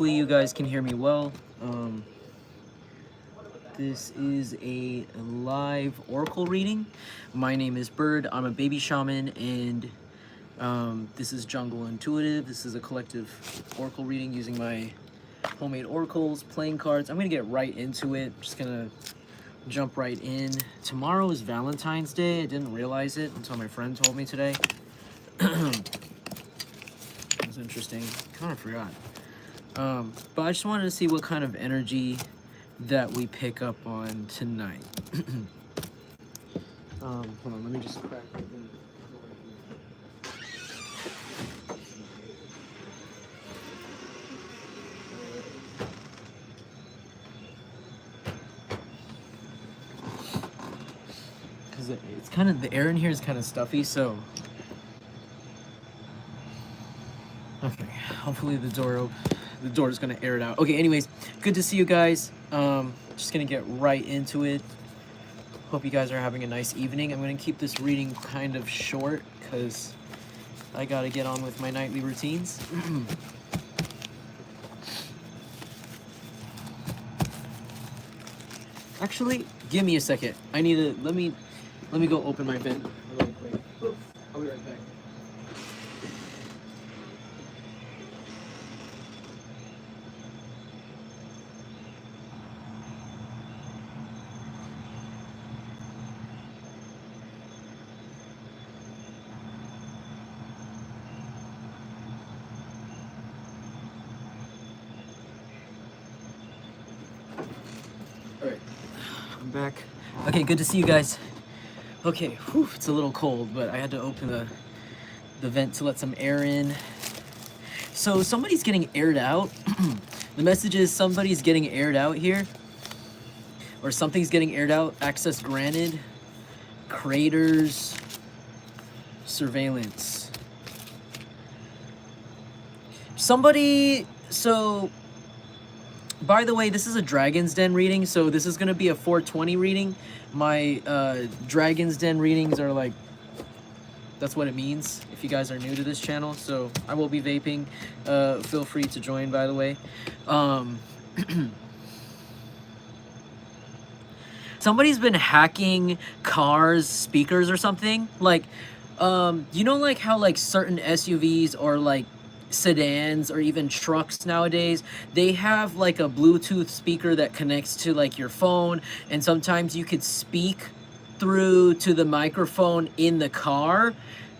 Hopefully you guys can hear me well. This is a live oracle reading. My name is Bird. I'm a baby shaman, and this is Jungle Intuitive. This is a collective oracle reading using my homemade oracles, playing cards. I'm gonna get right into it. Just gonna jump right in. Tomorrow is Valentine's Day. I didn't realize it until my friend told me today. It was interesting. Kind of forgot. But I just wanted to see what kind of energy that we pick up on tonight. Hold on, let me just crack it. Because it's kind of, the air in here is kind of stuffy, so. Okay, hopefully the door is gonna air it out. Okay, anyways, good to see you guys. Just gonna get right into it. Hope you guys are having a nice evening. I'm gonna keep this reading kind of short because I gotta get on with my nightly routines. Actually, give me a second. I need to, let me go open my vent really quick. I'll be right back. Back. Okay, good to see you guys. Okay, whew, it's a little cold, but I had to open the vent to let some air in. So somebody's getting aired out. The message is somebody's getting aired out here, or something's getting aired out. Access granted. Craters. Surveillance. Somebody. So, by the way, this is a Dragon's Den reading, so this is going to be a 420 reading. My Dragon's Den readings are like, that's what it means if you guys are new to this channel. So I will be vaping. Feel free to join, by the way. Somebody's been hacking cars, speakers or something. Like, you know, like how like certain SUVs or like sedans or even trucks nowadays, they have like a Bluetooth speaker that connects to like your phone, and sometimes you could speak through to the microphone in the car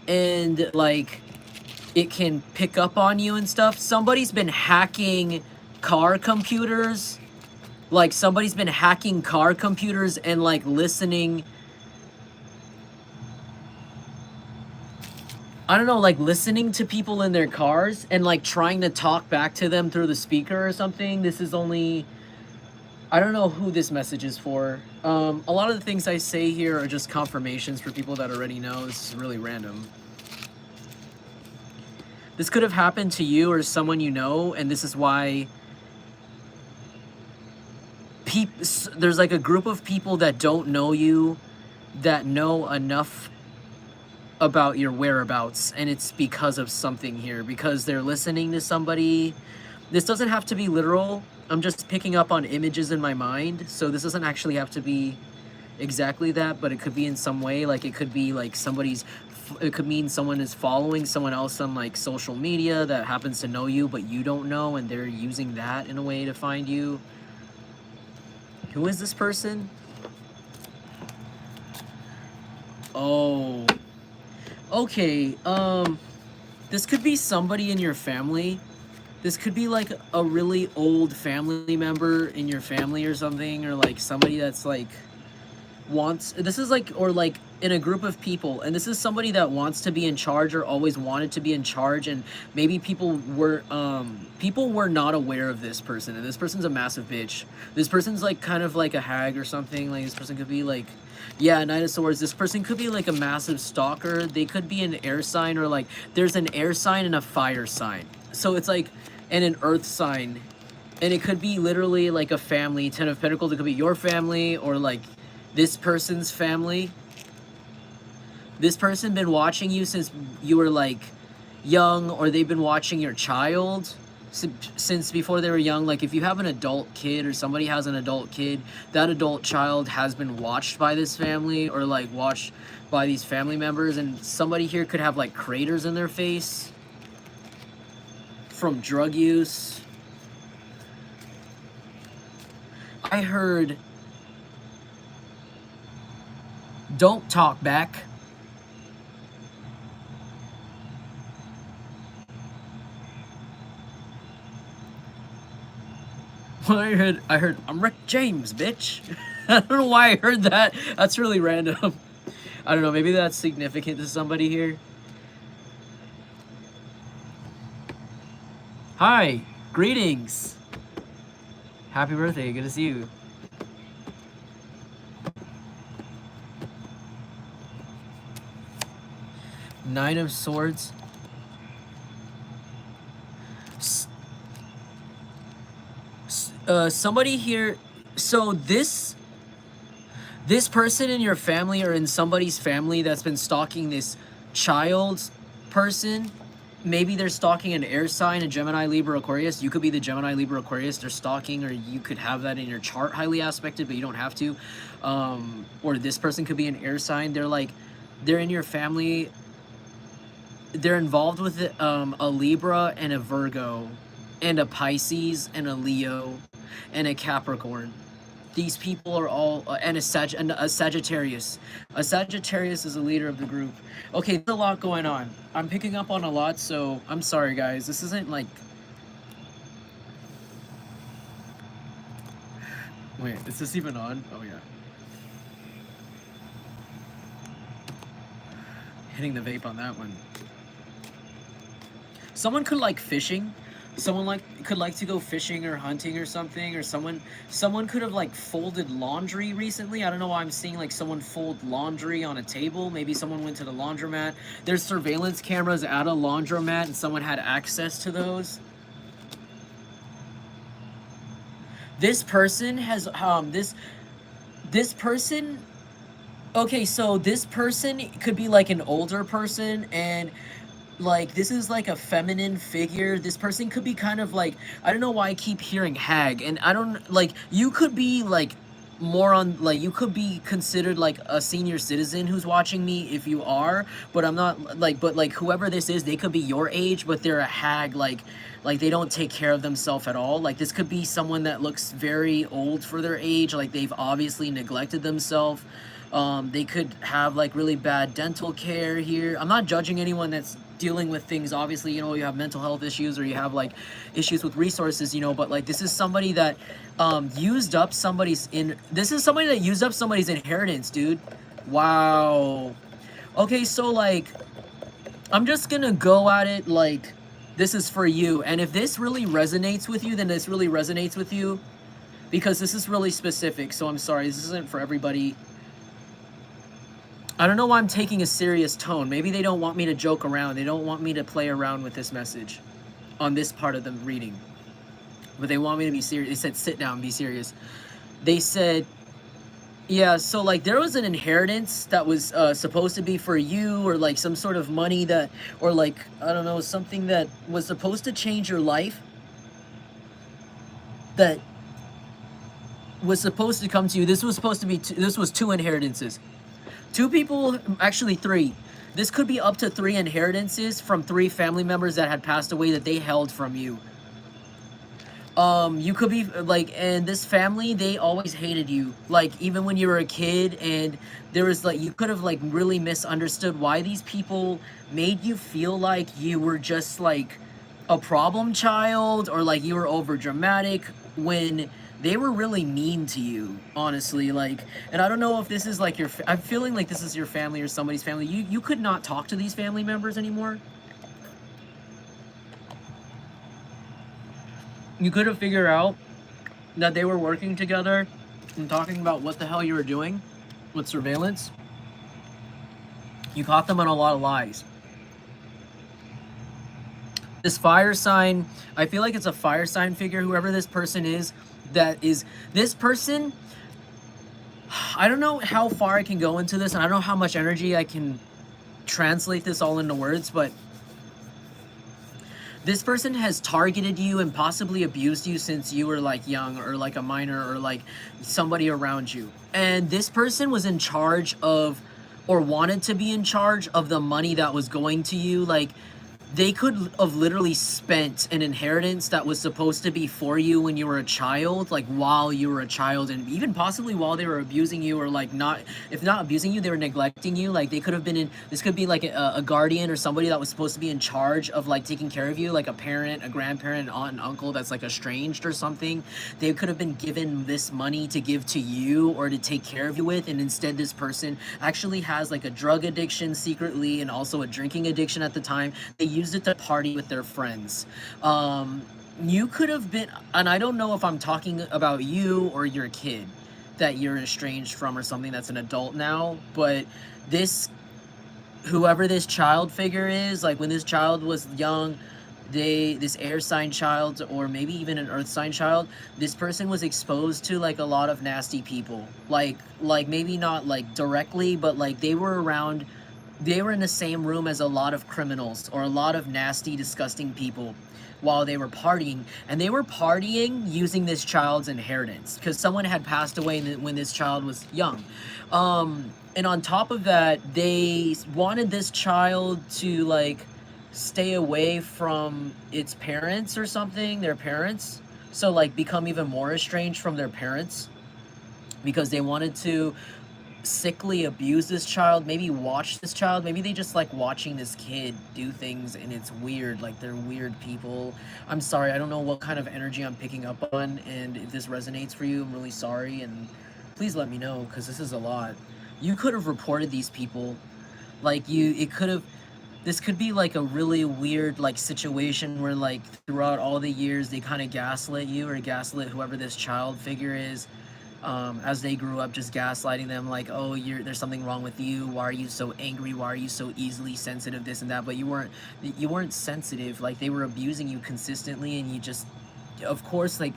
and like it can pick up on you and stuff. Somebody's been hacking car computers. Like somebody's been hacking car computers and like listening, I don't know, like listening to people in their cars and like trying to talk back to them through the speaker or something. This is only, I don't know who this message is for. A lot of the things I say here are just confirmations for people that already know. This is really random. This could have happened to you or someone you know, and this is why there's like a group of people that don't know you that know enough about your whereabouts, and it's because of something here, because they're listening to somebody. This doesn't have to be literal. I'm just picking up on images in my mind, so this doesn't actually have to be exactly that, but it could be in some way. Like it could be like it could mean someone is following someone else on like social media that happens to know you but you don't know, and they're using that in a way to find you. Who is this person? Oh, okay, this could be somebody in your family. This could be like a really old family member in your family or something, or like somebody that's like this is like, or like in a group of people, and this is somebody that wants to be in charge or always wanted to be in charge, and maybe people were not aware of this person, and this person's a massive bitch. This person's like kind of like a hag or something. Like this person could be like, yeah, Knight of Swords. This person could be like a massive stalker. They could be an air sign, or like there's an air sign and a fire sign. So it's like, and an earth sign. And it could be literally like a family. 10 of Pentacles, it could be your family or like this person's family. This person been watching you since you were like young, or they've been watching your child. since before they were young. Like if you have an adult kid or somebody has an adult kid, that adult child has been watched by this family or like watched by these family members, and somebody here could have like craters in their face from drug use. I heard, don't talk back. I heard, I'm Rick James, bitch. I don't know why I heard that. That's really random. I don't know, maybe that's significant to somebody here. Hi, greetings. Happy birthday, good to see you. Nine of Swords. Somebody here, so this person in your family or in somebody's family that's been stalking this child's person, maybe they're stalking an air sign, a Gemini, Libra, Aquarius. You could be the Gemini, Libra, Aquarius they're stalking, or you could have that in your chart highly aspected, but you don't have to. Or this person could be an air sign. They're in your family. They're involved with a Libra and a Virgo and a Pisces and a Leo and a Capricorn. These people are all and a Sagittarius. A Sagittarius is a leader of the group. Okay, there's a lot going on. I'm picking up on a lot, so I'm sorry guys. This isn't like, wait, is this even on? Oh yeah. Hitting the vape on that one. Someone could like fishing. Someone could like to go fishing or hunting or something, or someone could have like folded laundry recently. I don't know why I'm seeing like someone fold laundry on a table. Maybe someone went to the laundromat. There's surveillance cameras at a laundromat and someone had access to those. This person has this person, okay, so this person could be like an older person, and like this is like a feminine figure. This person could be kind of like, I don't know why I keep hearing hag, and I don't, like, you could be like more on, like, you could be considered like a senior citizen who's watching me if you are, but I'm not, like, but like whoever this is, they could be your age, but they're a hag, like they don't take care of themselves at all. Like this could be someone that looks very old for their age, like they've obviously neglected themselves. They could have like really bad dental care here. I'm not judging anyone that's dealing with things. Obviously, you know, you have mental health issues or you have like issues with resources, you know, but like this is somebody that used up somebody's inheritance, dude. Wow. Okay, so like I'm just gonna go at it like this is for you, and if this really resonates with you, then this really resonates with you, because this is really specific. So I'm sorry, this isn't for everybody. I don't know why I'm taking a serious tone. Maybe they don't want me to joke around. They don't want me to play around with this message on this part of the reading. But they want me to be serious. They said, sit down, be serious. They said, yeah, so like there was an inheritance that was supposed to be for you, or like some sort of money that, or like, I don't know, something that was supposed to change your life, that was supposed to come to you. This was supposed to be, this was 2 inheritances. 2 people, actually 3. This could be up to 3 inheritances from 3 family members that had passed away that they held from you. You could be like, and this family, they always hated you. Like even when you were a kid, and there was like, you could have like really misunderstood why these people made you feel like you were just like a problem child, or like you were over dramatic, when they were really mean to you, honestly. Like, and I don't know if this is like your, I'm feeling like this is your family or somebody's family. You could not talk to these family members anymore. You could have figured out that they were working together and talking about what the hell you were doing with surveillance. You caught them on a lot of lies. This fire sign, I feel like it's a fire sign figure, whoever this person is. That is, this person, I don't know how far I can go into this, and I don't know how much energy I can translate this all into words, but This person has targeted you and possibly abused you since you were like young or like a minor or like somebody around you. And this person was in charge of, or wanted to be in charge of, the money that was going to you. Like, they could have literally spent an inheritance that was supposed to be for you when you were a child, like while you were a child, and even possibly while they were abusing you, or like not, if not abusing you, they were neglecting you. Like, they could have been in, this could be like a guardian or somebody that was supposed to be in charge of like taking care of you, like a parent, a grandparent, an aunt and uncle that's like estranged or something. They could have been given this money to give to you or to take care of you with, and instead this person actually has like a drug addiction secretly and also a drinking addiction at the time. They used it to party with their friends. You could have been, and I don't know if I'm talking about you or your kid that you're estranged from or something that's an adult now, but this, whoever this child figure is, like when this child was young, this air sign child, or maybe even an earth sign child, this person was exposed to like a lot of nasty people, like maybe not like directly, but like they were around, they were in the same room as a lot of criminals or a lot of nasty, disgusting people while they were partying. And they were partying using this child's inheritance because someone had passed away when this child was young. And on top of that, they wanted this child to like stay away from its parents or something, their parents. So like become even more estranged from their parents because they wanted to sickly abuse this child, maybe watch this child, maybe they just like watching this kid do things, and it's weird, like they're weird people. I'm sorry, I don't know what kind of energy I'm picking up on, and if this resonates for you, I'm really sorry, and please let me know, because this is a lot. You could have reported these people, like it could have, this could be like a really weird like situation where like throughout all the years they kind of gaslit you or gaslit whoever this child figure is, as they grew up, just gaslighting them like, oh, there's something wrong with you, why are you so angry, why are you so easily sensitive, this and that. But you weren't sensitive, like they were abusing you consistently, and you just, of course, like,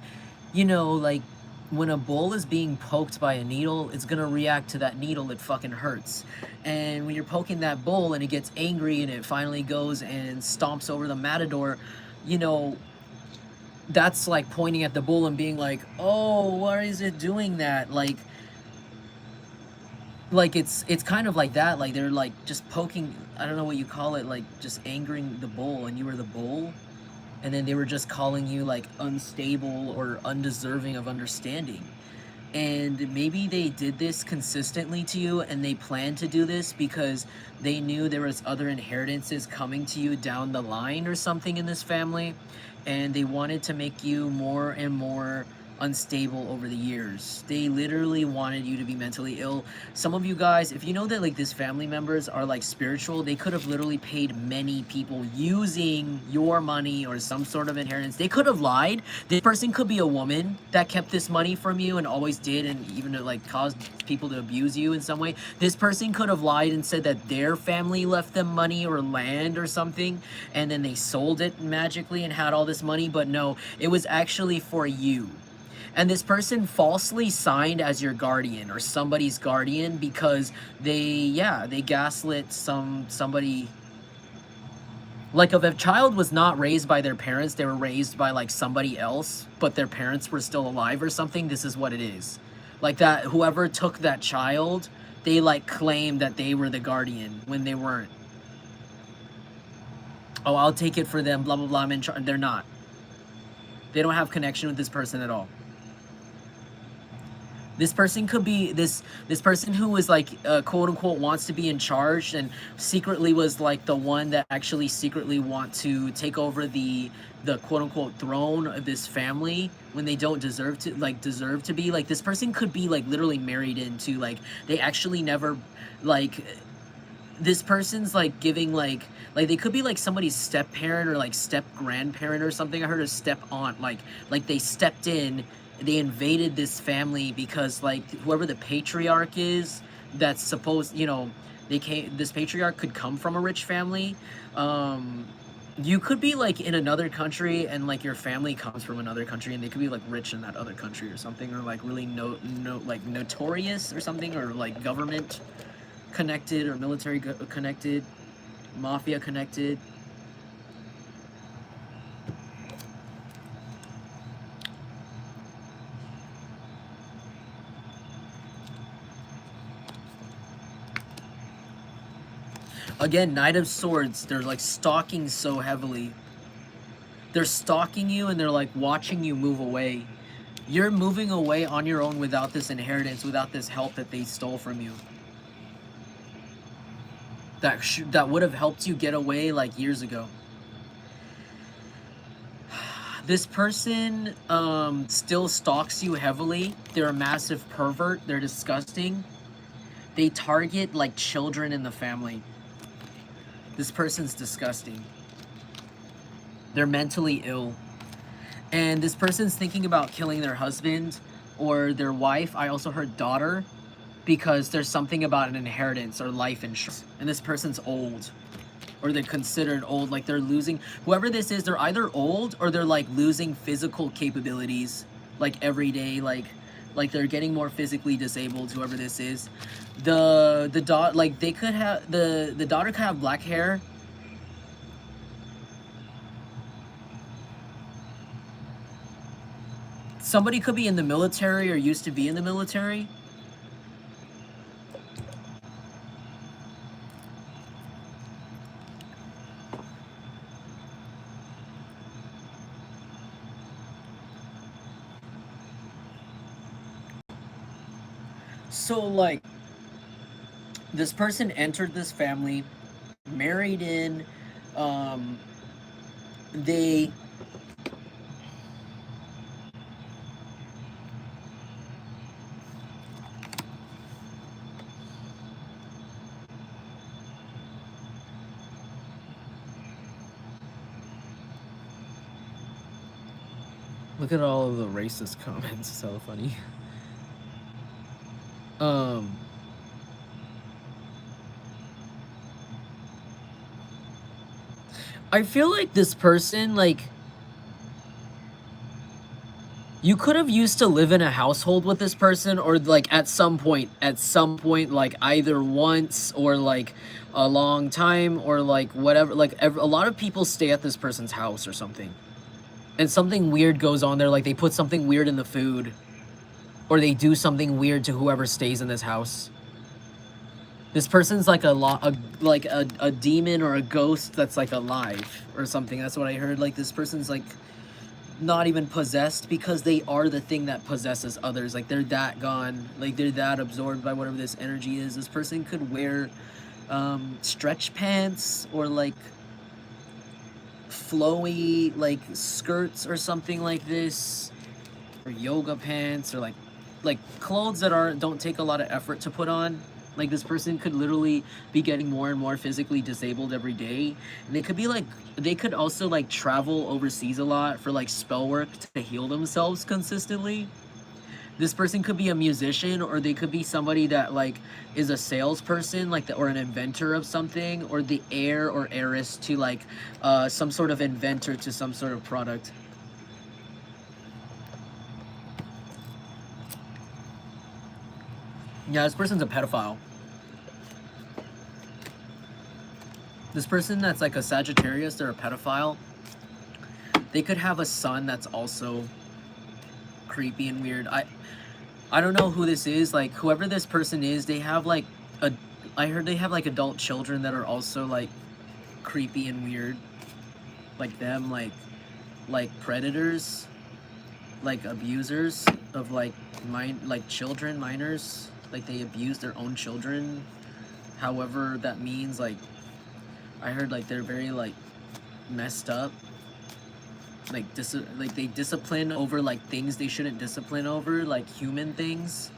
you know, like when a bull is being poked by a needle, it's gonna react to that needle, it fucking hurts. And when you're poking that bull and it gets angry and it finally goes and stomps over the matador, you know, that's like pointing at the bull and being like, oh, why is it doing that? Like it's kind of like that, like they're like just poking, I don't know what you call it, like just angering the bull, and you were the bull, and then they were just calling you like unstable or undeserving of understanding. And maybe they did this consistently to you, and they planned to do this because they knew there was other inheritances coming to you down the line or something in this family, and they wanted to make you more and more unstable over the years. They literally wanted you to be mentally ill. Some of you guys, if you know that like these family members are like spiritual, they could have literally paid many people using your money or some sort of inheritance. They could have lied. This person could be a woman that kept this money from you and always did, and even like caused people to abuse you in some way. This person could have lied and said that their family left them money or land or something, and then they sold it magically and had all this money, but no, it was actually for you. And this person falsely signed as your guardian or somebody's guardian because they gaslit somebody. Like if a child was not raised by their parents, they were raised by like somebody else, but their parents were still alive or something, this is what it is. Like that, whoever took that child, they like claimed that they were the guardian when they weren't. Oh, I'll take it for them, blah, blah, blah, I'm in charge. They're not. They don't have connection with this person at all. This person could be this person who was like quote unquote wants to be in charge and secretly was like the one that actually secretly want to take over the quote unquote throne of this family when they don't deserve to be. Like this person could be like literally married into, like they actually never, like this person's like giving like they could be like somebody's step parent or like step grandparent or something. I heard a step aunt, like they stepped in, they invaded this family because like whoever the patriarch is, that's supposed, you know, this patriarch could come from a rich family. You could be like in another country and like your family comes from another country and they could be like rich in that other country or something, or like really like notorious or something, or like government connected or military connected, mafia connected. Again, Knight of Swords, they're like stalking so heavily. They're stalking you and they're like watching you move away. You're moving away on your own without this inheritance, without this help that they stole from you. That would have helped you get away like years ago. This person still stalks you heavily. They're a massive pervert. They're disgusting. They target like children in the family. This person's disgusting. They're mentally ill. And this person's thinking about killing their husband or their wife. I also heard daughter, because there's something about an inheritance or life insurance. And this person's old, or they're considered old, like they're losing, whoever this is, they're either old or they're like losing physical capabilities like every day, like they're getting more physically disabled, whoever this is. The daughter, like they could have, the daughter could have black hair. Somebody could be in the military or used to be in the military. So like, this person entered this family, married in, they look at all of the racist comments. It's so funny. I feel like this person, like, you could have used to live in a household with this person, or like at some point, like either once or like a long time or like whatever. Like a lot of people stay at this person's house or something, and something weird goes on there. Like they put something weird in the food, or they do something weird to whoever stays in this house. This person's like a demon or a ghost that's like alive or something. That's what I heard. Like this person's like not even possessed, because they are the thing that possesses others. Like they're that gone. Like they're that absorbed by whatever this energy is. This person could wear stretch pants or like flowy like skirts or something like this, or yoga pants, or like clothes that don't take a lot of effort to put on. Like this person could literally be getting more and more physically disabled every day. And they could be like, they could also like travel overseas a lot for like spell work to heal themselves consistently. This person could be a musician, or they could be somebody that like is a salesperson, like or an inventor of something, or the heir or heiress to like some sort of inventor to some sort of product. Yeah, this person's a pedophile. This person that's like a Sagittarius, they're a pedophile. They could have a son that's also creepy and weird. I don't know who this is. Like whoever this person is, they have like I heard they have like adult children that are also like creepy and weird. Like them, like predators, like abusers of like children, minors. Like they abuse their own children, however that means. Like I heard like they're very like messed up, like they discipline over like things they shouldn't discipline over, like human things.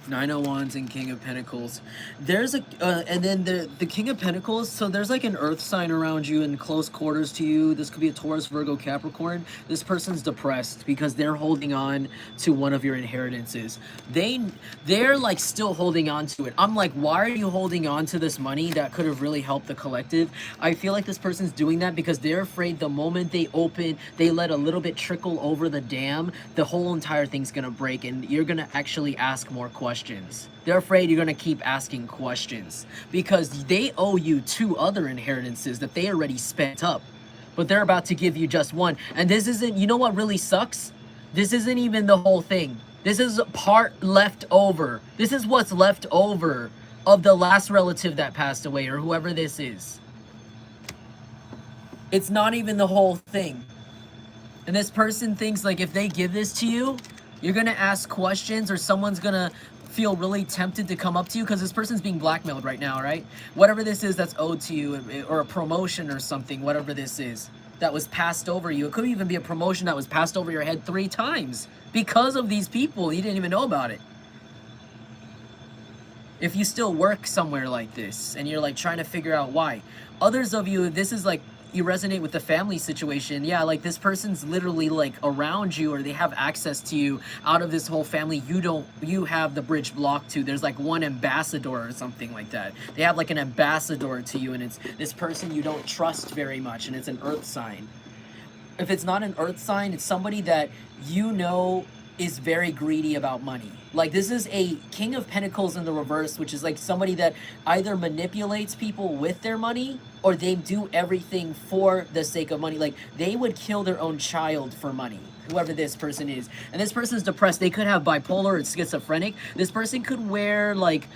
Nine of Wands and King of Pentacles. There's a and then the King of Pentacles. So there's like an earth sign around you in close quarters to you. This could be a Taurus, Virgo, Capricorn. This person's depressed because they're holding on to one of your inheritances. They're like still holding on to it. I'm like, why are you holding on to this money that could have really helped the collective? I feel like this person's doing that because they're afraid the moment they let a little bit trickle over the dam, the whole entire thing's gonna break, and you're gonna actually ask more questions. They're afraid you're gonna keep asking questions because they owe you 2 other inheritances that they already spent up, but they're about to give you just one. And this isn't, you know what really sucks? This isn't even the whole thing. This is part left over. This is what's left over of the last relative that passed away, or whoever this is. It's not even the whole thing. And this person thinks like if they give this to you, you're gonna ask questions, or someone's gonna feel really tempted to come up to you, because this person's being blackmailed right now, right? Whatever this is that's owed to you, or a promotion or something, whatever this is that was passed over you. It could even be a promotion that was passed over your head 3 times because of these people. You didn't even know about it. If you still work somewhere like this and you're like trying to figure out why. Others of you, this is like, you resonate with the family situation. Yeah, like this person's literally like around you, or they have access to you out of this whole family. You have the bridge blocked to. There's like one ambassador or something like that. They have like an ambassador to you, and it's this person you don't trust very much, and it's an earth sign. If it's not an earth sign, it's somebody that you know is very greedy about money. Like this is a King of Pentacles in the reverse, which is like somebody that either manipulates people with their money, or they do everything for the sake of money. Like they would kill their own child for money, whoever this person is. And this person's depressed. They could have bipolar or schizophrenic. This person could wear like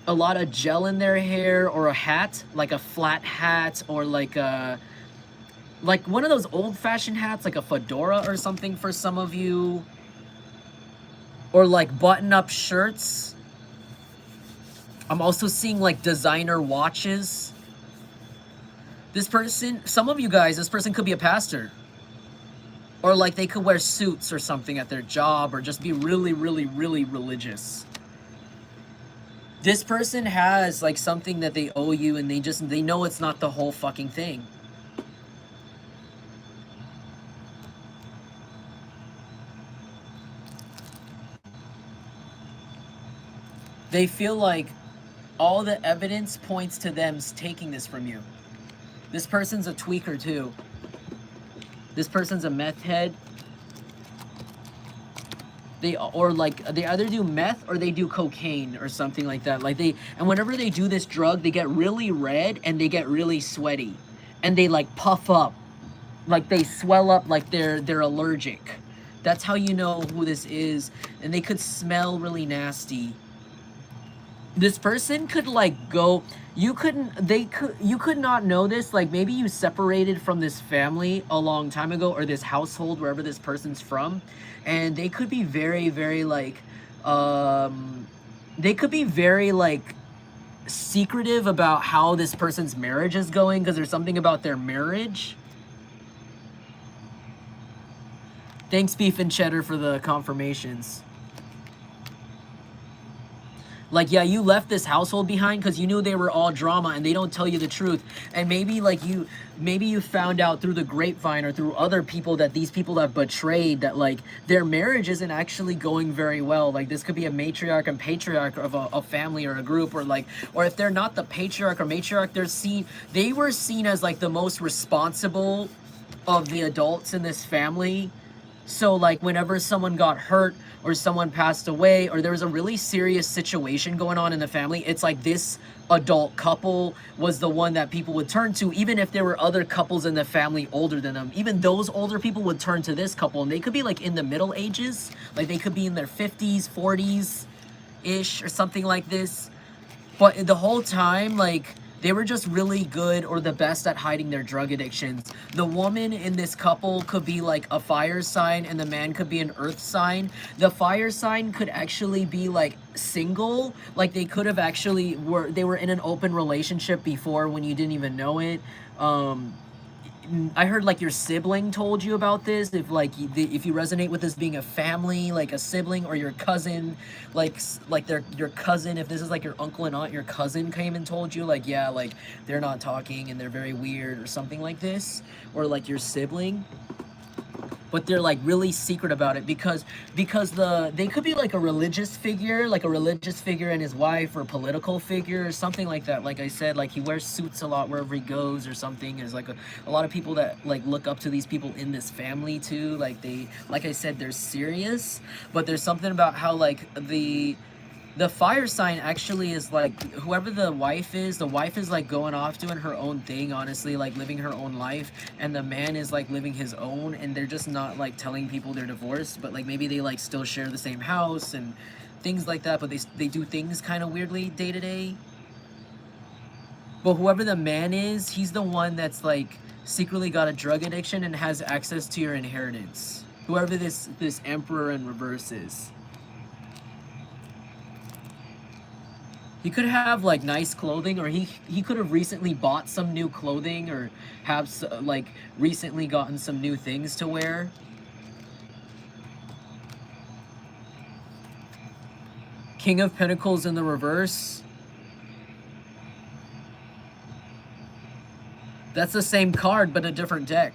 a lot of gel in their hair, or a hat, like a flat hat, or like one of those old-fashioned hats, like a fedora or something for some of you. Or like button-up shirts. I'm also seeing like designer watches. This person, some of you guys, this person could be a pastor. Or like they could wear suits or something at their job, or just be really, really, really religious. This person has like something that they owe you, and they know it's not the whole fucking thing. They feel like all the evidence points to them taking this from you. This person's a tweaker too. This person's a meth head. They either do meth or they do cocaine or something like that. And whenever they do this drug, they get really red and they get really sweaty. And they like puff up. Like they swell up like they're allergic. That's how you know who this is. And they could smell really nasty. This person could like go, you could not know this. Like maybe you separated from this family a long time ago, or this household, wherever this person's from, and they could be very, very like they could be very like secretive about how this person's marriage is going, because there's something about their marriage. Thanks, Beef and Cheddar, for the confirmations. Like, yeah, you left this household behind because you knew they were all drama and they don't tell you the truth. And maybe like maybe you found out through the grapevine or through other people that these people have betrayed, that like their marriage isn't actually going very well. Like this could be a matriarch and patriarch of a family or a group, or if they're not the patriarch or matriarch, they were seen as like the most responsible of the adults in this family. So like whenever someone got hurt, or someone passed away, or there was a really serious situation going on in the family, it's like this adult couple was the one that people would turn to, even if there were other couples in the family older than them. Even those older people would turn to this couple, and they could be like in the Middle Ages, like they could be in their 50s, 40s-ish, or something like this. But the whole time, like, they were just really good or the best at hiding their drug addictions. The woman in this couple could be like a fire sign, and the man could be an earth sign. The fire sign could actually be like single. Like they could have actually they were in an open relationship before when you didn't even know it. I heard like your sibling told you about this. If you resonate with this being a family, like a sibling or your cousin, like your cousin, if this is like your uncle and aunt, your cousin came and told you like, yeah, like they're not talking and they're very weird or something like this, or like your sibling. But they're like really secret about it because they could be like a religious figure and his wife, or a political figure or something like that. Like I said, like he wears suits a lot wherever he goes or something. There's like a lot of people that like look up to these people in this family too. Like I said, they're serious, but there's something about how like The fire sign actually is like whoever the wife is like going off doing her own thing, honestly, like living her own life, and the man is like living his own, and they're just not like telling people they're divorced, but like maybe they like still share the same house and things like that, but they do things kind of weirdly day to day. But whoever the man is, he's the one that's like secretly got a drug addiction and has access to your inheritance. Whoever this emperor in reverse is. He could have like nice clothing, or he could have recently bought some new clothing, or have like recently gotten some new things to wear. King of Pentacles in the reverse. That's the same card, but a different deck.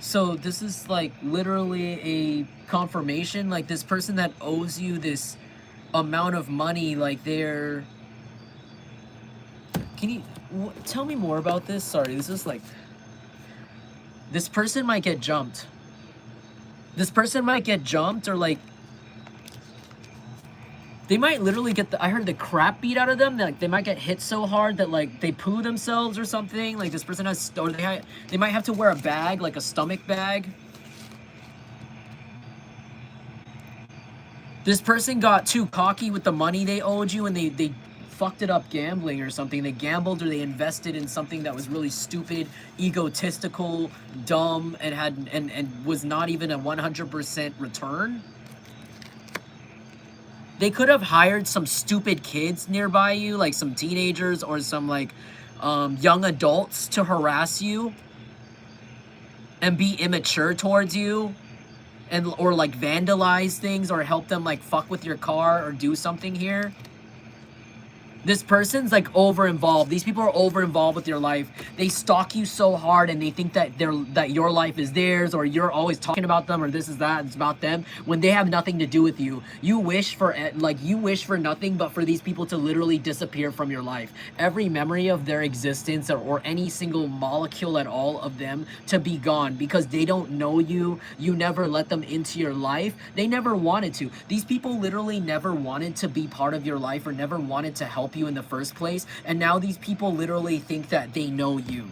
So this is like literally a confirmation, like this person that owes you this amount of money, like they're... Can you tell me more about this? Sorry, this is like... This person might get jumped. This person might get jumped, or like... They might literally get I heard the crap beat out of them. Like they might get hit so hard that like they poo themselves or something. Like this person has... Or they might have to wear a bag, like a stomach bag. This person got too cocky with the money they owed you, and they fucked it up gambling or something. They gambled, or they invested in something that was really stupid, egotistical, dumb, and had and was not even a 100% return. They could have hired some stupid kids nearby you, like some teenagers or some like young adults to harass you and be immature towards you. And or like vandalize things, or help them like fuck with your car or do something here. This person's like over involved. These people are over involved with your life. They stalk you so hard, and they think that your life is theirs, or you're always talking about them, or this is that, it's about them, when they have nothing to do with you. You wish for nothing but for these people to literally disappear from your life. Every memory of their existence, or any single molecule at all of them, to be gone, because they don't know you. You never let them into your life. They never wanted to. These people literally never wanted to be part of your life, or never wanted to help you in the first place, and now these people literally think that they know you,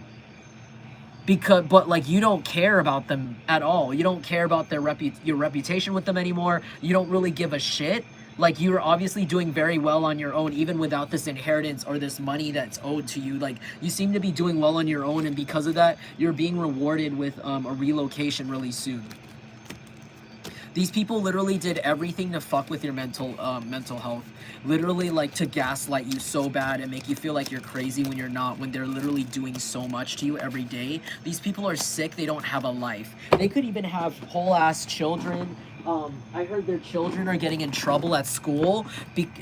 but like you don't care about them at all. You don't care about your reputation with them anymore. You don't really give a shit. Like you're obviously doing very well on your own, even without this inheritance or this money that's owed to you. Like you seem to be doing well on your own, and because of that, you're being rewarded with a relocation really soon. These people literally did everything to fuck with your mental health. Literally, like, to gaslight you so bad and make you feel like you're crazy when you're not, when they're literally doing so much to you every day. These people are sick. They don't have a life. They could even have whole-ass children. I heard their children are getting in trouble at school,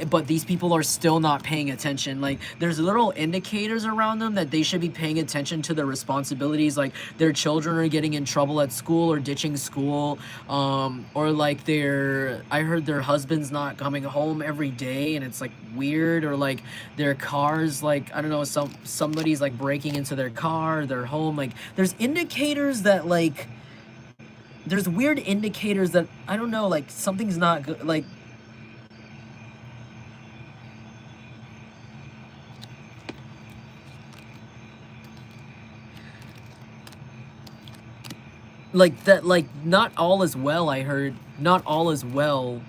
but these people are still not paying attention. Like, there's little indicators around them that they should be paying attention to their responsibilities. Like, their children are getting in trouble at school, or ditching school, or like I heard their husband's not coming home every day, and it's like weird. Or like their cars, like, I don't know, somebody's like breaking into their car, their home. Like, there's indicators that like... There's weird indicators that, I don't know, like, something's not good, like... Like, that, like, not all is well, I heard. Not all is well.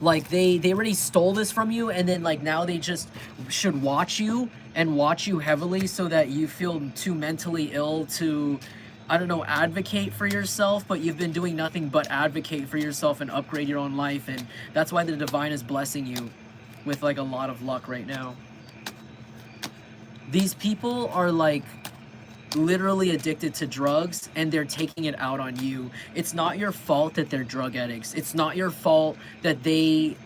Like, they already stole this from you, and then, like, now they just should watch you, and watch you heavily, so that you feel too mentally ill to... I don't know, advocate for yourself, but you've been doing nothing but advocate for yourself and upgrade your own life, and that's why the divine is blessing you with like a lot of luck right now. These people are like literally addicted to drugs, and they're taking it out on you. It's not your fault that they're drug addicts. It's not your fault that they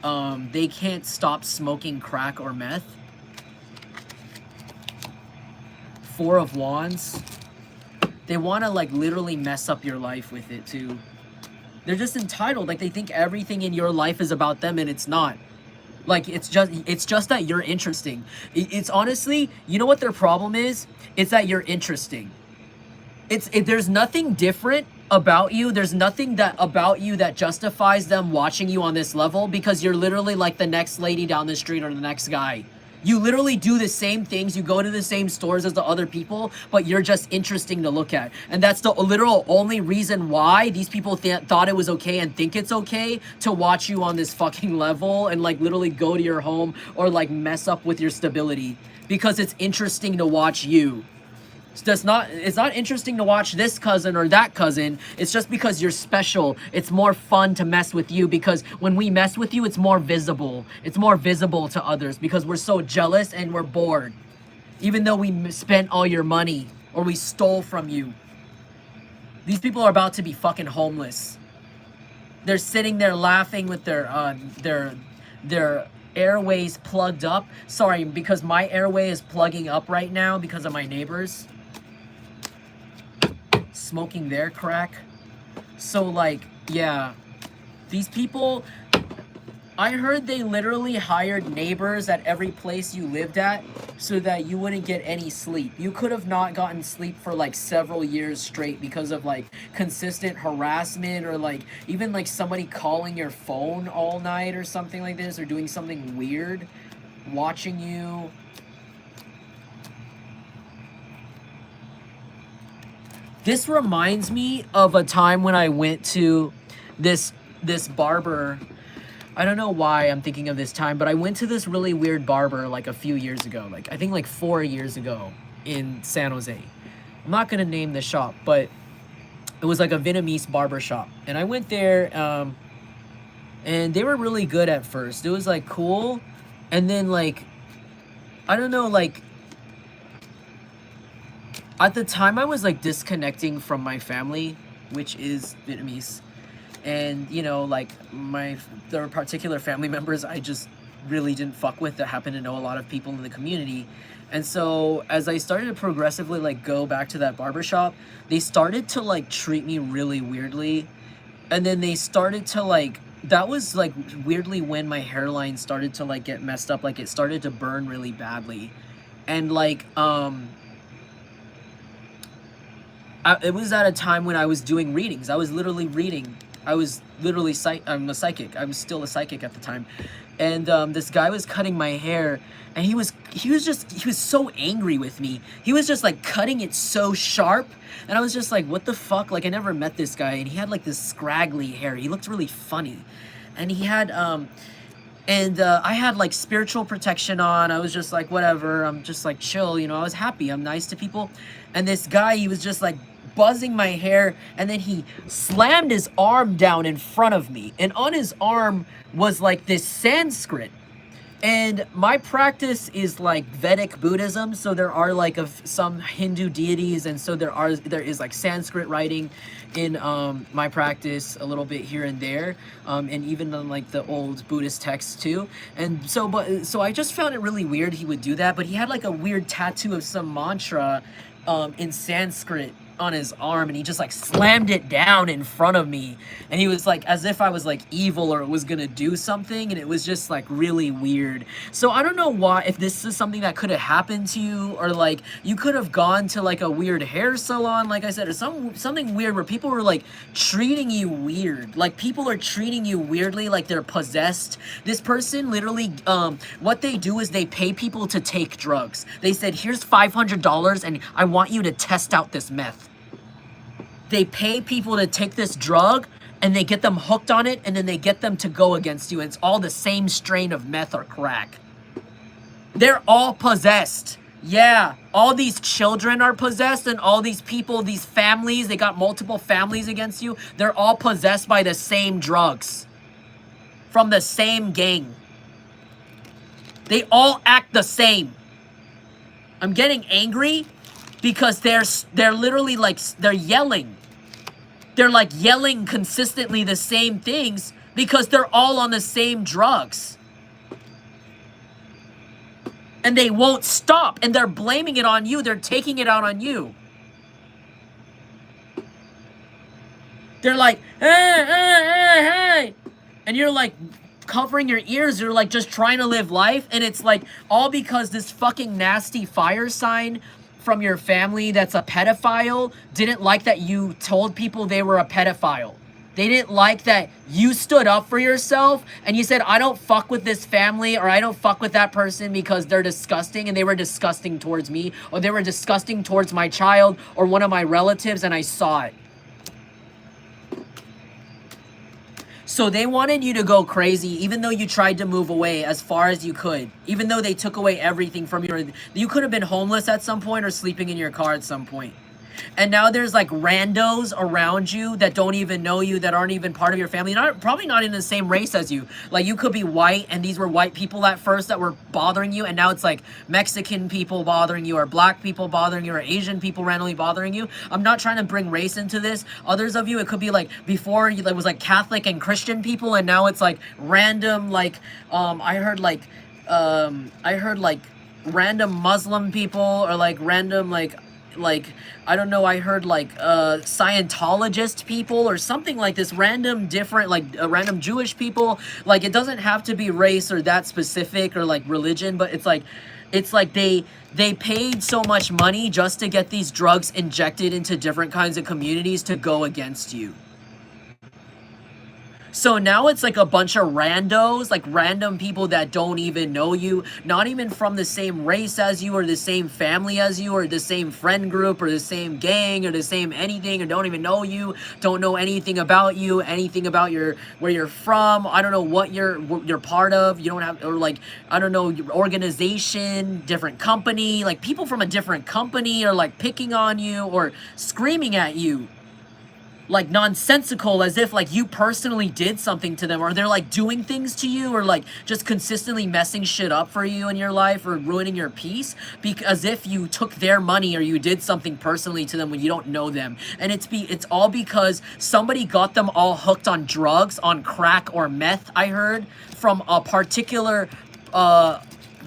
can't stop smoking crack or meth. Four of Wands. They want to like literally mess up your life with it too. They're just entitled. Like, they think everything in your life is about them, and it's not. Like, it's just that you're interesting. It's honestly, you know what their problem is? It's that you're interesting. There's nothing different about you. There's nothing that about you that justifies them watching you on this level, because you're literally like the next lady down the street or the next guy. You literally do the same things. You go to the same stores as the other people, but you're just interesting to look at. And that's the literal only reason why these people thought it was okay and think it's okay to watch you on this fucking level and like literally go to your home or like mess up with your stability, because it's interesting to watch you. It's not interesting to watch this cousin or that cousin. It's just because you're special. It's more fun to mess with you, because when we mess with you, it's more visible. It's more visible to others because we're so jealous and we're bored. Even though we spent all your money or we stole from you. These people are about to be fucking homeless. They're sitting there laughing with their airways plugged up. Sorry, because my airway is plugging up right now because of my neighbors smoking their crack. So like, yeah, these people, I heard they literally hired neighbors at every place you lived at so that you wouldn't get any sleep. You could have not gotten sleep for like several years straight because of like consistent harassment, or like even like somebody calling your phone all night or something like this, or doing something weird, watching you. This reminds me of a time when I went to this barber. I don't know why I'm thinking of this time, but I went to this really weird barber like a few years ago. Like I think like 4 years ago in San Jose. I'm not gonna name the shop, but it was like a Vietnamese barber shop. And I went there, and they were really good at first. It was like cool. And then like, I don't know, like, at the time, I was like disconnecting from my family, which is Vietnamese, and you know, like there were particular family members I just really didn't fuck with that happened to know a lot of people in the community, and so as I started to progressively like go back to that barbershop, they started to like treat me really weirdly, and then they started to like. That was like weirdly when my hairline started to like get messed up, like it started to burn really badly, and like it was at a time when I was doing readings. I was literally reading. I was literally I'm a psychic. I was still a psychic at the time. And this guy was cutting my hair, and he was so angry with me. He was just like cutting it so sharp, and I was just like, what the fuck? Like I never met this guy, and he had like this scraggly hair. He looked really funny. And he had I had like spiritual protection on. I was just like, whatever, I'm just like chill, you know, I was happy, I'm nice to people. And this guy, he was just like buzzing my hair, and then he slammed his arm down in front of me, and on his arm was like this Sanskrit. And my practice is like Vedic Buddhism, so there are like some Hindu deities, and so there is like Sanskrit writing in my practice a little bit here and there, and even on like the old Buddhist texts too. And so I just found it really weird he would do that, but he had like a weird tattoo of some mantra in Sanskrit on his arm, and he just like slammed it down in front of me, and he was like as if I was like evil or it was gonna do something, and it was just like really weird. So I don't know why, if this is something that could have happened to you, or like you could have gone to like a weird hair salon, like I said, or something weird where people were like treating you weird, like people are treating you weirdly, like they're possessed. This person literally what they do is they pay people to take drugs. They said, here's $500 and I want you to test out this meth. They pay people to take this drug, and they get them hooked on it, and then they get them to go against you. And it's all the same strain of meth or crack. They're all possessed. Yeah, all these children are possessed, and all these people, these families, they got multiple families against you. They're all possessed by the same drugs. From the same gang. They all act the same. I'm getting angry because they're literally like, they're yelling. They're like yelling consistently the same things because they're all on the same drugs. And they won't stop, and they're blaming it on you. They're taking it out on you. They're like, hey, hey, hey, hey. And you're like covering your ears. You're like just trying to live life. And it's like all because this fucking nasty fire sign from your family that's a pedophile didn't like that you told people they were a pedophile. They didn't like that you stood up for yourself and you said, I don't fuck with this family, or I don't fuck with that person because they're disgusting, and they were disgusting towards me, or they were disgusting towards my child or one of my relatives, and I saw it. So they wanted you to go crazy, even though you tried to move away as far as you could. Even though they took away everything from you. You could have been homeless at some point or sleeping in your car at some point. And now there's like randos around you that don't even know you, that aren't even part of your family, probably not in the same race as you. Like, you could be white, and these were white people at first that were bothering you, and now it's like Mexican people bothering you, or black people bothering you, or Asian people randomly bothering you. I'm not trying to bring race into this. Others of you, it could be like before it was like Catholic and Christian people, and now it's like random, like I heard like random Muslim people, or like random like I don't know, I heard like Scientologist people or something like this, random different, like random Jewish people. Like, it doesn't have to be race or that specific, or like religion, but it's like they paid so much money just to get these drugs injected into different kinds of communities to go against you. So now it's like a bunch of randos, like random people that don't even know you, not even from the same race as you, or the same family as you, or the same friend group, or the same gang, or the same anything, or don't even know you, don't know anything about you, anything about where you're from. I don't know what you're part of. You don't have, or like, I don't know, your organization, different company, like people from a different company are like picking on you or screaming at you. Like nonsensical, as if like you personally did something to them, or they're like doing things to you, or like just consistently messing shit up for you in your life, or ruining your peace, as if you took their money or you did something personally to them when you don't know them. And it's all because somebody got them all hooked on drugs, on crack or meth, I heard, from a particular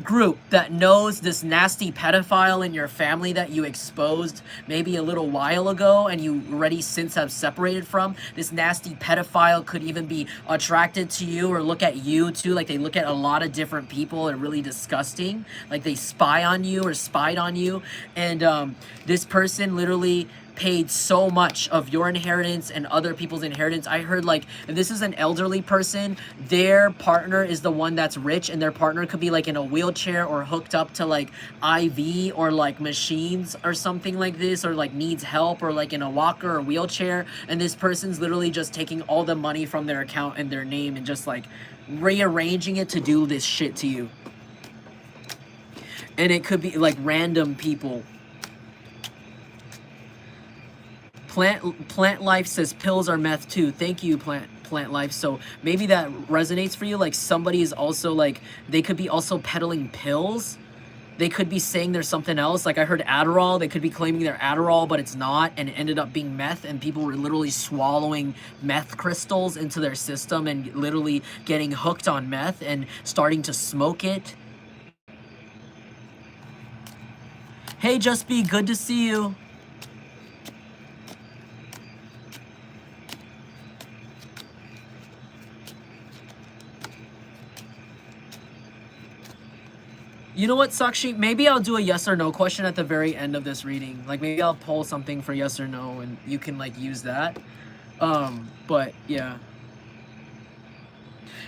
group that knows this nasty pedophile in your family that you exposed maybe a little while ago, and you already since have separated from. This nasty pedophile could even be attracted to you or look at you too. Like, they look at a lot of different people. They're really disgusting. Like, they spy on you or spied on you. And this person literally paid so much of your inheritance and other people's inheritance. I heard, like, if this is an elderly person, their partner is the one that's rich, and their partner could be like in a wheelchair or hooked up to like IV or like machines or something like this, or like needs help, or like in a walker or wheelchair, and this person's literally just taking all the money from their account and their name and just like rearranging it to do this shit to you. And it could be like random people. Plant Life says pills are meth too. Thank you, Plant Life. So maybe that resonates for you. Like, somebody is also like, they could be also peddling pills. They could be saying there's something else. Like, I heard Adderall. They could be claiming they're Adderall, but it's not, and it ended up being meth, and people were literally swallowing meth crystals into their system and literally getting hooked on meth and starting to smoke it. Hey, Just Be, good to see you. You know what, Sakshi? Maybe I'll do a yes or no question at the very end of this reading. Like, maybe I'll pull something for yes or no, and you can, like, use that. But, yeah.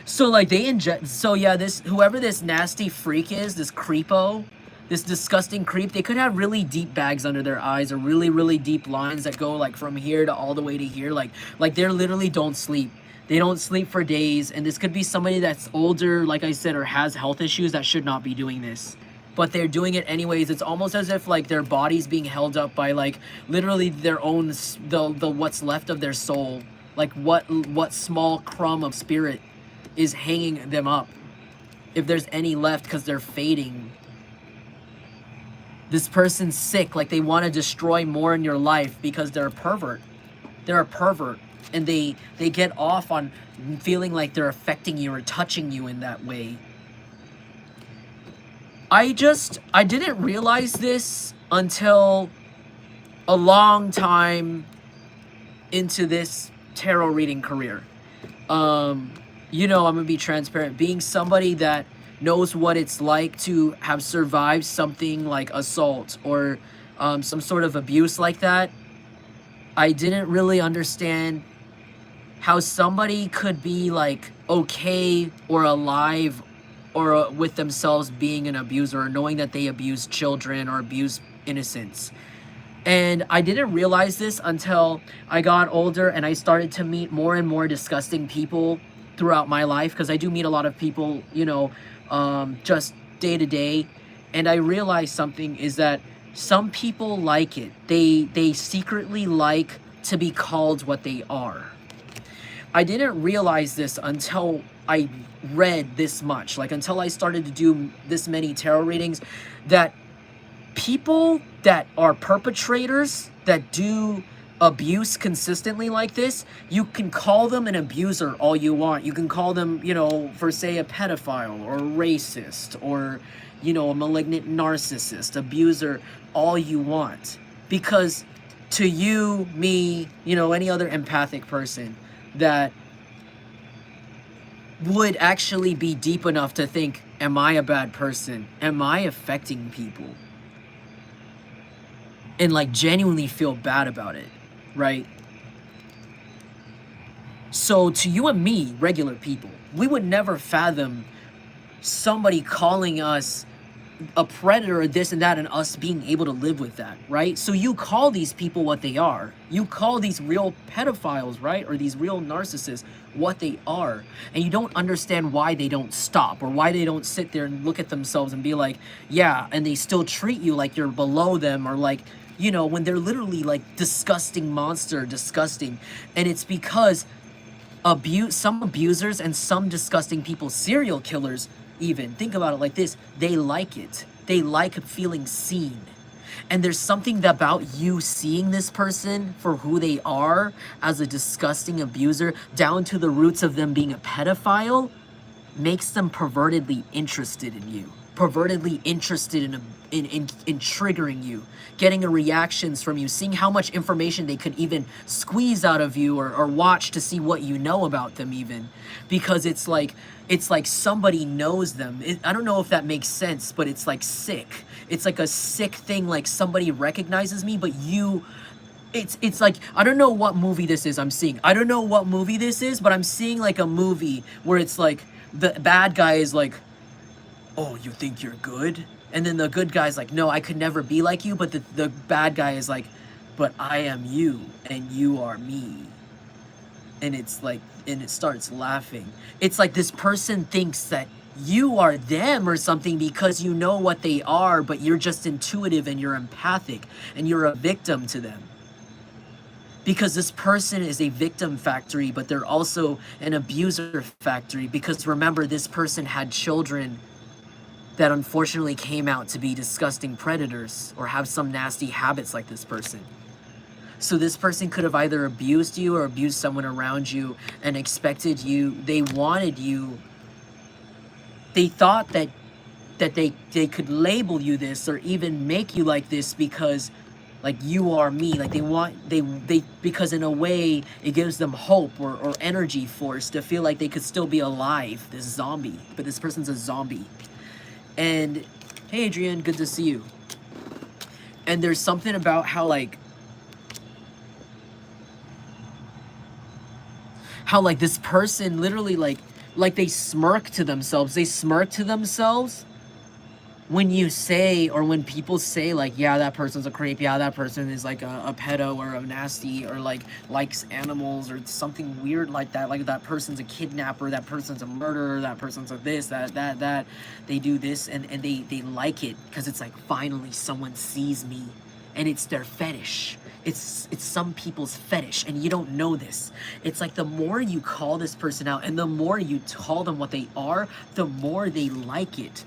So, like, they inject... So, yeah, whoever this nasty freak is, this creepo, this disgusting creep, they could have really deep bags under their eyes, or really, really deep lines that go, like, from here to all the way to here. Like they literally don't sleep. They don't sleep for days, and this could be somebody that's older, like I said, or has health issues that should not be doing this. But they're doing it anyways. It's almost as if, like, their body's being held up by, like, literally their own, the what's left of their soul. Like, what small crumb of spirit is hanging them up, if there's any left, because they're fading. This person's sick, like they want to destroy more in your life because they're a pervert. They're a pervert. And they get off on feeling like they're affecting you or touching you in that way. I didn't realize this until a long time into this tarot reading career. You know, I'm gonna be transparent. Being somebody that knows what it's like to have survived something like assault, or some sort of abuse like that, I didn't really understand how somebody could be like okay or alive or with themselves being an abuser or knowing that they abuse children or abuse innocents. And I didn't realize this until I got older and I started to meet more and more disgusting people throughout my life, because I do meet a lot of people, you know, just day to day. And I realized something is that some people like it. They secretly like to be called what they are. I didn't realize this until I read this much, like until I started to do this many tarot readings, that people that are perpetrators, that do abuse consistently like this, you can call them an abuser all you want. You can call them, you know, for say a pedophile or a racist or, you know, a malignant narcissist, abuser, all you want. Because to you, me, you know, any other empathic person that would actually be deep enough to think, am I a bad person? Am I affecting people? And like genuinely feel bad about it, right? So to you and me, regular people, we would never fathom somebody calling us a predator or this and that, and us being able to live with that, right? So you call these people what they are. You call these real pedophiles, right? Or these real narcissists what they are. And you don't understand why they don't stop, or why they don't sit there and look at themselves and be like, yeah, and they still treat you like you're below them, or like, you know, when they're literally like disgusting monster, disgusting. And it's because some abusers and some disgusting people, serial killers even, think about it like this, they like it. They like feeling seen. And there's something about you seeing this person for who they are as a disgusting abuser, down to the roots of them being a pedophile, makes them pervertedly interested in you. Pervertedly interested in triggering you, getting a reactions from you, seeing how much information they could even squeeze out of you, or watch to see what you know about them even. Because it's like somebody knows them. I don't know if that makes sense, but it's like sick. It's like a sick thing, like somebody recognizes me, but you... It's like, I don't know what movie this is I'm seeing. I don't know what movie this is, but I'm seeing like a movie where it's like, the bad guy is like, oh, you think you're good? And then the good guy's like, no, I could never be like you. But the bad guy is like, but I am you and you are me. And it's like, and it starts laughing. It's like this person thinks that you are them or something because you know what they are, but you're just intuitive and you're empathic and you're a victim to them. Because this person is a victim factory, but they're also an abuser factory. Because remember, this person had children that unfortunately came out to be disgusting predators or have some nasty habits like this person. So this person could have either abused you or abused someone around you and expected you, they wanted you, they thought that they could label you this or even make you like this because like you are me, like they because in a way it gives them hope or energy force to feel like they could still be alive, this zombie, but this person's a zombie. And hey Adrian, good to see you. And there's something about how this person literally like they smirk to themselves. They smirk to themselves when you say, or when people say like, yeah, that person's a creep, yeah, that person is like a pedo or a nasty, or like likes animals or something weird like that person's a kidnapper, that person's a murderer, that person's a this, that, they do this, and they like it because it's like, finally someone sees me, and it's their fetish. It's some people's fetish, and you don't know this. It's like the more you call this person out and the more you call them what they are, the more they like it.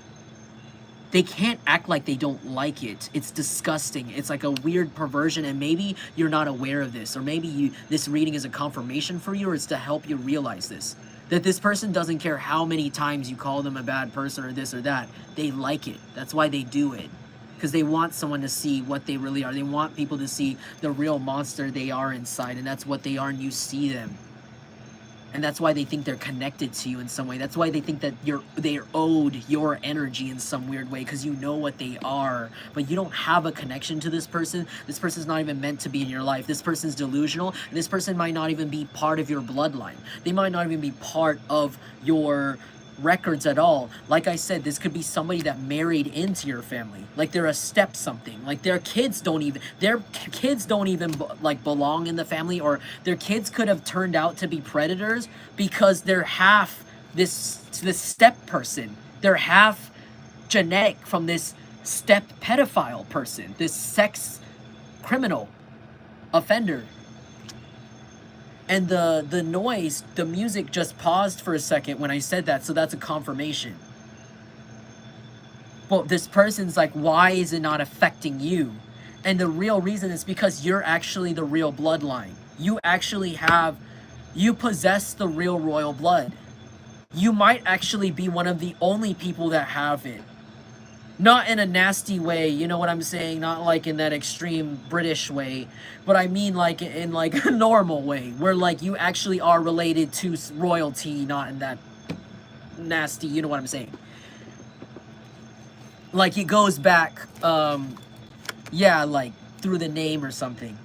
They can't act like they don't like it. It's disgusting. It's like a weird perversion, and maybe you're not aware of this, or maybe this reading is a confirmation for you, or it's to help you realize this. That this person doesn't care how many times you call them a bad person or this or that. They like it. That's why they do it. Because they want someone to see what they really are. They want people to see the real monster they are inside, and that's what they are, and you see them. And that's why they think they're connected to you in some way. That's why they think that they're owed your energy in some weird way, because you know what they are, but you don't have a connection to this person. This person's not even meant to be in your life. This person's delusional, and this person might not even be part of your bloodline. They might not even be part of your records at all. Like I said, this could be somebody that married into your family, like they're a step something, like their kids don't even like belong in the family, or their kids could have turned out to be predators because they're half this step person, they're half genetic from this step pedophile person, this sex criminal offender. And the noise, the music just paused for a second when I said that, so that's a confirmation. But this person's like, why is it not affecting you? And the real reason is because you're actually the real bloodline. You actually you possess the real royal blood. You might actually be one of the only people that have it. Not in a nasty way, you know what I'm saying? Not like in that extreme British way, but I mean like in like a normal way, where like you actually are related to royalty, not in that nasty, you know what I'm saying? Like it goes back, yeah, like through the name or something.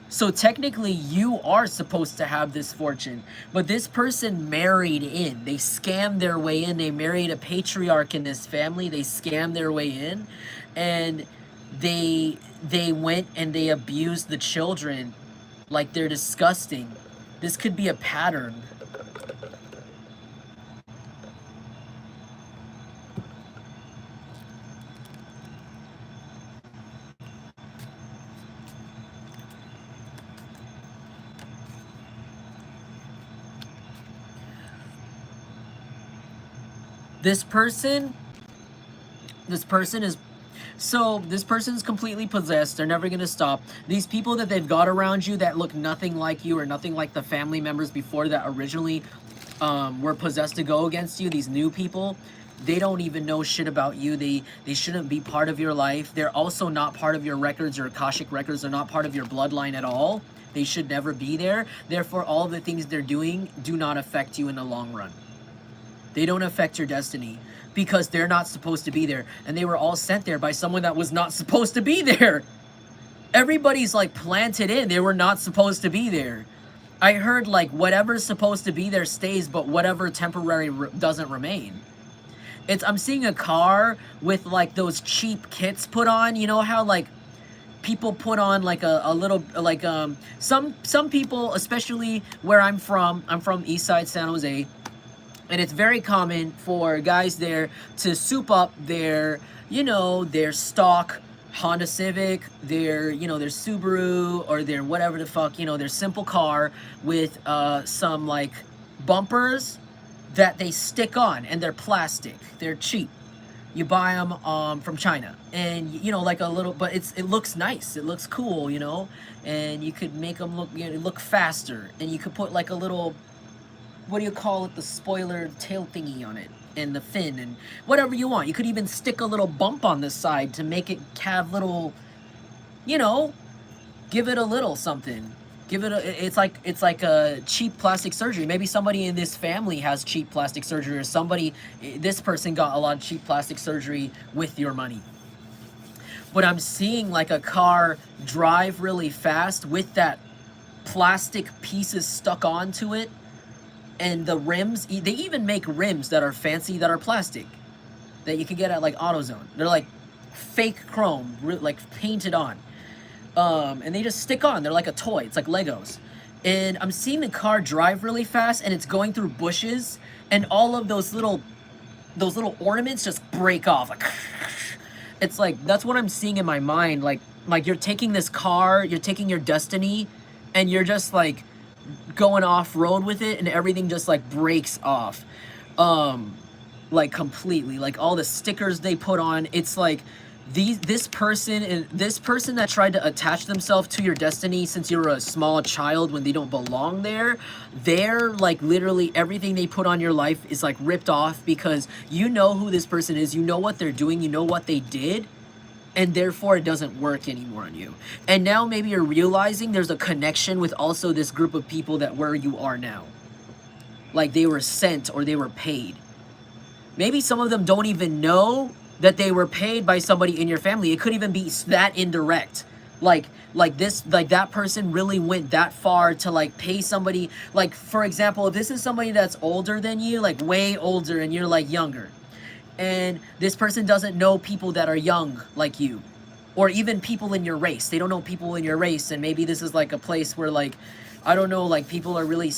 So technically you are supposed to have this fortune, but this person married in. They scammed their way in. They married a patriarch in this family. They scammed their way in, and they went and they abused the children like they're disgusting. This could be a pattern. This person's completely possessed. They're never gonna stop. These people that they've got around you that look nothing like you or nothing like the family members before that originally were possessed to go against you, these new people, they don't even know shit about you. They shouldn't be part of your life. They're also not part of your records or Akashic records. They're not part of your bloodline at all. They should never be there. Therefore, all the things they're doing do not affect you in the long run. They don't affect your destiny because they're not supposed to be there. And they were all sent there by someone that was not supposed to be there. Everybody's like planted in. They were not supposed to be there. I heard like whatever's supposed to be there stays, but whatever temporary doesn't remain. I'm seeing a car with like those cheap kits put on. You know how like people put on like a little like some people, especially where I'm from East Side San Jose. And it's very common for guys there to soup up their, you know, their stock Honda Civic, their Subaru, or their whatever the fuck, you know, their simple car with some like bumpers that they stick on, and they're plastic. They're cheap. You buy them from China, and you know, like a little, but it looks nice. It looks cool, you know, and you could make them look faster, and you could put like a little, what do you call it, the spoiler tail thingy on it, and the fin, and whatever you want. You could even stick a little bump on the side to make it have little, you know, give it a little something. Give it it's like a cheap plastic surgery. Maybe somebody in this family has cheap plastic surgery, or this person got a lot of cheap plastic surgery with your money. But I'm seeing like a car drive really fast with that plastic pieces stuck onto it. And the rims, they even make rims that are fancy, that are plastic, that you can get at like AutoZone. They're like fake chrome, like painted on. And they just stick on. They're like a toy. It's like Legos. And I'm seeing the car drive really fast, and it's going through bushes, and all of those little ornaments just break off. Like, it's like, that's what I'm seeing in my mind. Like you're taking this car, you're taking your destiny, and you're just like going off road with it, and everything just like breaks off like completely. Like all the stickers they put on, it's like this person that tried to attach themselves to your destiny since you were a small child when they don't belong there, they're like literally everything they put on your life is like ripped off, because you know who this person is, you know what they're doing, you know what they did, and therefore it doesn't work anymore on you. And now maybe you're realizing there's a connection with also this group of people that where you are now. Like they were sent or they were paid. Maybe some of them don't even know that they were paid by somebody in your family. It could even be that indirect. Like that person really went that far to like pay somebody. Like, for example, if this is somebody that's older than you, like way older, and you're like younger, and this person doesn't know people that are young like you, or even people in your race. They don't know people in your race, and maybe this is like a place where, like, I don't know, like people are really,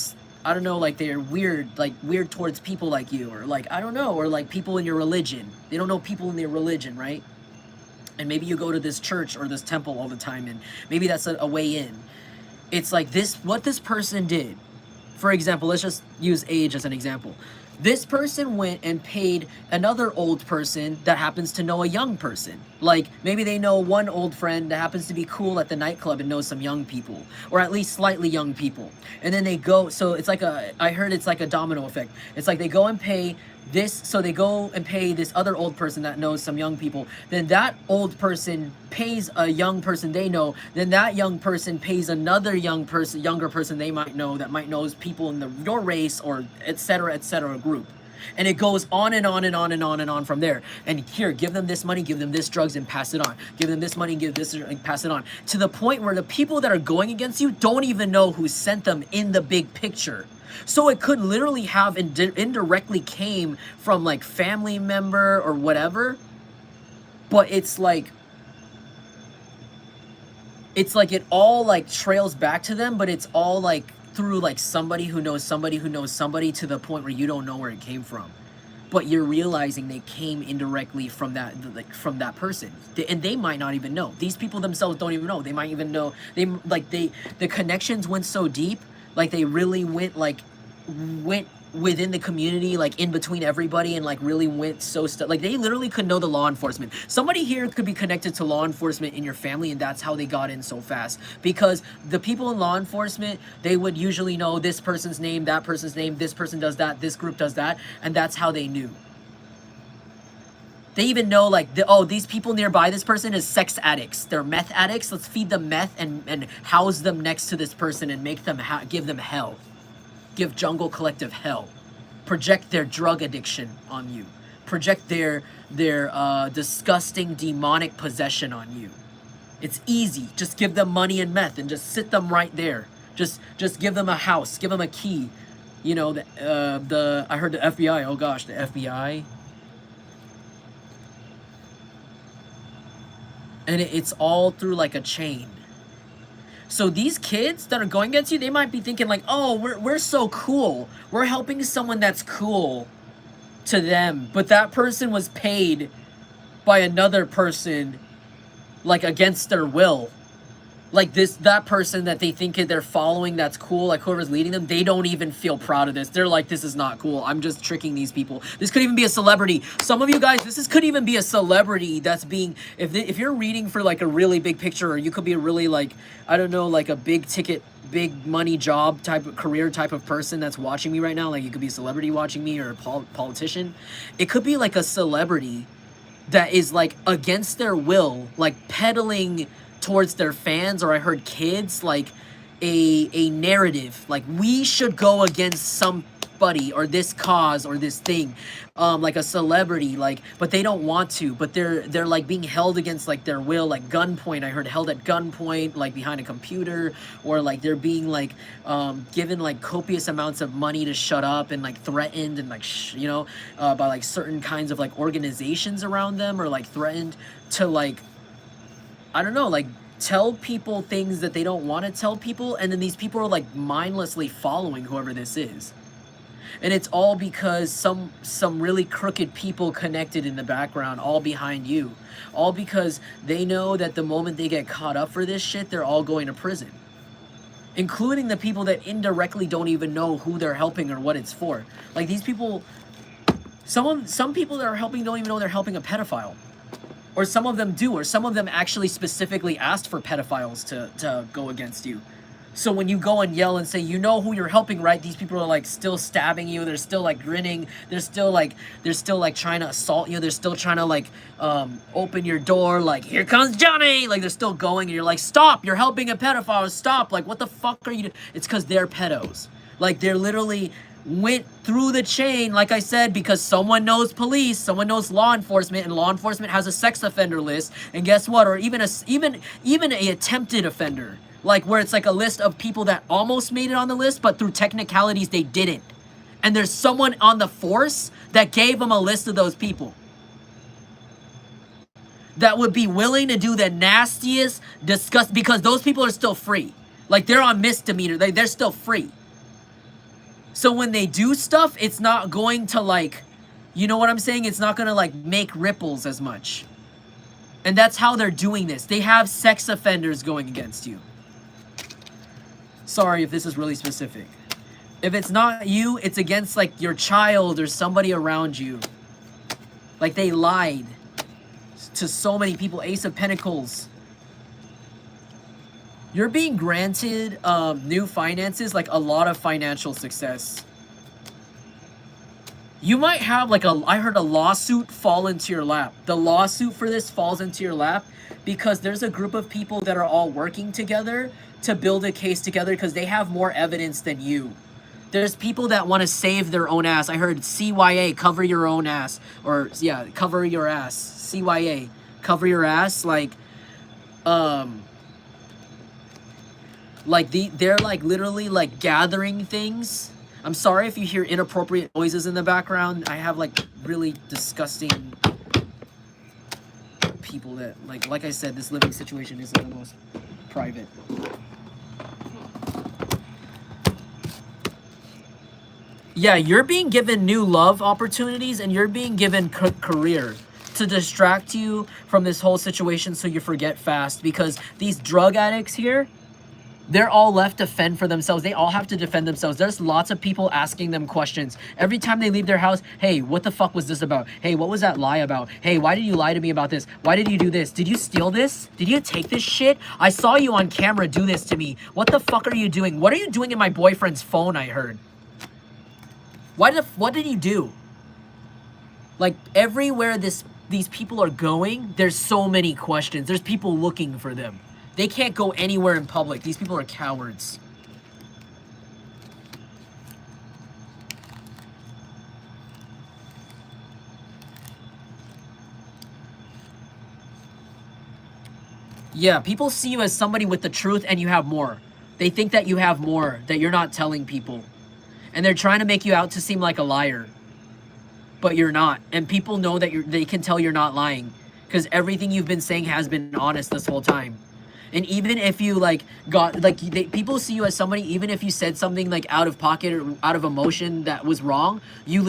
I don't know, like they're weird, like weird towards people like you, or like, I don't know, or like people in your religion. They don't know people in their religion, right? And maybe you go to this church or this temple all the time, and maybe that's a way in. It's like this, what this person did. For example, let's just use age as an example. This person went and paid another old person that happens to know a young person. Like, maybe they know one old friend that happens to be cool at the nightclub and knows some young people, or at least slightly young people. And then they go, so it's like I heard it's like a domino effect. It's like they go and pay this, so they go and pay this other old person that knows some young people. Then that old person pays a young person they know. Then that young person pays another younger person they might know that might knows people in your race, or etc. group. And it goes on and on and on and on and on from there. And here, give them this money, give them this drugs, and pass it on. Give them this money, give this, and pass it on. To the point where the people that are going against you don't even know who sent them in the big picture. So it could literally have indirectly came from like family member or whatever. But it's like it all like trails back to them, but it's all like through like somebody who knows somebody who knows somebody, to the point where you don't know where it came from. But you're realizing they came indirectly from that, like from that person, and they might not even know. These people themselves don't even know. They might even know. The connections went so deep, like they really went within the community, like in between everybody, and like really went so like they literally could know the law enforcement. Somebody here could be connected to law enforcement in your family, and that's how they got in so fast. Because the people in law enforcement, they would usually know this person's name, that person's name, this person does that, this group does that, and that's how they knew. They even know, like, oh, these people nearby this person is sex addicts. They're meth addicts. Let's feed them meth and house them next to this person and make them give them hell. Give Jungle Collective hell. Project their drug addiction on you. Project their disgusting demonic possession on you. It's easy. Just give them money and meth and just sit them right there. Just give them a house. Give them a key. You know, I heard the FBI. Oh gosh, the FBI. And it's all through like a chain. So these kids that are going against you, they might be thinking like, oh, we're so cool. We're helping someone that's cool to them. But that person was paid by another person, like against their will. Like that person that they think they're following that's cool, like whoever's leading them, they don't even feel proud of this. They're like, this is not cool. I'm just tricking these people. This could even be a celebrity. Some of you guys, could even be a celebrity that's being, if you're reading for like a really big picture, or you could be a really like, I don't know, like a big ticket, big money job type of career type of person that's watching me right now. Like you could be a celebrity watching me, or a politician. It could be like a celebrity that is like against their will, like peddling towards their fans, or I heard kids, like a narrative, like we should go against somebody or this cause or this thing, like a celebrity, like, but they don't want to, but they're like being held against like their will, like gunpoint. I heard held at gunpoint, like behind a computer, or like they're being like given like copious amounts of money to shut up, and like threatened, and like by like certain kinds of like organizations around them, or like threatened to like, I don't know, like tell people things that they don't want to tell people, and then these people are like mindlessly following whoever this is. And it's all because some really crooked people connected in the background, all behind you. All because they know that the moment they get caught up for this shit, they're all going to prison. Including the people that indirectly don't even know who they're helping or what it's for. Like these people, some people that are helping don't even know they're helping a pedophile. Or some of them do, or some of them actually specifically asked for pedophiles to go against you. So when you go and yell and say, you know who you're helping, right? These people are like still stabbing you. They're still like grinning. They're still like trying to assault you. They're still trying to like open your door. Like, here comes Johnny. Like, they're still going, and you're like, stop! You're helping a pedophile. Stop! Like, what the fuck are you doing? It's because they're pedos. Like, they're literally went through the chain, like I said, because someone knows police, someone knows law enforcement, and law enforcement has a sex offender list. And guess what? Or even a attempted offender. Like, where it's like a list of people that almost made it on the list, but through technicalities, they didn't. And there's someone on the force that gave them a list of those people that would be willing to do the nastiest, because those people are still free. Like, they're on misdemeanor. They're still free. So when they do stuff, it's not going to, like, you know what I'm saying? It's not going to, like, make ripples as much. And that's how they're doing this. They have sex offenders going against you. Sorry if this is really specific. If it's not you, it's against, like, your child or somebody around you. Like, they lied to so many people. Ace of Pentacles. You're being granted new finances, like a lot of financial success. You might have like I heard a lawsuit fall into your lap. The lawsuit for this falls into your lap because there's a group of people that are all working together to build a case together because they have more evidence than you. There's people that want to save their own ass. I heard CYA, cover your own ass. Or, yeah, cover your ass. CYA, cover your ass. Like they're like literally like gathering things. I'm sorry if you hear inappropriate noises in the background. I have like really disgusting people that like I said, this living situation isn't the most private. Yeah, you're being given new love opportunities and you're being given career to distract you from this whole situation so you forget fast, because these drug addicts here, they're all left to fend for themselves. They all have to defend themselves. There's lots of people asking them questions. Every time they leave their house, hey, what the fuck was this about? Hey, what was that lie about? Hey, why did you lie to me about this? Why did you do this? Did you steal this? Did you take this shit? I saw you on camera do this to me. What the fuck are you doing? What are you doing in my boyfriend's phone, I heard? What did he do? Like, everywhere these people are going, there's so many questions. There's people looking for them. They can't go anywhere in public. These people are cowards. Yeah, people see you as somebody with the truth and you have more. They think that you have more, that you're not telling people. And they're trying to make you out to seem like a liar. But you're not. And people know that they can tell you're not lying. Because everything you've been saying has been honest this whole time. And even if you people see you as somebody, even if you said something like out of pocket or out of emotion that was wrong, you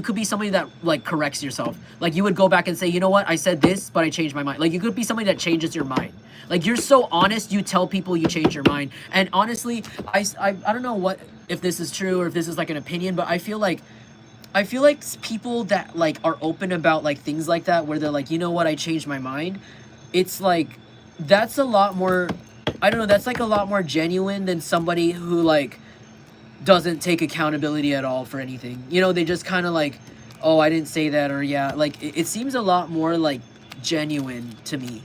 could be somebody that like corrects yourself. Like, you would go back and say, you know what, I said this, but I changed my mind. Like, you could be somebody that changes your mind. Like, you're so honest, you tell people you change your mind. And honestly, I don't know if this is true or if this is like an opinion, but I feel like people that like are open about like things like that, where they're like, you know what, I changed my mind. It's like, that's a lot more, I don't know, that's like a lot more genuine than somebody who like doesn't take accountability at all for anything. You know, they just kind of like, oh, I didn't say that, or yeah, like it seems a lot more like genuine to me.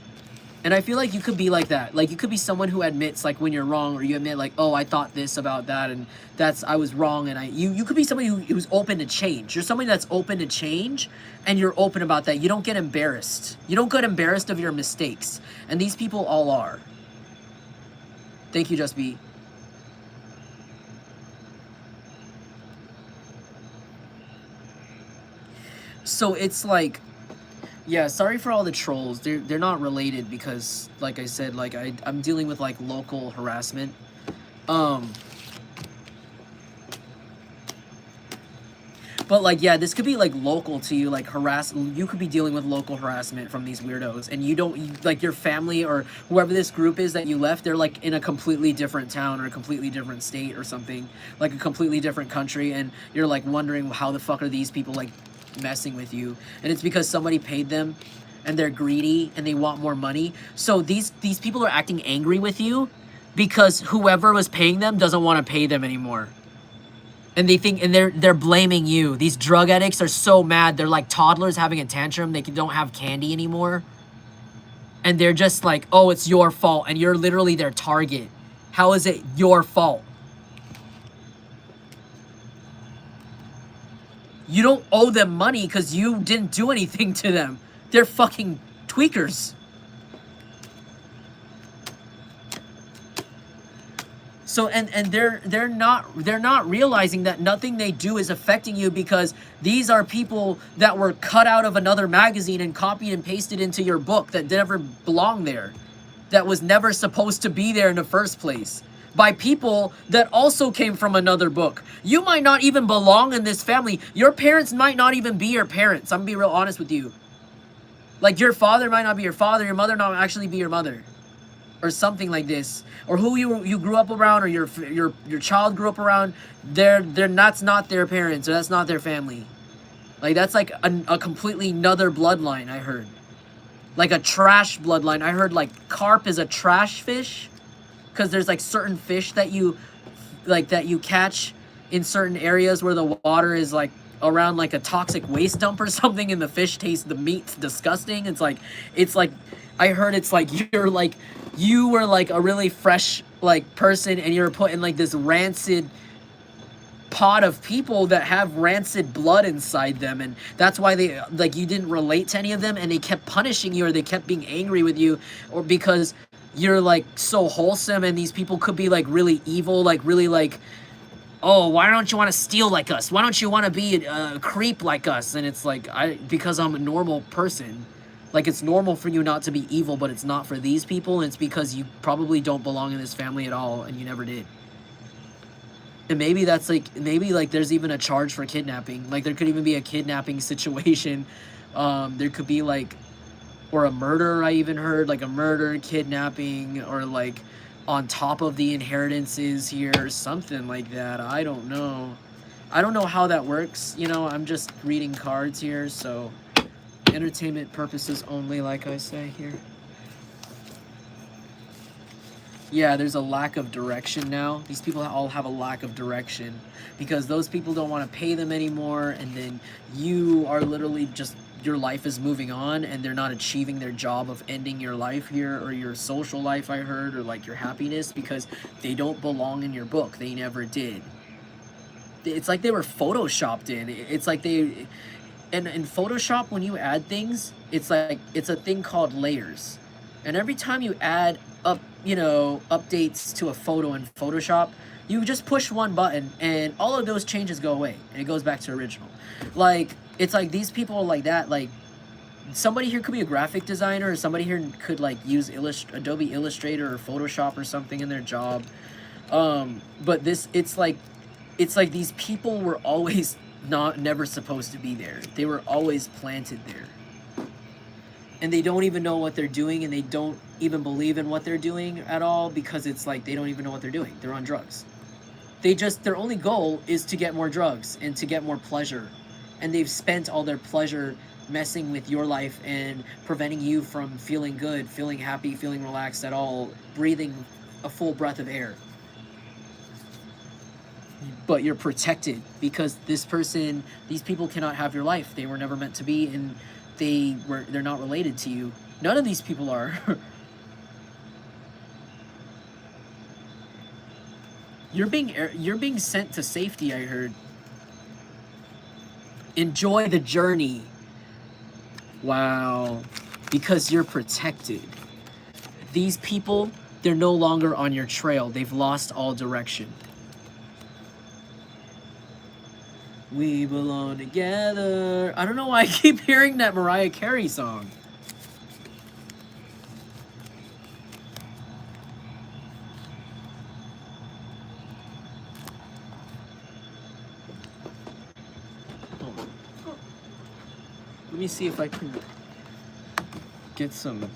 And I feel like you could be like that. Like, you could be someone who admits like when you're wrong, or you admit like, oh, I thought this about that, and I was wrong, and you could be somebody who's open to change. You're somebody that's open to change, and you're open about that. You don't get embarrassed. You don't get embarrassed of your mistakes. And these people all are. Thank you, Just Be. So it's like, yeah, sorry for all the trolls. They're not related because, like I said, like I'm dealing with like local harassment. But like, yeah, this could be like local to you, like you could be dealing with local harassment from these weirdos, and like your family or whoever this group is that you left, they're like in a completely different town or a completely different state or something, like a completely different country, and you're like wondering how the fuck are these people like messing with you. And it's because somebody paid them and they're greedy and they want more money. So these people are acting angry with you because whoever was paying them doesn't want to pay them anymore. And they think, and they're blaming you. These drug addicts are so mad. They're like toddlers having a tantrum. They don't have candy anymore. And they're just like, oh, it's your fault. And you're literally their target. How is it your fault? You don't owe them money because you didn't do anything to them. They're fucking tweakers. So and they're not realizing that nothing they do is affecting you, because these are people that were cut out of another magazine and copied and pasted into your book that never belonged there, that was never supposed to be there in the first place, by people that also came from another book. You might not even belong in this family. Your parents might not even be your parents. I'm gonna be real honest with you. Like, your father might not be your father, your mother not actually be your mother, or something like this, or who you grew up around, or your child grew up around. That's not their parents, or that's not their family. Like, that's like a completely another bloodline. I heard, like a trash bloodline. I heard like carp is a trash fish, because there's like certain fish that you catch in certain areas where the water is like around like a toxic waste dump or something, and the fish tastes, the meat's disgusting. It's like I heard it's like you were like a really fresh like person, and you're put in like this rancid pot of people that have rancid blood inside them, and that's why they like, you didn't relate to any of them, and they kept punishing you, or they kept being angry with you, or because you're like so wholesome, and these people could be like really evil, like really like, oh, why don't you want to steal like us? Why don't you want to be a creep like us? And it's like, because I'm a normal person. Like, it's normal for you not to be evil, but it's not for these people, and it's because you probably don't belong in this family at all, and you never did. And maybe that's like, maybe like there's even a charge for kidnapping. Like, there could even be a kidnapping situation. There could be like, or a murder, I even heard, like a murder, kidnapping, or like on top of the inheritances here, something like that. I don't know. I don't know how that works. You know, I'm just reading cards here, so entertainment purposes only, like I say here. Yeah, there's a lack of direction now. These people all have a lack of direction because those people don't want to pay them anymore, and then you are literally just, your life is moving on, and they're not achieving their job of ending your life here, or your social life, I heard, or like your happiness, because they don't belong in your book. They never did. It's like they were photoshopped in. It's like they, and in Photoshop, when you add things, it's like, it's a thing called layers. And every time you add up, you know, updates to a photo in Photoshop, you just push one button and all of those changes go away and it goes back to original. Like, it's like these people like that, like somebody here could be a graphic designer, or somebody here could like use Adobe Illustrator or Photoshop or something in their job. But this, it's like these people were always never supposed to be there. They were always planted there. And they don't even know what they're doing, and they don't even believe in what they're doing at all, because it's like they don't even know what they're doing. They're on drugs. Their only goal is to get more drugs and to get more pleasure. And they've spent all their pleasure messing with your life and preventing you from feeling good, feeling happy, feeling relaxed at all, breathing a full breath of air. But you're protected because these people cannot have your life. They were never meant to be, and they're not related to you. None of these people are. You're being sent to safety, I heard. Enjoy the journey. Wow. Because you're protected. These people, they're no longer on your trail. They've lost all direction. We belong together. I don't know why I keep hearing that Mariah Carey song. Let me see if I can get some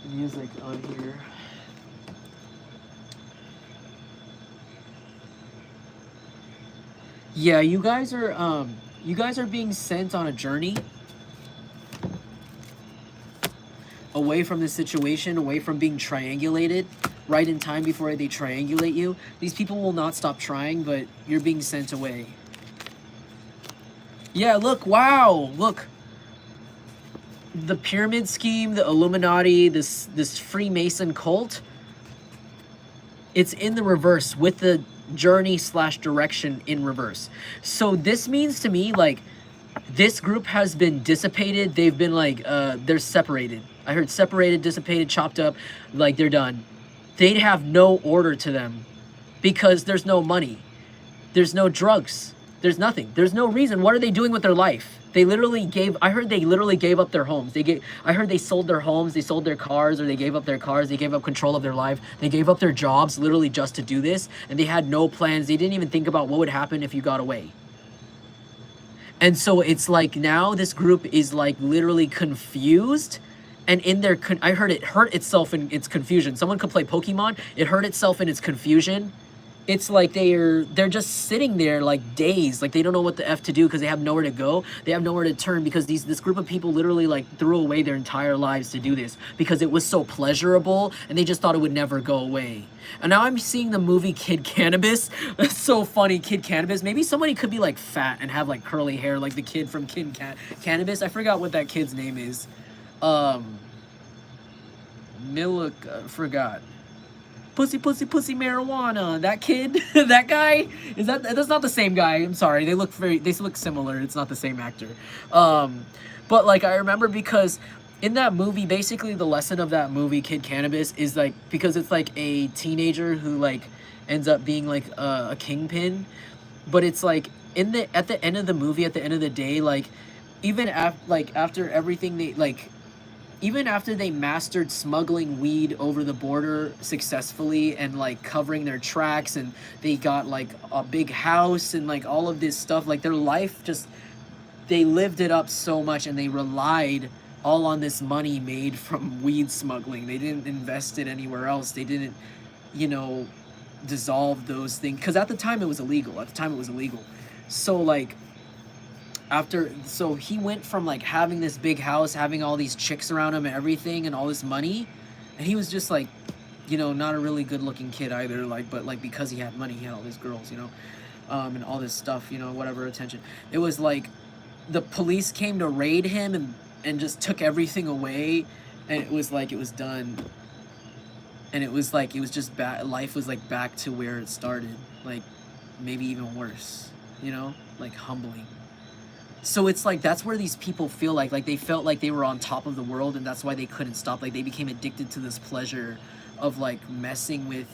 music on here. Yeah, you guys are being sent on a journey away from the situation, away from being triangulated, right in time before they triangulate you. These people will not stop trying, but you're being sent away. Yeah, look, wow, look. The pyramid scheme, the Illuminati, this Freemason cult, it's in the reverse with the journey / direction in reverse. So this means to me, like, this group has been dissipated. They've been like, they're separated. I heard separated, dissipated, chopped up, like they're done. They'd have no order to them because there's no money. There's no drugs. There's nothing. There's no reason. What are they doing with their life? They literally I heard they literally gave up their homes. I heard they sold their homes, they sold their cars, or they gave up their cars, they gave up control of their life. They gave up their jobs literally just to do this, and they had no plans. They didn't even think about what would happen if you got away. And so it's like now this group is like literally confused, and in their, I heard it hurt itself in its confusion. Someone could play Pokemon, it hurt itself in its confusion. It's like they're just sitting there like dazed, like they don't know what the F to do because they have nowhere to go. They have nowhere to turn because this group of people literally like threw away their entire lives to do this because it was so pleasurable and they just thought it would never go away. And now I'm seeing the movie Kid Cannabis. That's so funny, Kid Cannabis. Maybe somebody could be like fat and have like curly hair like the kid from Kid Cannabis. I forgot what that kid's name is. Forgot. Pussy marijuana. That kid, that guy, that's not the same guy. I'm sorry. They look similar. It's not the same actor. But like I remember because in that movie, basically the lesson of that movie, Kid Cannabis, is like because it's like a teenager who like ends up being like a kingpin, but it's like at the end of the movie, at the end of the day, like even after everything they like. Even after they mastered smuggling weed over the border successfully and like covering their tracks, and they got like a big house and like all of this stuff, like their life just, they lived it up so much and they relied all on this money made from weed smuggling. They didn't invest it anywhere else. They didn't, you know, dissolve those things because at the time it was illegal. So like so he went from like having this big house, having all these chicks around him and everything and all this money, and he was just like, you know, not a really good looking kid either, like, but like because he had money, he had all these girls, you know, and all this stuff, you know, whatever, attention. It was like the police came to raid him and just took everything away, and it was like it was done, and it was like it was just life was like back to where it started, like maybe even worse, you know, like humbling. So it's like that's where these people feel like they felt like they were on top of the world, and that's why they couldn't stop. Like they became addicted to this pleasure of like messing with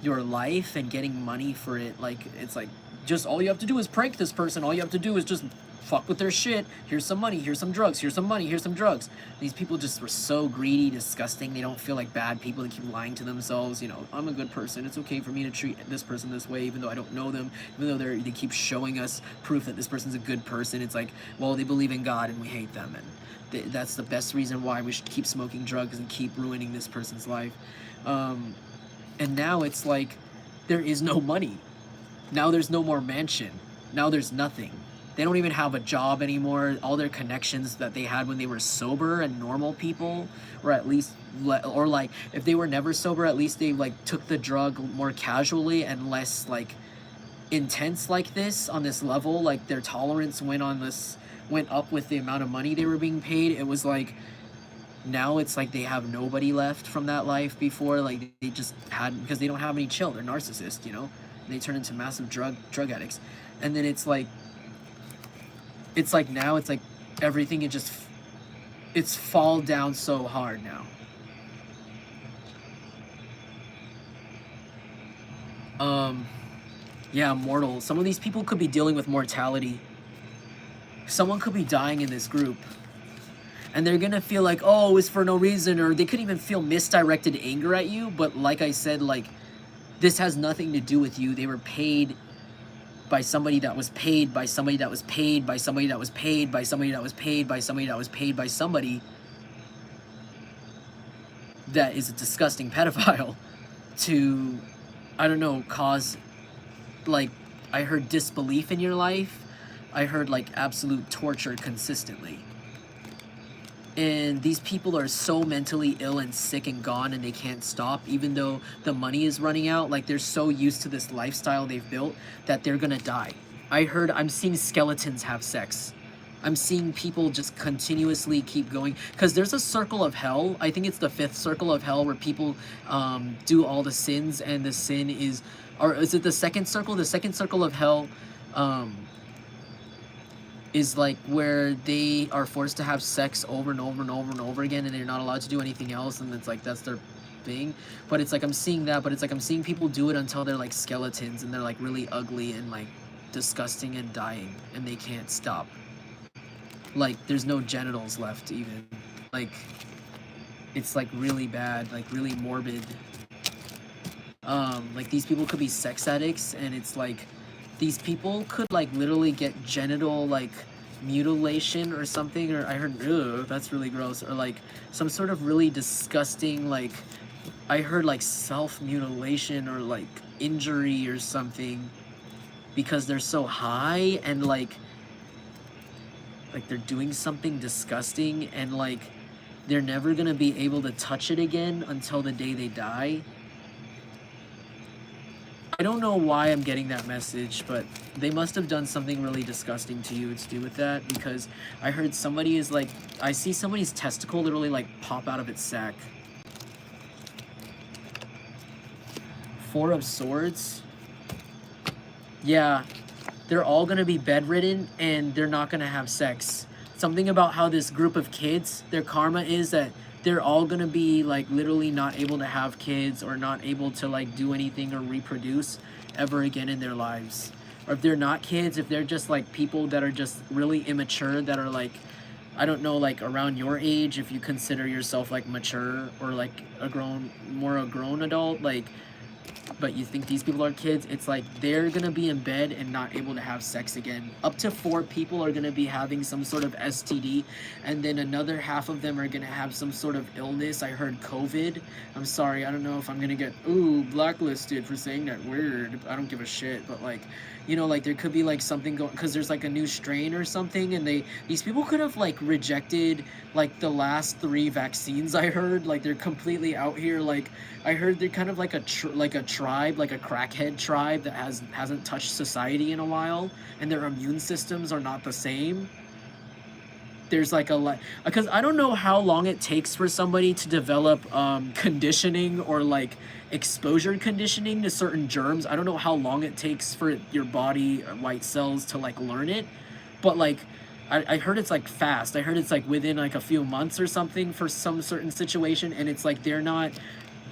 your life and getting money for it. Like it's like just all you have to do is prank this person. All you have to do is just fuck with their shit. Here's some money, here's some drugs, here's some money, here's some drugs. These people just were so greedy, disgusting. They don't feel like bad people. They keep lying to themselves. You know, I'm a good person. It's okay for me to treat this person this way, even though I don't know them, even though they keep showing us proof that this person's a good person. It's like, well, they believe in God and we hate them. And that's the best reason why we should keep smoking drugs and keep ruining this person's life. And now it's like, there is no money. Now there's no more mansion. Now there's nothing. They don't even have a job anymore. All their connections that they had when they were sober and normal people, or at least, or like if they were never sober, at least they like took the drug more casually and less like intense like this on this level. Like their tolerance went up with the amount of money they were being paid. It was like, now it's like they have nobody left from that life before. Like they just had, because they don't have any chill. They're narcissists, you know. They turn into massive drug addicts, and then it's like now it's like everything it's fall down so hard now. Yeah, mortal. Some of these people could be dealing with mortality. Someone could be dying in this group, and they're gonna feel like, oh, it's for no reason, or they could even feel misdirected anger at you. But like I said, like, this has nothing to do with you. They were paid by somebody that was paid by somebody that was paid by somebody that was paid by somebody that was paid by somebody that was paid by somebody that is a disgusting pedophile to, I don't know, cause, like, I heard disbelief in your life. I heard like absolute torture consistently. And these people are so mentally ill and sick and gone, and they can't stop, even though the money is running out. Like, they're so used to this lifestyle they've built that they're gonna die. I'm seeing skeletons have sex. I'm seeing people just continuously keep going, because there's a circle of hell. I think it's the 5th circle of hell, where people do all the sins, and the sin is, or is it the 2nd circle? The 2nd circle of hell is like where they are forced to have sex over and over and over and over again, and they're not allowed to do anything else, and it's like that's their thing. But it's like I'm seeing that, but it's like I'm seeing people do it until they're like skeletons, and they're like really ugly and like disgusting and dying, and they can't stop. Like, there's no genitals left even. Like, it's like really bad, like really morbid. Like, these people could be sex addicts, and it's like these people could like literally get genital like mutilation or something, or I heard, ugh, that's really gross, or like some sort of really disgusting, like I heard like self-mutilation or like injury or something, because they're so high, and like they're doing something disgusting, and like they're never gonna be able to touch it again until the day they die. I don't know why I'm getting that message, but they must have done something really disgusting to you to do with that, because I heard somebody is like, I see somebody's testicle literally like pop out of its sack. 4 of Swords. Yeah, they're all gonna be bedridden, and they're not gonna have sex. Something about how this group of kids, their karma is that they're all gonna be like literally not able to have kids, or not able to like do anything or reproduce ever again in their lives. Or if they're not kids, if they're just like people that are just really immature, that are like, I don't know, like around your age, if you consider yourself like mature, or like a grown adult, like, but you think these people are kids, it's like they're gonna be in bed and not able to have sex again. Up to 4 people are gonna be having some sort of STD, and then another half of them are gonna have some sort of illness. I heard COVID. I'm sorry, I don't know if I'm gonna get blacklisted for saying that word. I don't give a shit, but like, you know, like there could be like something going, because there's like a new strain or something, and these people could have like rejected like the last 3 vaccines. I heard like they're completely out here. Like, I heard they're kind of like a tribe, like a crackhead tribe that hasn't touched society in a while, and their immune systems are not the same. There's like because I don't know how long it takes for somebody to develop conditioning, or like exposure conditioning to certain germs. I don't know how long it takes for your body white cells to like learn it, but like I heard it's like fast. I heard it's like within like a few months or something for some certain situation, and it's like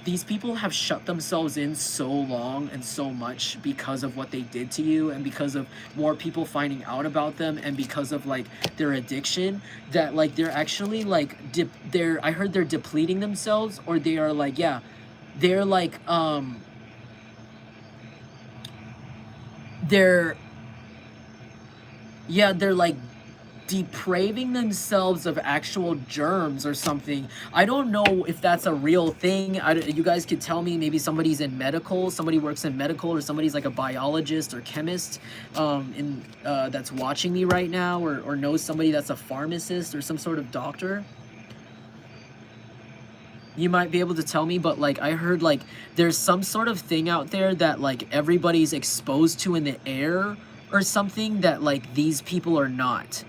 these people have shut themselves in so long and so much because of what they did to you, and because of more people finding out about them, and because of like their addiction, that like they're actually like I heard they're depleting themselves, or they are like, yeah, they're like they're like depraving themselves of actual germs or something. I don't know if that's a real thing. You guys could tell me. Maybe somebody's in medical, somebody works in medical, or somebody's like a biologist or chemist that's watching me right now, or knows somebody that's a pharmacist or some sort of doctor. You might be able to tell me, but like I heard like there's some sort of thing out there that like everybody's exposed to in the air or something, that like these people are not.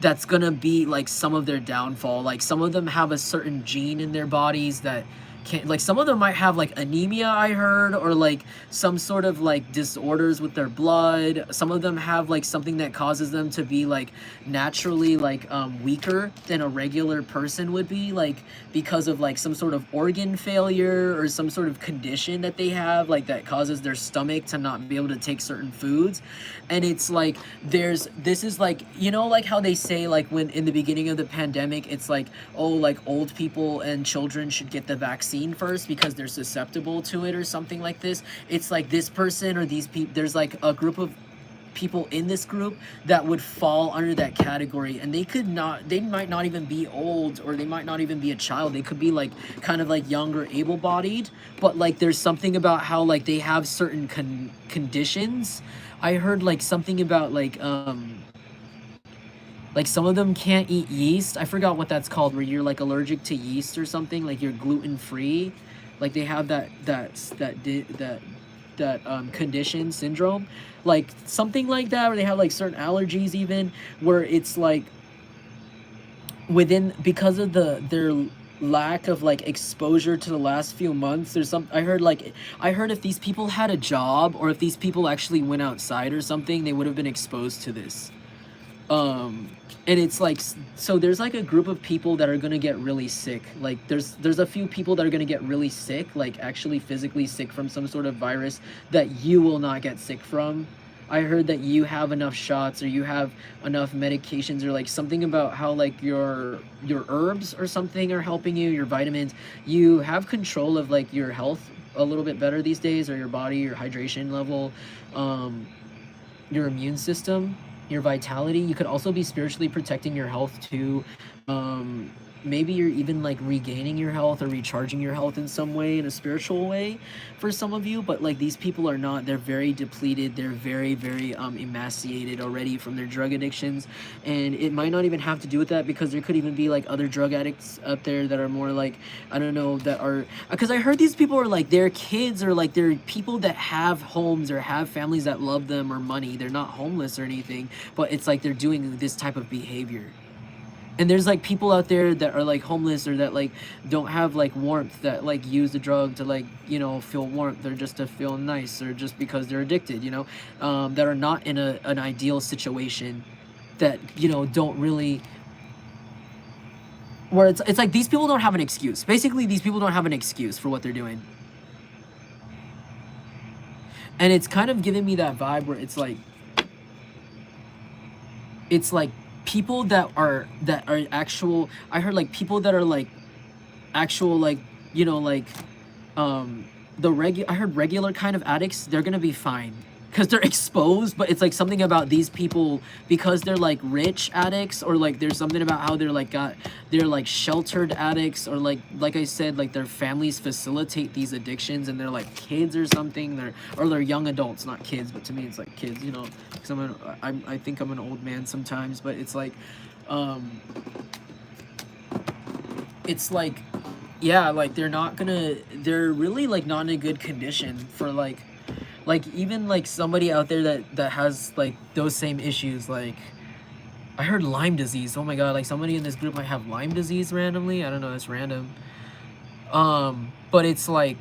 That's gonna be like some of their downfall. Like, some of them have a certain gene in their bodies that can't, like, some of them might have like anemia, I heard, or like some sort of like disorders with their blood. Some of them have like something that causes them to be like naturally like weaker than a regular person would be, like because of like some sort of organ failure or some sort of condition that they have, like that causes their stomach to not be able to take certain foods. And it's like this is like, you know, like how they say like when in the beginning of the pandemic, it's like, oh, like old people and children should get the vaccine first because they're susceptible to it or something like this. It's like this person or these people, there's like a group of people in this group that would fall under that category, and they might not even be old, or they might not even be a child. They could be like kind of like young or able-bodied, but like there's something about how like they have certain conditions. I heard like something about like Like some of them can't eat yeast. I forgot what that's called, where you're like allergic to yeast or something, like you're gluten free. Like they have that condition, syndrome, like something like that, where they have like certain allergies, even where it's like within, because of their lack of like exposure to the last few months. There's some, I heard if these people had a job, or if these people actually went outside or something, they would have been exposed to this. And it's like, so there's like a group of people that are gonna get really sick. Like there's a few people that are gonna get really sick, like actually physically sick from some sort of virus that you will not get sick from. I heard that you have enough shots, or you have enough medications, or like something about how like your herbs or something are helping you, your vitamins. You have control of like your health a little bit better these days, or your body, your hydration level, your immune system, your vitality. You could also be spiritually protecting your health too. Maybe you're even like regaining your health or recharging your health in some way, in a spiritual way for some of you. But like these people are not. They're very depleted. They're very, very emaciated already from their drug addictions. And it might not even have to do with that, because there could even be like other drug addicts out there that are more like, I don't know, that are, because I heard these people are like, their kids, or like they're people that have homes or have families that love them, or money. They're not homeless or anything, but it's like they're doing this type of behavior. And there's like people out there that are like homeless, or that like don't have like warmth, that like use the drug to like, you know, feel warmth, or just to feel nice, or just because they're addicted, you know, that are not in an ideal situation, that, you know, don't really, where it's like these people don't have an excuse. Basically, these people don't have an excuse for what they're doing. And it's kind of giving me that vibe where it's like people that are actual, I heard like people that are like actual, like, you know, like I heard regular kind of addicts, they're gonna be fine because they're exposed. But it's like something about these people, because they're like rich addicts, or like there's something about how they're like they're like sheltered addicts, or like I said, like their families facilitate these addictions, and they're like kids or something. They're young adults, not kids, but to me it's like kids, you know, because I think I'm an old man sometimes. But it's like it's like, yeah, like they're really like not in a good condition for like even like somebody out there that has like those same issues. Like I heard Lyme disease. Oh my god, like somebody in this group might have Lyme disease randomly. I don't know, it's random. But it's like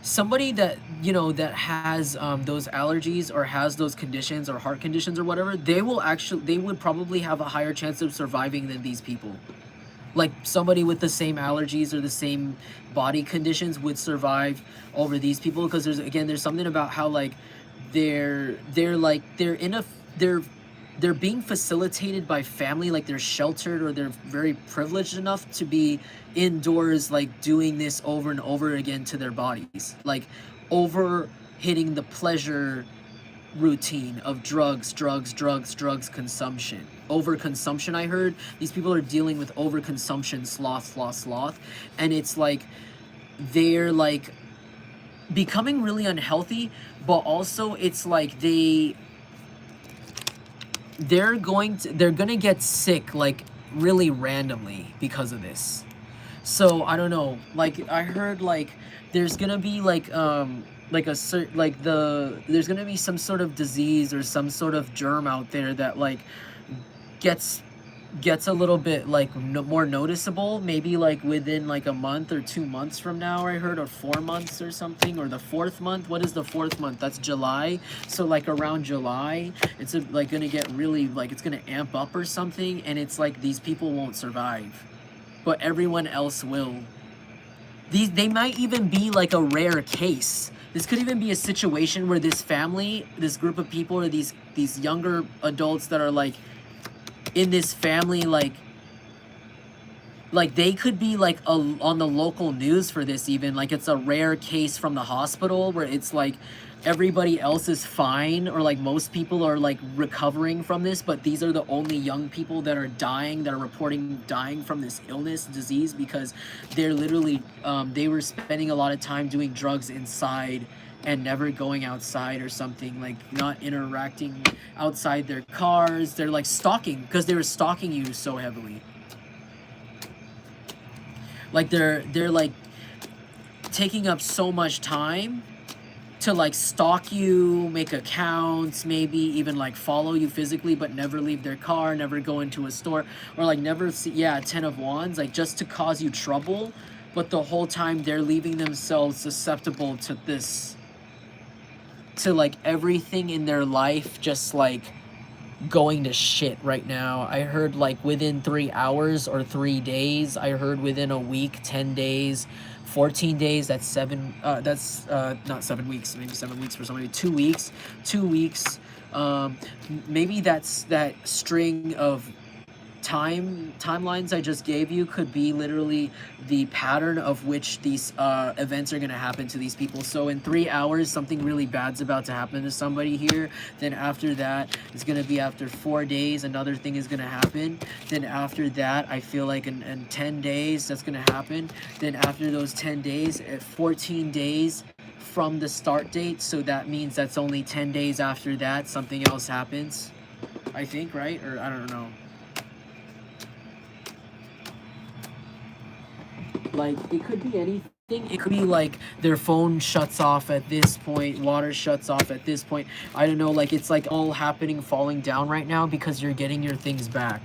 somebody that, you know, that has those allergies, or has those conditions, or heart conditions, or whatever, they would probably have a higher chance of surviving than these people. Like somebody with the same allergies or the same body conditions would survive over these people, because there's something about how like they're being facilitated by family, like they're sheltered, or they're very privileged enough to be indoors, like doing this over and over again to their bodies, like over hitting the pleasure routine of drugs consumption, overconsumption. I heard these people are dealing with overconsumption, sloth, and it's like they're like becoming really unhealthy. But also it's like they're gonna get sick like really randomly because of this. So I don't know, like I heard like there's gonna be like there's gonna be some sort of disease or some sort of germ out there that like gets a little bit like more noticeable, maybe like within like a month or 2 months from now, I heard, or 4 months or something, or the 4th month. What is the 4th month? That's July. So like around July, it's like gonna get really, like it's gonna amp up or something, and it's like these people won't survive, but everyone else will. They might even be like a rare case. This could even be a situation where this family, this group of people, or these younger adults that are like in this family, like Like, they could be, like, on the local news for this even. Like, it's a rare case from the hospital where it's, like, everybody else is fine, or, like, most people are, like, recovering from this, but these are the only young people that are dying, that are reporting dying from this illness, disease, because they're literally, they were spending a lot of time doing drugs inside and never going outside or something, like, not interacting outside their cars. They're, like, stalking, because they were stalking you so heavily. Like, they're like taking up so much time to, like, stalk you, make accounts, maybe even, like, follow you physically, but never leave their car, never go into a store, or, like, never see, yeah, 10 of Wands, like, just to cause you trouble, but the whole time they're leaving themselves susceptible to this, to, like, everything in their life just, like, going to shit right now. I heard, like, within 3 hours or 3 days. I heard within a week, 10 days, 14 days. That's seven. That's not 7 weeks. Maybe 7 weeks for somebody. 2 weeks. 2 weeks. Maybe that's that string of timelines I just gave you could be literally the pattern of which these events are going to happen to these people. So in 3 hours, something really bad's about to happen to somebody here. Then after that, it's going to be after 4 days, another thing is going to happen. Then after that, I feel like in 10 days, that's going to happen. Then after those 10 days, at 14 days from the start date, so that means that's only 10 days after that, something else happens. I think, right? Or I don't know. Like, it could be anything. It could be, like, their phone shuts off at this point, water shuts off at this point. I don't know, like, it's, like, all happening, falling down right now because you're getting your things back.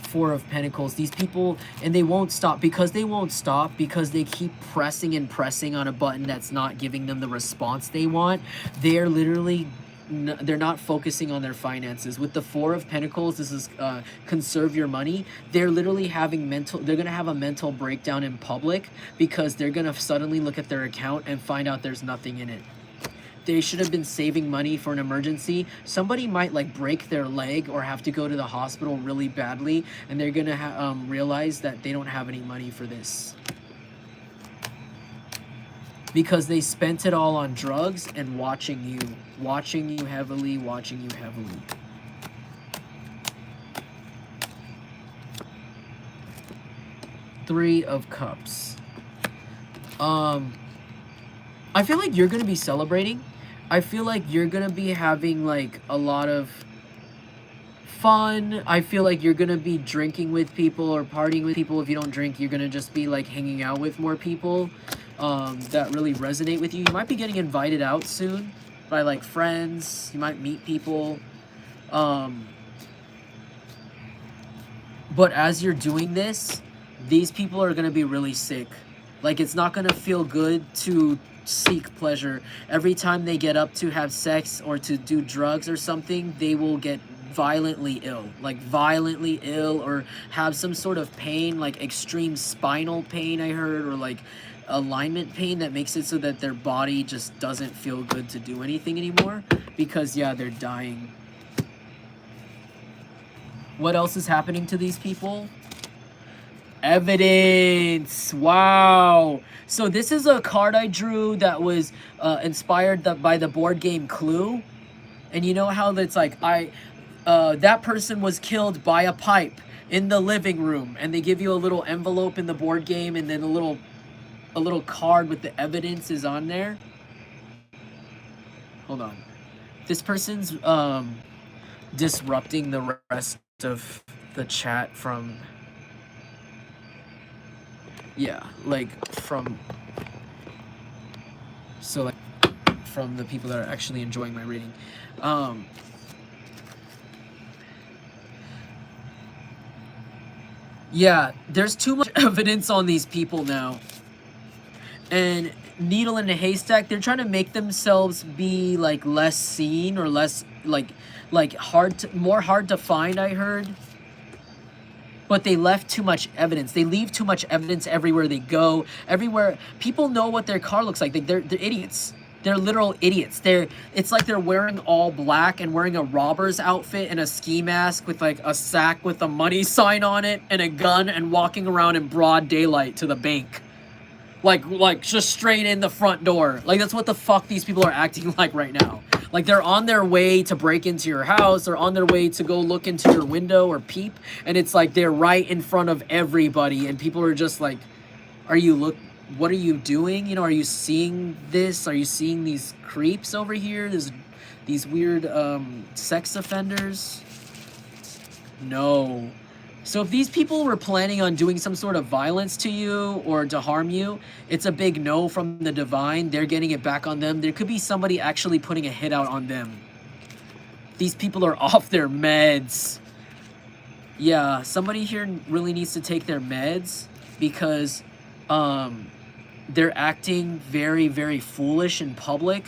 4 of Pentacles. These people, and they won't stop, because they won't stop, because they keep pressing and pressing on a button that's not giving them the response they want. They're literally... they're not focusing on their finances. With the 4 of Pentacles, this is conserve your money. They're literally having they're gonna have a mental breakdown in public, because they're gonna suddenly look at their account and find out there's nothing in it. They should have been saving money for an emergency. Somebody might, like, break their leg or have to go to the hospital really badly, and they're gonna realize that they don't have any money for this, because they spent it all on drugs and watching you heavily, watching you heavily. Three of Cups. I feel like you're gonna be celebrating. I feel like you're gonna be having, like, a lot of fun. I feel like you're gonna be drinking with people or partying with people. If you don't drink, you're gonna just be, like, hanging out with more people that really resonate with you. You might be getting invited out soon by, like, friends. You might meet people. But as you're doing this, these people are gonna be really sick. Like, it's not gonna feel good to seek pleasure. Every time they get up to have sex or to do drugs or something, they will get violently ill, like violently ill, or have some sort of pain, like extreme spinal pain, I heard, or like alignment pain that makes it so that their body just doesn't feel good to do anything anymore, because yeah, they're dying. What else is happening to these people? Evidence. Wow. So this is a card I drew that was inspired by the board game Clue. And you know how that's like, that person was killed by a pipe in the living room, and they give you a little envelope in the board game, and then a little card with the evidence is on there. Hold on. This person's disrupting the rest of the chat from... Yeah, like from... So like from the people that are actually enjoying my reading. Yeah, there's too much evidence on these people now. And needle in a haystack, they're trying to make themselves be like less seen, or less like more hard to find, I heard. But they left too much evidence. They leave too much evidence everywhere they go. Everywhere. People know what their car looks like. They're idiots. They're literal idiots. It's like they're wearing all black and wearing a robber's outfit and a ski mask with like a sack with a money sign on it and a gun and walking around in broad daylight to the bank. Like just straight in the front door. Like that's what the fuck these people are acting like right now. Like they're on their way to break into your house or on their way to go look into your window or peep, and it's like they're right in front of everybody and people are just like, what are you doing? You know, are you seeing this? Are you seeing these creeps over here? These weird sex offenders? No. So if these people were planning on doing some sort of violence to you or to harm you, it's a big no from the divine. They're getting it back on them. There could be somebody actually putting a hit out on them. These people are off their meds. Yeah, somebody here really needs to take their meds because they're acting very, very foolish in public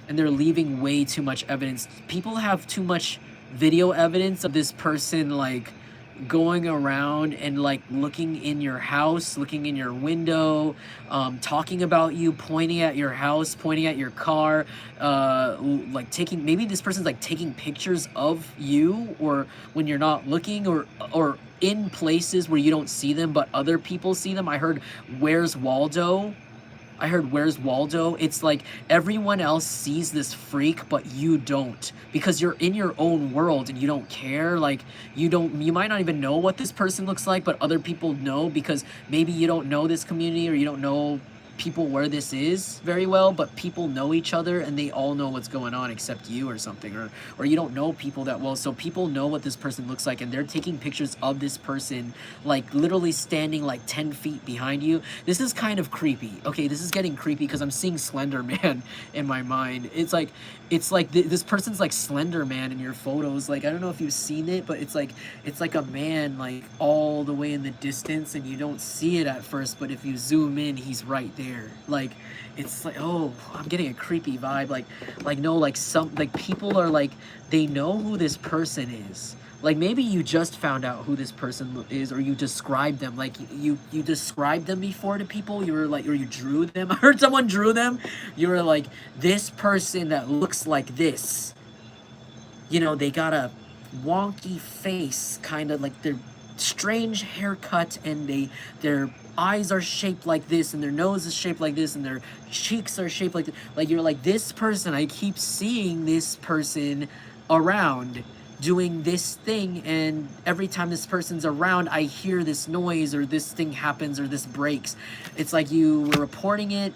and they're leaving way too much evidence. People have too much video evidence of this person like going around and like looking in your house, looking in your window, talking about you, pointing at your house, pointing at your car, like maybe this person's like taking pictures of you or when you're not looking or in places where you don't see them but other people see them. I heard Where's Waldo? It's like everyone else sees this freak, but you don't, because you're in your own world and you don't care. Like you might not even know what this person looks like, but other people know because maybe you don't know this community or you don't know people where this is very well, but people know each other and they all know what's going on except you or something, or you don't know people that well, so people know what this person looks like and they're taking pictures of this person like literally standing like 10 feet behind you. This is kind of creepy. Okay, this is getting creepy because I'm seeing Slender Man in my mind. It's like this person's like Slender Man in your photos. Like I don't know if you've seen it, but it's like a man like all the way in the distance and you don't see it at first, but if you zoom in, he's right there. Like it's like, oh, I'm getting a creepy vibe. Like people are like, they know who this person is. Like maybe you just found out who this person is, or you described them. Like you described them before to people. You were like, or you drew them. I heard someone drew them. You were like, this person that looks like this. You know, they got a wonky face, kind of like their strange haircut, and their eyes are shaped like this, and their nose is shaped like this, and their cheeks are shaped like this. Like you're like, this person, I keep seeing this person around doing this thing, and every time this person's around, I hear this noise, or this thing happens, or this breaks. It's like you were reporting it,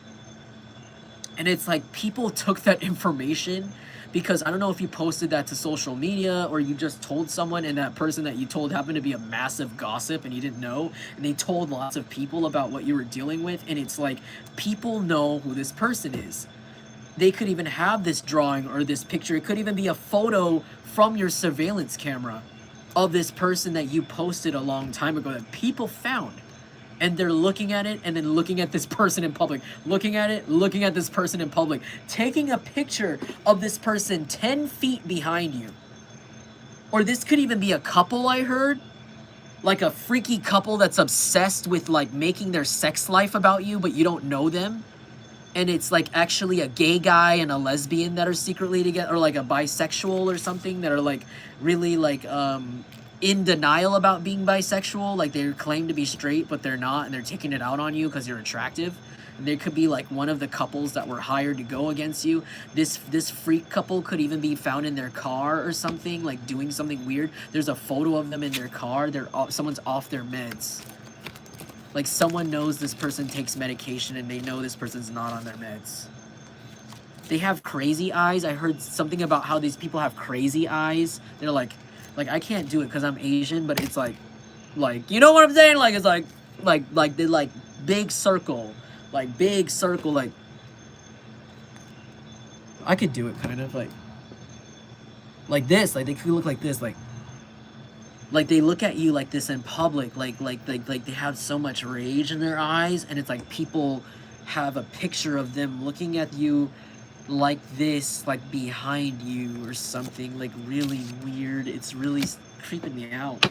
and it's like people took that information because I don't know if you posted that to social media or you just told someone and that person that you told happened to be a massive gossip and you didn't know, and they told lots of people about what you were dealing with, and it's like people know who this person is. They could even have this drawing or this picture. It could even be a photo from your surveillance camera of this person that you posted a long time ago that people found. And they're looking at it and then looking at this person in public, looking at it, looking at this person in public, taking a picture of this person 10 feet behind you. Or this could even be a couple, I heard. Like a freaky couple that's obsessed with like making their sex life about you, but you don't know them. And it's like actually a gay guy and a lesbian that are secretly together, or like a bisexual or something that are like really like in denial about being bisexual. Like they claim to be straight but they're not, and they're taking it out on you because you're attractive. And there could be like one of the couples that were hired to go against you. This freak couple could even be found in their car or something, like doing something weird. There's a photo of them in their car. Someone's off their meds. Like someone knows this person takes medication and they know this person's not on their meds. They have crazy eyes. I heard something about how these people have crazy eyes. They're like I can't do it because I'm Asian, but it's like you know what I'm saying? Like it's like they like big circle, like I could do it kind of like this. Like they could look like this, like they look at you like this in public, like they have so much rage in their eyes, and it's like people have a picture of them looking at you like this, like behind you or something, like really weird. It's really creeping me out.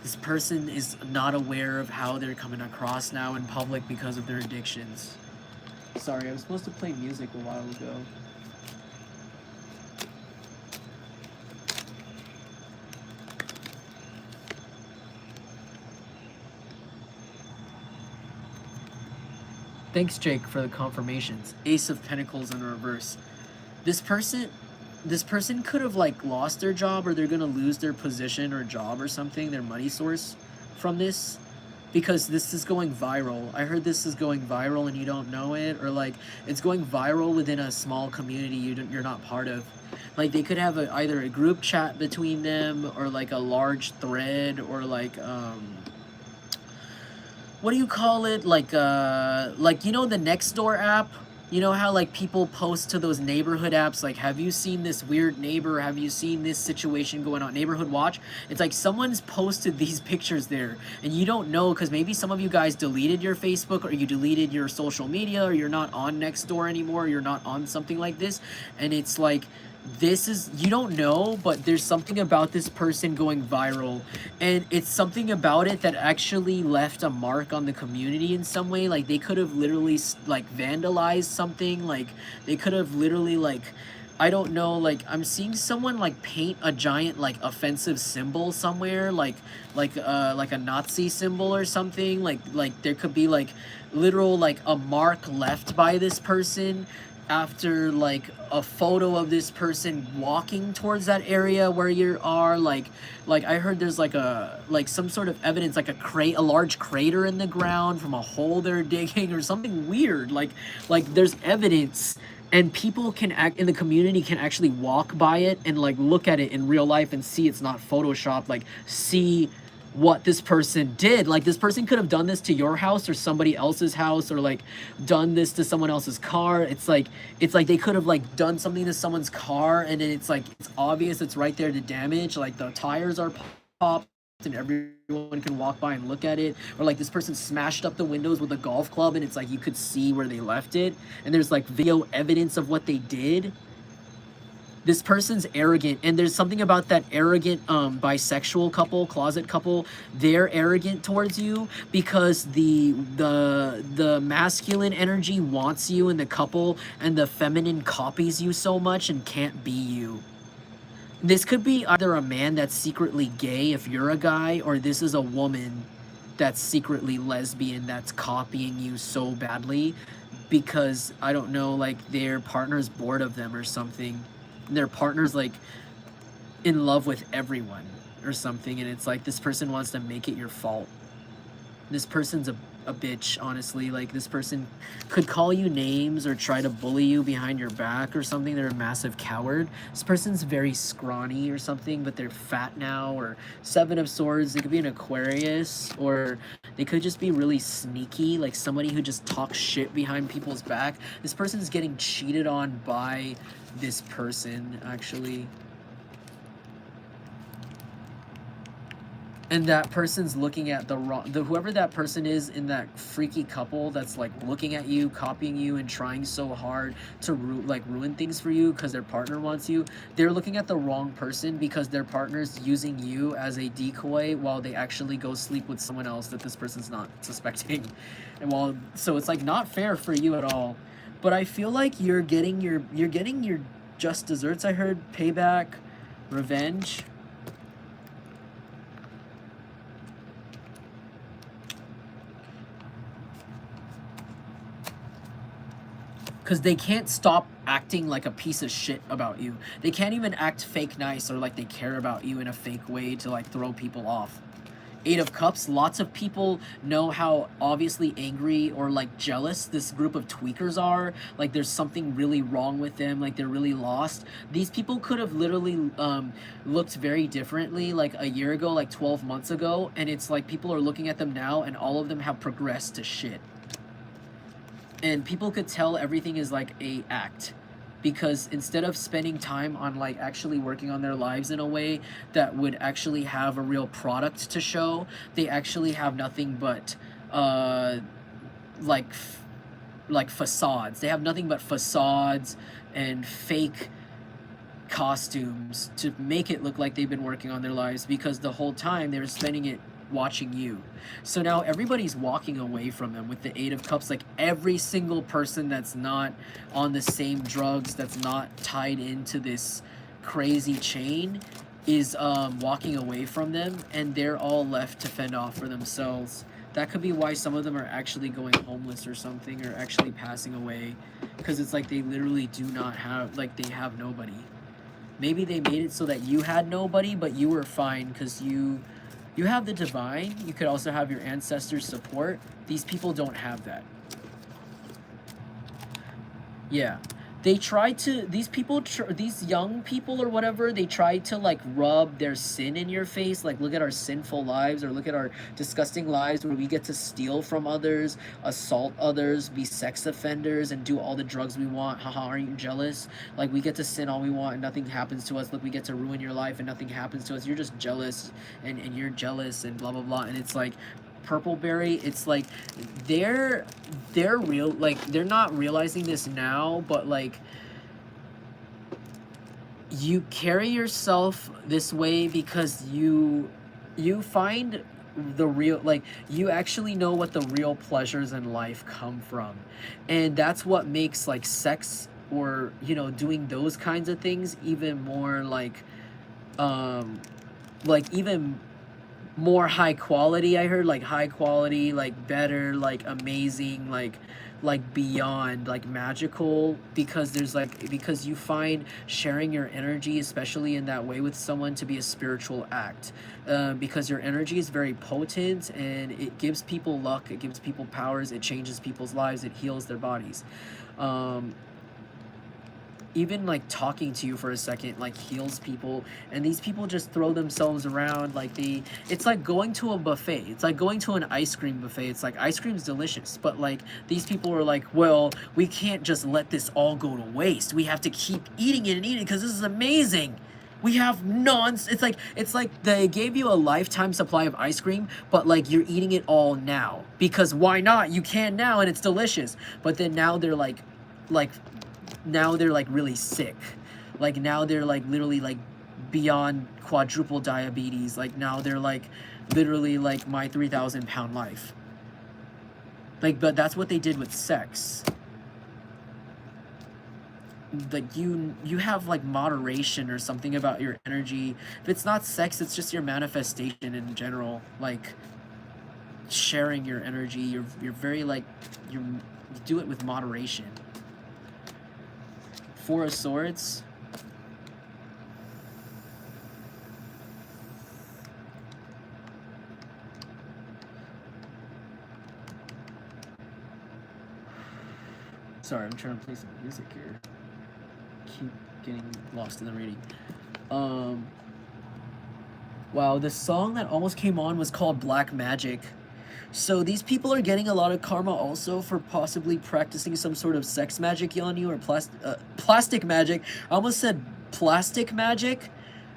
This person is not aware of how they're coming across now in public because of their addictions. Sorry, I was supposed to play music a while ago. Thanks, Jake, for the confirmations. Ace of Pentacles in reverse. This person could have like lost their job, or they're gonna lose their position or job or something, their money source from this, because this is going viral. I heard this is going viral and you don't know it, or like it's going viral within a small community you're not part of. Like they could have either a group chat between them, or like a large thread, or like what do you call it? Like you know the Nextdoor app? You know how like people post to those neighborhood apps, like, have you seen this weird neighbor? Have you seen this situation going on? Neighborhood Watch? It's like someone's posted these pictures there and you don't know, because maybe some of you guys deleted your Facebook, or you deleted your social media, or you're not on Nextdoor anymore, or you're not on something like this. And it's like, this is, you don't know, but there's something about this person going viral, and it's something about it that actually left a mark on the community in some way. Like they could have literally like vandalized something, like they could have literally like, I don't know, like I'm seeing someone like paint a giant like offensive symbol somewhere, like a Nazi symbol or something. Like there could be like literal like a mark left by this person after like a photo of this person walking towards that area where you are. Like I heard there's like some sort of evidence, like a large crater in the ground from a hole they're digging or something weird. Like there's evidence, and people can act in the community can actually walk by it and like look at it in real life and see it's not photoshopped, like see what this person did. Like this person could have done this to your house or somebody else's house, or like done this to someone else's car. It's like they could have like done something to someone's car, and then it's like it's obvious, it's right there to damage, like the tires are popped and everyone can walk by and look at it. Or like this person smashed up the windows with a golf club, and it's like you could see where they left it, and there's like video evidence of what they did. This person's arrogant, and there's something about that arrogant bisexual couple, closet couple. They're arrogant towards you because the masculine energy wants you in the couple, and the feminine copies you so much and can't be you. This could be either a man that's secretly gay if you're a guy, or this is a woman that's secretly lesbian that's copying you so badly because, I don't know, like their partner's bored of them or something. Their partner's like in love with everyone or something, and it's like this person wants to make it your fault. This person's a bitch, honestly. Like this person could call you names or try to bully you behind your back or something. They're a massive coward. This person's very scrawny or something, but they're fat now. Or Seven of Swords, they could be an Aquarius, or they could just be really sneaky, like somebody who just talks shit behind people's back. This person's getting cheated on by this person, actually. And that person's looking at whoever that person is in that freaky couple that's like looking at you, copying you, and trying so hard to ruin things for you because their partner wants you. They're looking at the wrong person because their partner's using you as a decoy while they actually go sleep with someone else that this person's not suspecting. And so it's like not fair for you at all. But I feel like you're getting your just desserts. I heard payback, revenge. Because they can't stop acting like a piece of shit about you. They can't even act fake nice or like they care about you in a fake way to like throw people off. Eight of Cups, lots of people know how obviously angry or like jealous this group of tweakers are. Like there's something really wrong with them, like they're really lost. These people could have literally looked very differently like a year ago, like 12 months ago, and it's like people are looking at them now and all of them have progressed to shit. And people could tell everything is like a act, because instead of spending time on like actually working on their lives in a way that would actually have a real product to show, they actually have nothing but like facades. They have nothing but facades and fake costumes to make it look like they've been working on their lives, because the whole time they were spending it watching you. So now everybody's walking away from them with the Eight of Cups. Like every single person that's not on the same drugs, that's not tied into this crazy chain, is walking away from them, and they're all left to fend off for themselves. That could be why some of them are actually going homeless or something, or actually passing away, because it's like they literally do not have, like they have nobody. Maybe they made it so that you had nobody, but you were fine because you have the divine. You could also have your ancestors' support. These people don't have that. Yeah. They try to, these people, these young people or whatever, they try to like rub their sin in your face. Like, look at our sinful lives, or look at our disgusting lives where we get to steal from others, assault others, be sex offenders, and do all the drugs we want. Haha, aren't you jealous? Like, we get to sin all we want and nothing happens to us. Look, we get to ruin your life and nothing happens to us. You're just jealous, and you're jealous, and blah, blah, blah. And it's like, Purpleberry, it's like they're real, like they're not realizing this now, but like you carry yourself this way because you find the real, like you actually know what the real pleasures in life come from, and that's what makes like sex, or you know, doing those kinds of things even more like even more high quality. I heard like high quality, like better, like amazing, like beyond like magical, because there's like, because you find sharing your energy, especially in that way with someone, to be a spiritual act, because your energy is very potent and it gives people luck, it gives people powers, it changes people's lives, it heals their bodies. Even like talking to you for a second like heals people, and these people just throw themselves around like it's like going to a buffet. It's like going to an ice cream buffet. It's like ice cream's delicious, but like these people are like, well, we can't just let this all go to waste. We have to keep eating it and eating it because this is amazing. We have it's like they gave you a lifetime supply of ice cream, but like you're eating it all now because why not? You can now and it's delicious. But then now they're like now they're like really sick. Like now they're like literally like beyond quadruple diabetes. Like now they're like literally like my 3,000 pound life. Like, but that's what they did with sex. Like you have like moderation or something about your energy. If it's not sex, it's just your manifestation in general. Like sharing your energy. You're very like, you do it with moderation. Four of Swords. Sorry, I'm trying to play some music here. Keep getting lost in the reading. Wow, the song that almost came on was called Black Magic. So these people are getting a lot of karma also for possibly practicing some sort of sex magic on you, or plastic magic. I almost said plastic magic.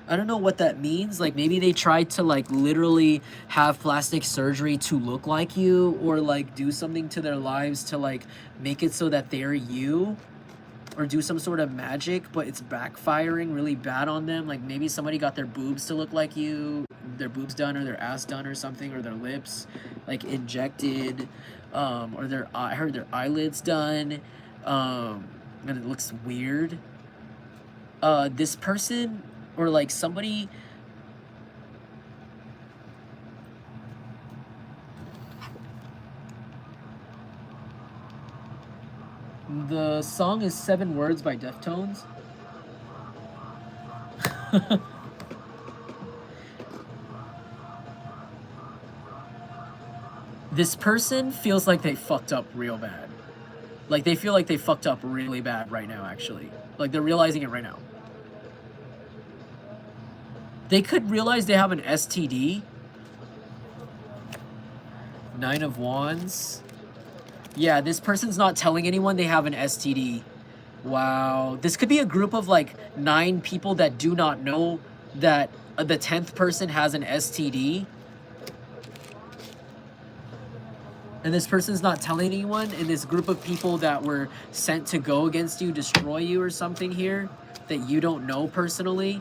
I don't know what that means. Like maybe they tried to like literally have plastic surgery to look like you, or like do something to their lives to like make it so that they're you, or do some sort of magic, but it's backfiring really bad on them. Like maybe somebody got their boobs to look like you, their boobs done, or their ass done or something, or their lips like injected, or I heard their eyelids done, and it looks weird. This person, or like somebody, the song is 7 Words by Deftones. This person feels like they fucked up real bad. Like they feel like they fucked up really bad right now, actually. Like they're realizing it right now. They could realize they have an STD. 9 of Wands. Yeah, this person's not telling anyone they have an STD. Wow. This could be a group of like 9 people that do not know that the 10th person has an STD. And this person's not telling anyone, and this group of people that were sent to go against you, destroy you or something here, that you don't know personally.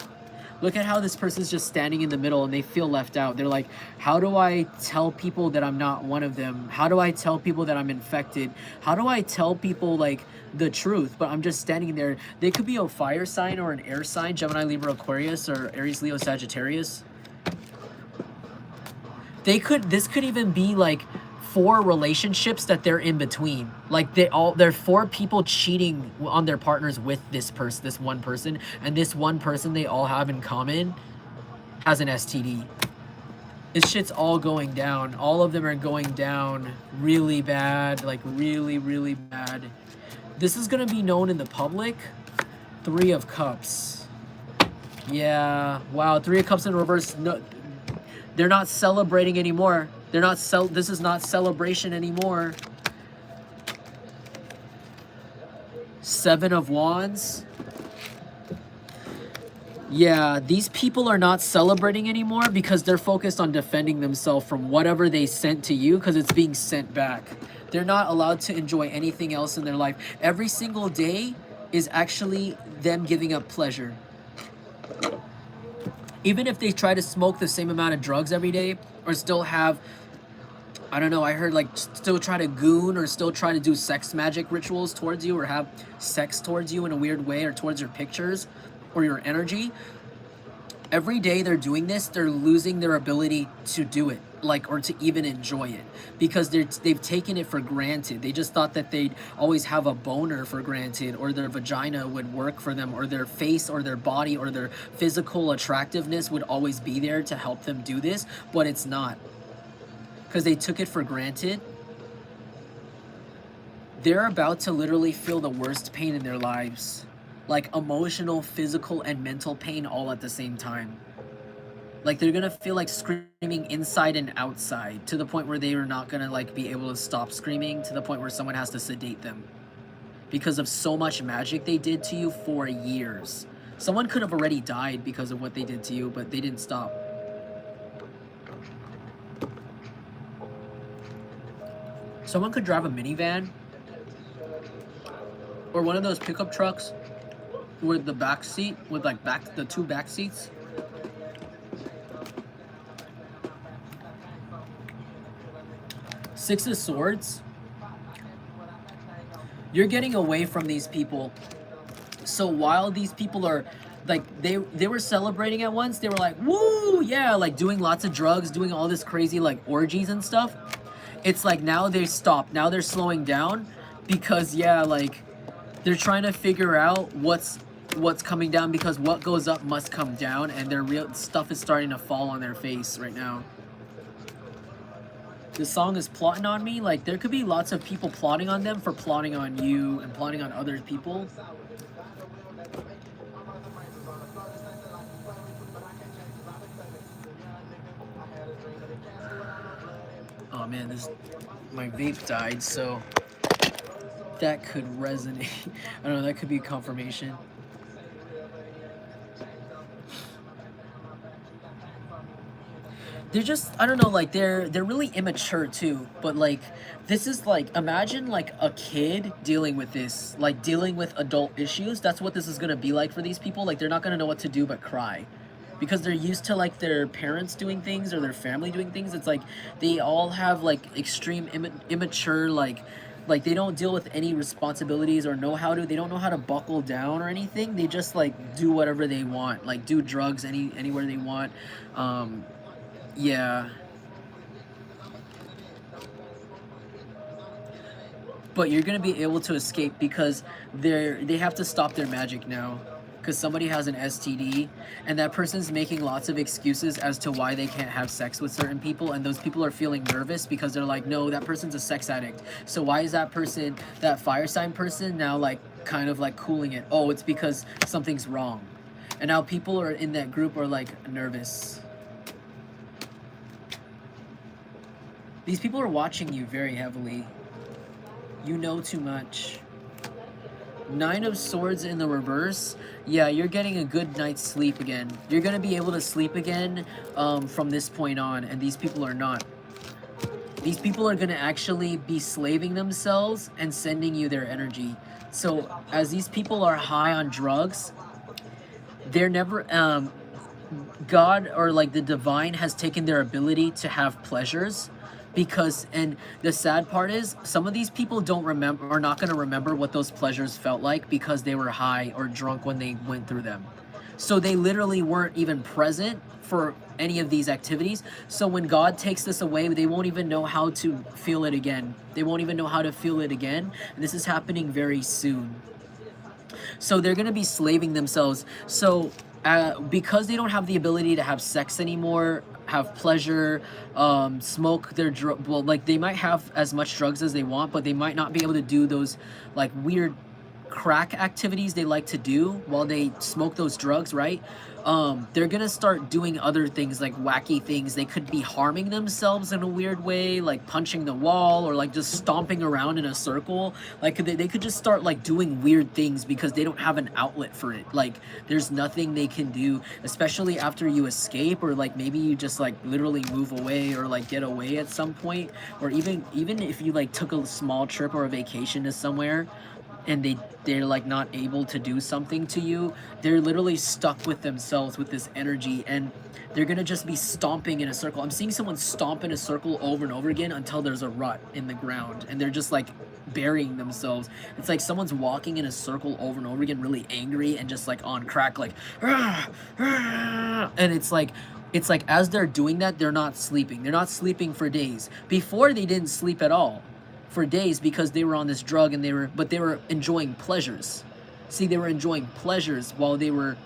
Look at how this person's just standing in the middle and they feel left out. They're like, how do I tell people that I'm not one of them? How do I tell people that I'm infected? How do I tell people like the truth? But I'm just standing there. They could be a fire sign or an air sign, Gemini, Libra, Aquarius, or Aries, Leo, Sagittarius. This could even be like 4 relationships that they're in between. Like they're 4 people cheating on their partners with this one person, and this one person they all have in common has an STD. This shit's all going down. All of them are going down really bad, like really, really bad. This is gonna be known in the public. 3 of Cups. Yeah, wow, 3 of Cups in reverse. No, they're not celebrating anymore. This is not celebration anymore. 7 of Wands. Yeah, these people are not celebrating anymore because they're focused on defending themselves from whatever they sent to you, because it's being sent back. They're not allowed to enjoy anything else in their life. Every single day is actually them giving up pleasure. Even if they try to smoke the same amount of drugs every day, or still have, I don't know, I heard like still try to goon or still try to do sex magic rituals towards you, or have sex towards you in a weird way, or towards your pictures or your energy. Every day they're doing this, they're losing their ability to do it, like, or to even enjoy it, because they've taken it for granted. They just thought that they'd always have a boner for granted, or their vagina would work for them, or their face or their body or their physical attractiveness would always be there to help them do this, but it's not, because they took it for granted. They're about to literally feel the worst pain in their lives, like emotional, physical, and mental pain all at the same time. Like they're gonna feel like screaming inside and outside, to the point where they are not gonna like be able to stop screaming, to the point where someone has to sedate them because of so much magic they did to you for years. Someone could have already died because of what they did to you, but they didn't stop. Someone could drive a minivan or one of those pickup trucks with the back seat, with like the 2 back seats. Six of Swords. You're getting away from these people. So while these people are like, they were celebrating at once, they were like, woo, yeah, like doing lots of drugs, doing all this crazy like orgies and stuff. It's like now they stopped. Now they're slowing down because, yeah, like they're trying to figure out what's coming down, because what goes up must come down, and their real stuff is starting to fall on their face right now. This song is plotting on me. Like there could be lots of people plotting on them for plotting on you and plotting on other people. Oh man, my vape died, so that could resonate. I don't know, that could be confirmation. They're just, I don't know, like they're really immature too, but like this is like, imagine like a kid dealing with this, like dealing with adult issues. That's what this is going to be like for these people. Like they're not going to know what to do but cry, because they're used to like their parents doing things or their family doing things. It's like they all have like extreme immature, like they don't deal with any responsibilities or they don't know how to buckle down or anything. They just like do whatever they want, like do drugs anywhere they want. Yeah. But you're gonna be able to escape, because they have to stop their magic now, because somebody has an STD and that person's making lots of excuses as to why they can't have sex with certain people, and those people are feeling nervous because they're like, no, that person's a sex addict, so why is that person, that fire sign person, now like kind of like cooling it? Oh, it's because something's wrong. And now people are in that group are like nervous. These people are watching you very heavily. You know too much. 9 of Swords in the reverse. Yeah, you're getting a good night's sleep again. You're going to be able to sleep again from this point on, and these people are not. These people are going to actually be slaving themselves and sending you their energy. So as these people are high on drugs, they're never... God or like the divine has taken their ability to have pleasures, because, and the sad part is some of these people don't remember, are not going to remember what those pleasures felt like because they were high or drunk when they went through them. So they literally weren't even present for any of these activities. So when God takes this away, they won't even know how to feel it again. They won't even know how to feel it again. And this is happening very soon. So they're going to be slaving themselves. So because they don't have the ability to have sex anymore, have pleasure, smoke their drug, well, like they might have as much drugs as they want, but they might not be able to do those like weird crack activities they like to do while they smoke those drugs, right? They're gonna start doing other things, like wacky things. They could be harming themselves in a weird way, like punching the wall or like just stomping around in a circle. Like they could just start like doing weird things because they don't have an outlet for it. Like there's nothing they can do, especially after you escape, or like maybe you just like literally move away or like get away at some point, or even if you like took a small trip or a vacation to somewhere and they're like not able to do something to you, they're literally stuck with themselves with this energy, and they're gonna just be stomping in a circle. I'm seeing someone stomp in a circle over and over again until there's a rut in the ground, and they're just like burying themselves. It's like someone's walking in a circle over and over again, really angry and just like on crack, like "Argh, argh," and it's like as they're doing that, they're not sleeping. They're not sleeping for days. Before, they didn't sleep at all for days because they were on this drug, and they were enjoying pleasures. See, they were enjoying pleasures while they were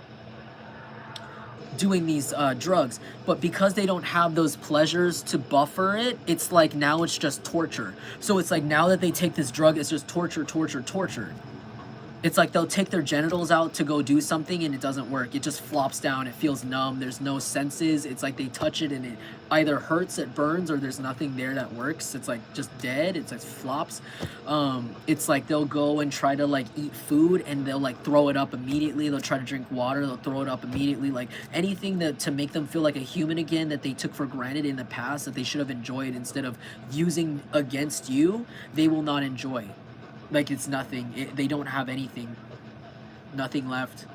doing these drugs, but because they don't have those pleasures to buffer it, it's like now it's just torture. So it's like now that they take this drug, it's just torture, torture, torture. It's like they'll take their genitals out to go do something and it doesn't work. It just flops down. It feels numb. There's no senses. It's like they touch it and it either hurts, it burns, or there's nothing there that works. It's like just dead. It's like flops. It's like they'll go and try to like eat food and they'll like throw it up immediately. They'll try to drink water. They'll throw it up immediately. Like anything that to make them feel like a human again that they took for granted in the past that they should have enjoyed instead of using against you, they will not enjoy. Like it's nothing. They don't have anything, nothing left,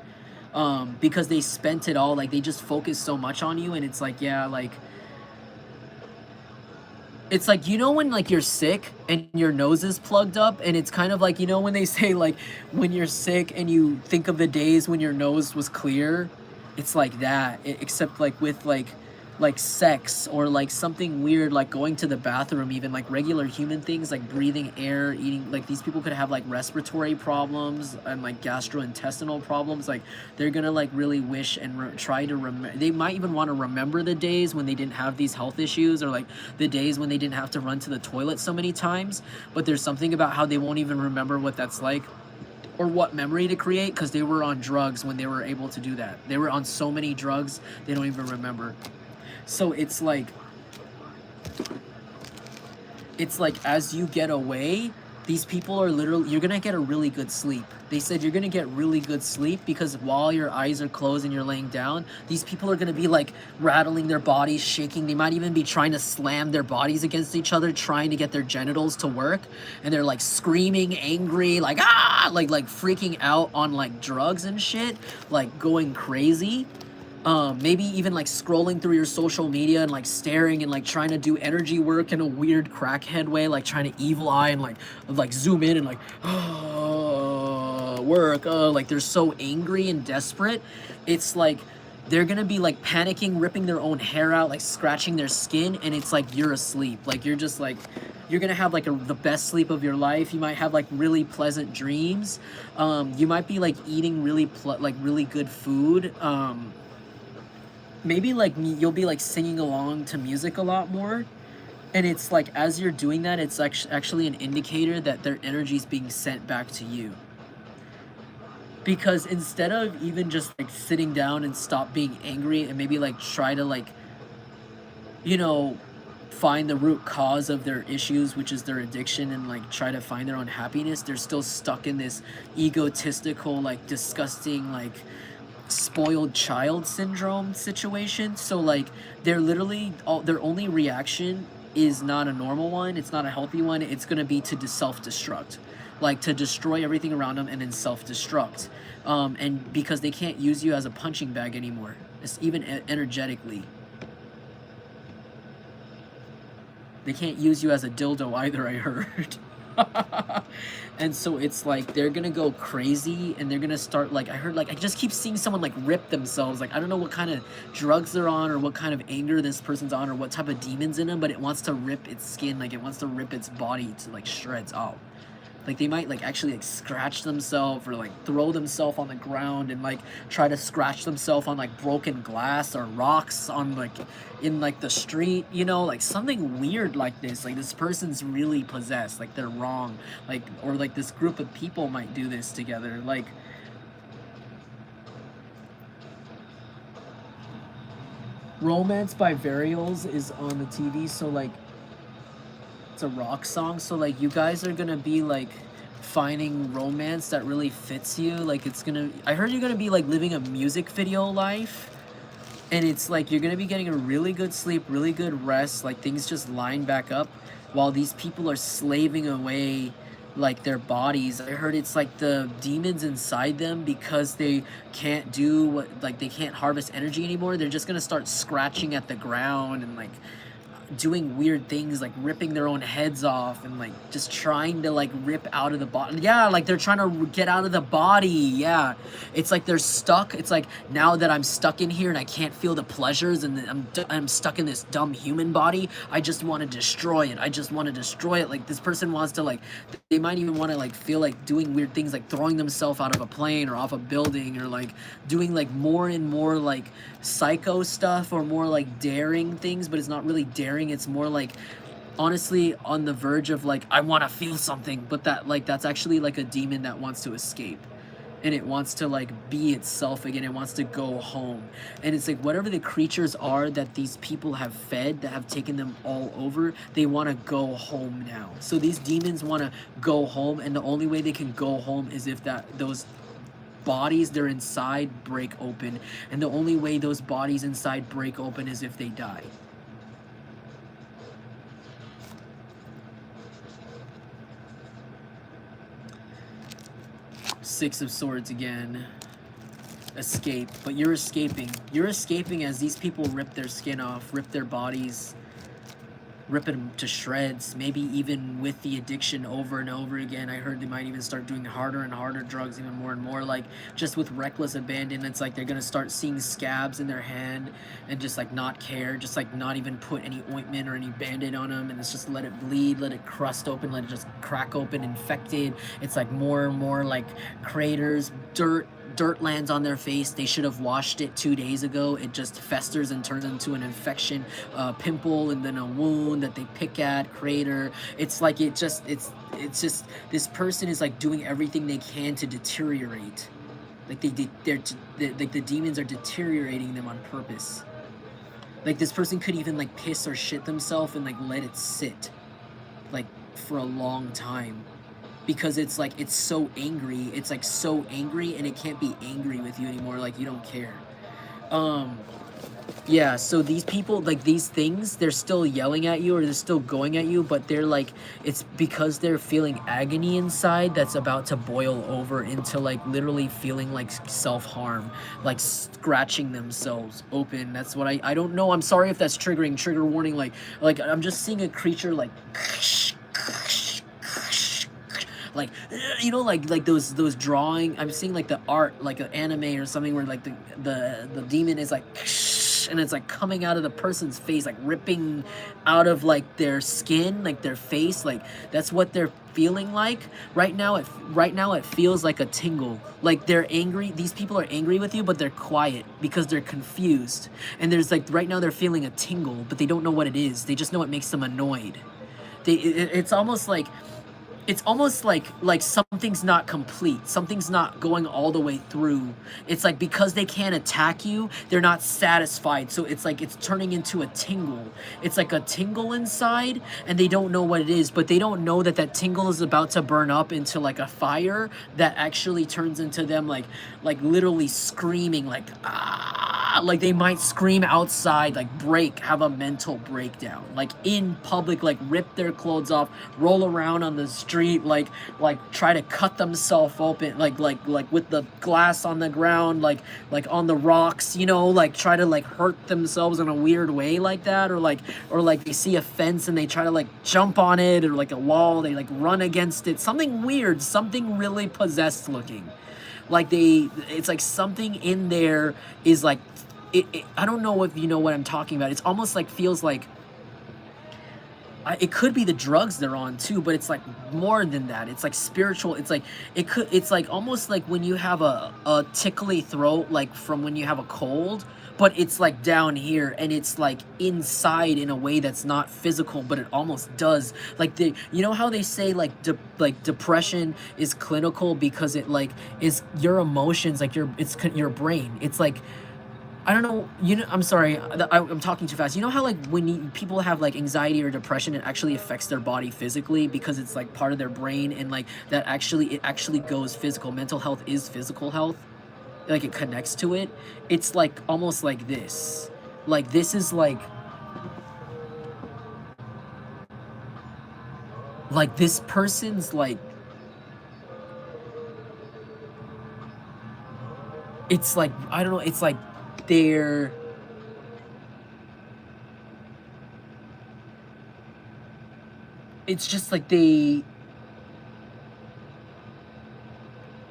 because they spent it all. Like they just focus so much on you, and it's like, yeah, like it's like, you know, when like you're sick and your nose is plugged up, and it's kind of like, you know, when they say like when you're sick and you think of the days when your nose was clear, it's like that, except like with like sex or like something weird, like going to the bathroom, even like regular human things like breathing air, eating. Like these people could have like respiratory problems and like gastrointestinal problems. Like they're gonna like really wish and try to remember. They might even want to remember the days when they didn't have these health issues, or like the days when they didn't have to run to the toilet so many times. But there's something about how they won't even remember what that's like or what memory to create, because they were on drugs when they were able to do that. They were on so many drugs they don't even remember. So it's like as you get away, these people are literally, you're gonna get a really good sleep. They said you're gonna get really good sleep because while your eyes are closed and you're laying down, these people are gonna be like rattling their bodies, shaking. They might even be trying to slam their bodies against each other, trying to get their genitals to work. And they're like screaming, angry, like like freaking out on like drugs and shit, like going crazy. Maybe even like scrolling through your social media and like staring and like trying to do energy work in a weird crackhead way, like trying to evil eye and like zoom in and like work. Like they're so angry and desperate. It's like they're gonna be like panicking, ripping their own hair out, like scratching their skin, and it's like you're asleep. Like you're just like, you're gonna have like the best sleep of your life. You might have like really pleasant dreams. You might be like eating really really good food. Maybe like you'll be like singing along to music a lot more, and it's like as you're doing that, it's actually an indicator that their energy is being sent back to you. Because instead of even just like sitting down and stop being angry and maybe like try to like, you know, find the root cause of their issues, which is their addiction, and like try to find their own happiness, they're still stuck in this egotistical, like disgusting, like spoiled child syndrome situation. So like they're literally their only reaction is not a normal one, it's not a healthy one, it's going to be to self-destruct. like to destroy everything around them and then self-destruct. And because they can't use you as a punching bag anymore, it's even energetically. They can't use you as a dildo either, I heard. And so it's like they're gonna go crazy and they're gonna start, like, I heard, like, I just keep seeing someone like rip themselves. Like, I don't know what kind of drugs they're on or what kind of anger this person's on or what type of demons in them, but it wants to rip its skin, like it wants to rip its body to like shreds out. Like they might like actually like scratch themselves or like throw themselves on the ground and like try to scratch themselves on like broken glass or rocks on like in like the street, you know, like something weird like this. Like this person's really possessed, like they're wrong, like, or like this group of people might do this together. Like Romance by Varials is on the TV, so like it's a rock song, so like you guys are gonna be like finding romance that really fits you. Like it's gonna, I heard you're gonna be like living a music video life, and it's like you're gonna be getting a really good sleep, really good rest, like things just line back up while these people are slaving away like their bodies. I heard it's like the demons inside them, because they can't do what, like they can't harvest energy anymore, they're just gonna start scratching at the ground and like doing weird things, like ripping their own heads off and like just trying to like rip out of the body. Yeah, like they're trying to get out of the body. Yeah, it's like they're stuck. It's like, now that I'm stuck in here and I can't feel the pleasures and I'm stuck in this dumb human body, I just want to destroy it. I just want to destroy it. Like this person wants to, like, they might even want to like feel like doing weird things, like throwing themselves out of a plane or off a building, or like doing like more and more like psycho stuff or more like daring things, but it's not really daring. It's more like honestly on the verge of like, I want to feel something, but that, like, that's actually like a demon that wants to escape and it wants to like be itself again. It wants to go home. And it's like whatever the creatures are that these people have fed, that have taken them all over, they want to go home now. So these demons want to go home, and the only way they can go home is if those bodies they're inside break open, and the only way those bodies inside break open is if they die. Six of Swords again. Escape. But you're escaping. You're escaping as these people rip their skin off, rip their bodies, rip them to shreds, maybe even with the addiction over and over again. I heard they might even start doing harder and harder drugs, even more and more, like just with reckless abandon. It's like they're gonna start seeing scabs in their hand and just like not care, just like not even put any ointment or any band-aid on them, and it's just let it bleed, let it crust open, let it just crack open, infected. It's like more and more like craters, dirt lands on their face. They should have washed it 2 days ago. It just festers and turns into an infection, pimple, and then a wound that they pick at, crater. It's like it's just this person is like doing everything they can to deteriorate. Like like the demons are deteriorating them on purpose. Like this person could even like piss or shit themselves and like let it sit like for a long time, because it's like it's so angry. It's like so angry, and it can't be angry with you anymore. Like you don't care. Yeah, so these people, like these things, they're still yelling at you or they're still going at you, but they're like, it's because they're feeling agony inside that's about to boil over into like literally feeling like self-harm, like scratching themselves open. That's what I don't know. I'm sorry if that's triggering, trigger warning. Like I'm just seeing a creature like like, you know, like those drawing. I'm seeing like the art, like an anime or something, where like the demon is like, and it's like coming out of the person's face, like ripping out of like their skin, like their face. Like that's what they're feeling like right now. It feels like a tingle. Like they're angry. These people are angry with you, but they're quiet because they're confused. And there's like right now they're feeling a tingle, but they don't know what it is. They just know it makes them annoyed. It's almost like something's not complete. Something's not going all the way through. It's like because they can't attack you, they're not satisfied. So it's like it's turning into a tingle. It's like a tingle inside, and they don't know what it is, but they don't know that that tingle is about to burn up into like a fire that actually turns into them like literally screaming, like ah, like they might scream outside, like have a mental breakdown, like in public, like rip their clothes off, roll around on the street, street, like try to cut themselves open, like with the glass on the ground, like on the rocks, you know, like try to like hurt themselves in a weird way like that, or like they see a fence and they try to like jump on it, or like a wall, they like run against it, something weird, something really possessed looking. Like it's like something in there is like, I don't know if you know what I'm talking about. It's almost like, feels like, it could be the drugs they're on too, but it's like more than that. It's like spiritual. It's like, it's like almost like when you have a tickly throat, like from when you have a cold, but it's like down here and it's like inside in a way that's not physical, but it almost does. Like you know how they say like depression is clinical because it like is your emotions, like it's your brain. It's like, I don't know, you know, I'm sorry, I'm talking too fast. You know how like when people have like anxiety or depression, it actually affects their body physically because it's like part of their brain, and like it actually goes physical. Mental health is physical health. Like it connects to it. It's like almost like this. Like this is like this person's like, it's like, I don't know, it's like they're, it's just like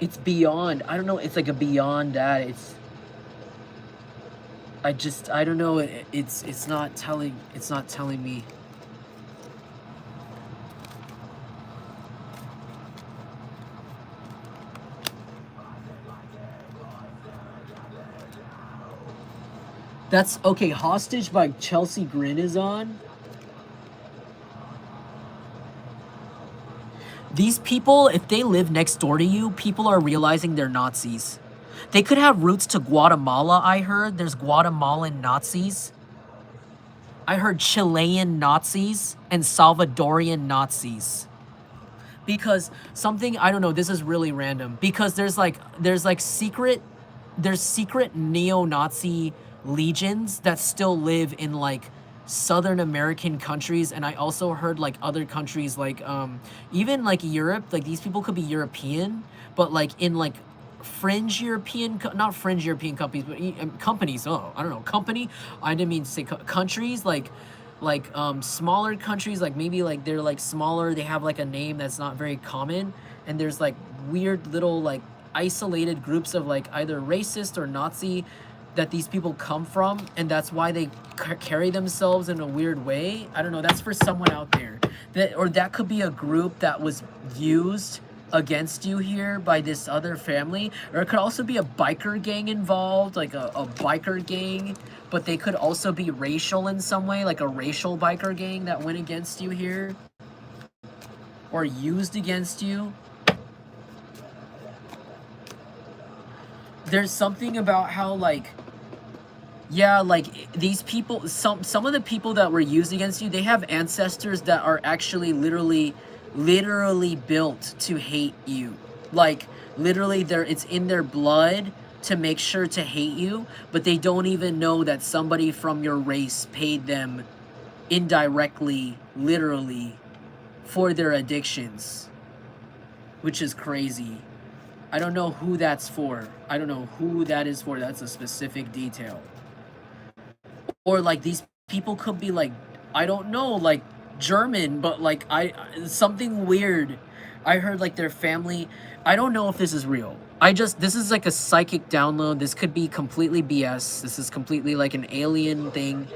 it's beyond, I don't know, it's like a beyond that. It's, I don't know, it's not telling me. That's okay. Hostage by Chelsea Grin is on. These people, if they live next door to you, people are realizing they're Nazis. They could have roots to Guatemala, I heard. There's Guatemalan Nazis. I heard Chilean Nazis and Salvadorian Nazis. Because something, I don't know, this is really random. Because there's secret neo-Nazi legions that still live in like Southern American countries, and I also heard like other countries, like even like Europe. Like these people could be European, but like in like fringe European, not fringe European companies, but companies. Oh, I don't know, company. I didn't mean to say countries. Like smaller countries. Like maybe like they're like smaller. They have like a name that's not very common, and there's like weird little like isolated groups of like either racist or Nazi that these people come from, and that's why they carry themselves in a weird way. I don't know, that's for someone out there. That could be a group that was used against you here by this other family, or it could also be a biker gang involved, like a biker gang, but they could also be racial in some way, like a racial biker gang that went against you here, or used against you. There's something about how like, yeah, like these people, some of the people that were used against you, they have ancestors that are actually literally built to hate you. Like literally it's in their blood to make sure to hate you, but they don't even know that somebody from your race paid them indirectly, literally, for their addictions, which is crazy. I don't know who that's for. I don't know who that is for. That's a specific detail. Or like these people could be like, I don't know, like German, but like something weird. I heard like their family, I don't know if this is real. This is like a psychic download. This could be completely BS. This is completely like an alien thing.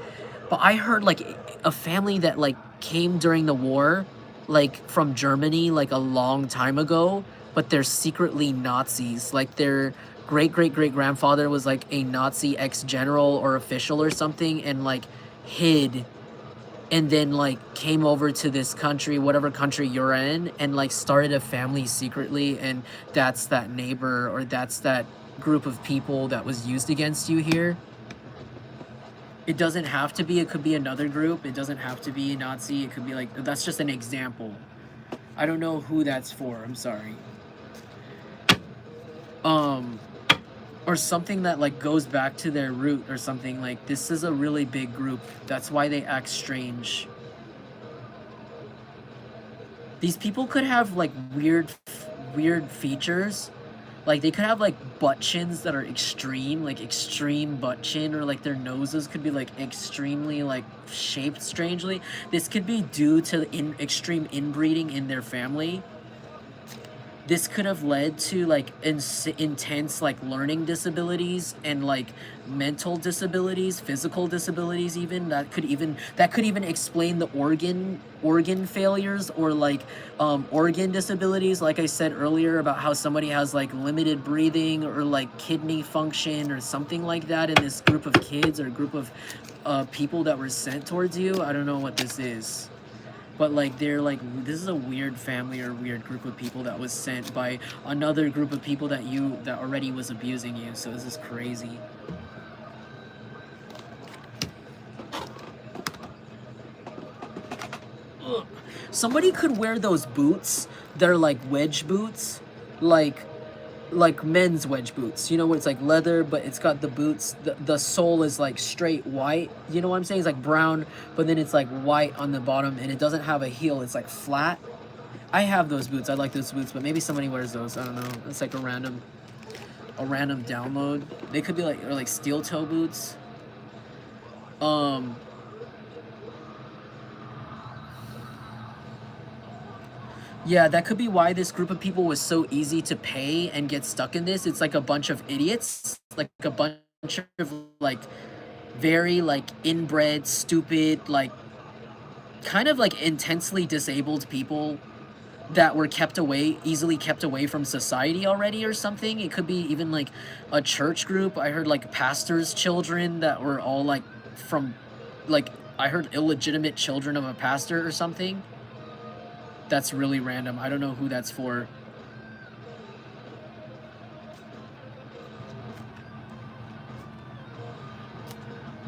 But I heard like a family that like came during the war, like from Germany, like a long time ago, but they're secretly Nazis. Like their great-great-great-grandfather was like a Nazi ex-general or official or something, and like hid, and then like came over to this country, whatever country you're in, and like started a family secretly, and that's that neighbor, or that's that group of people that was used against you here. It doesn't have to be, it could be another group. It doesn't have to be a Nazi. It could be like, that's just an example. I don't know who that's for. I'm sorry. Or something that like goes back to their root or something. Like this is a really big group. That's why they act strange. These people could have like weird features. Like they could have like butt chins that are extreme, like extreme butt chin, or like their noses could be like extremely like shaped strangely. This could be due to extreme inbreeding in their family. This could have led to like intense like learning disabilities and like mental disabilities, physical disabilities even. That could even explain the organ failures, or like organ disabilities, like I said earlier about how somebody has like limited breathing or like kidney function or something like that in this group of kids or group of people that were sent towards you. I don't know what this is. But like they're like, this is a weird family or weird group of people that was sent by another group of people that already was abusing you. So this is crazy. Ugh. Somebody could wear those boots. They're like wedge boots, like men's wedge boots, you know, where it's like leather, but it's got the boots, the sole is like straight white, you know what I'm saying? It's like brown, but then it's like white on the bottom, and it doesn't have a heel, it's like flat. I have those boots, I like those boots, but maybe somebody wears those, I don't know. It's like a random download. They could be like, or like steel toe boots. Yeah, that could be why this group of people was so easy to pay and get stuck in this. It's like a bunch of idiots, like a bunch of like very like inbred, stupid, like kind of like intensely disabled people that were easily kept away from society already or something. It could be even like a church group. I heard like pastors' children that were all like from, like, I heard illegitimate children of a pastor or something. That's really random. I don't know who that's for.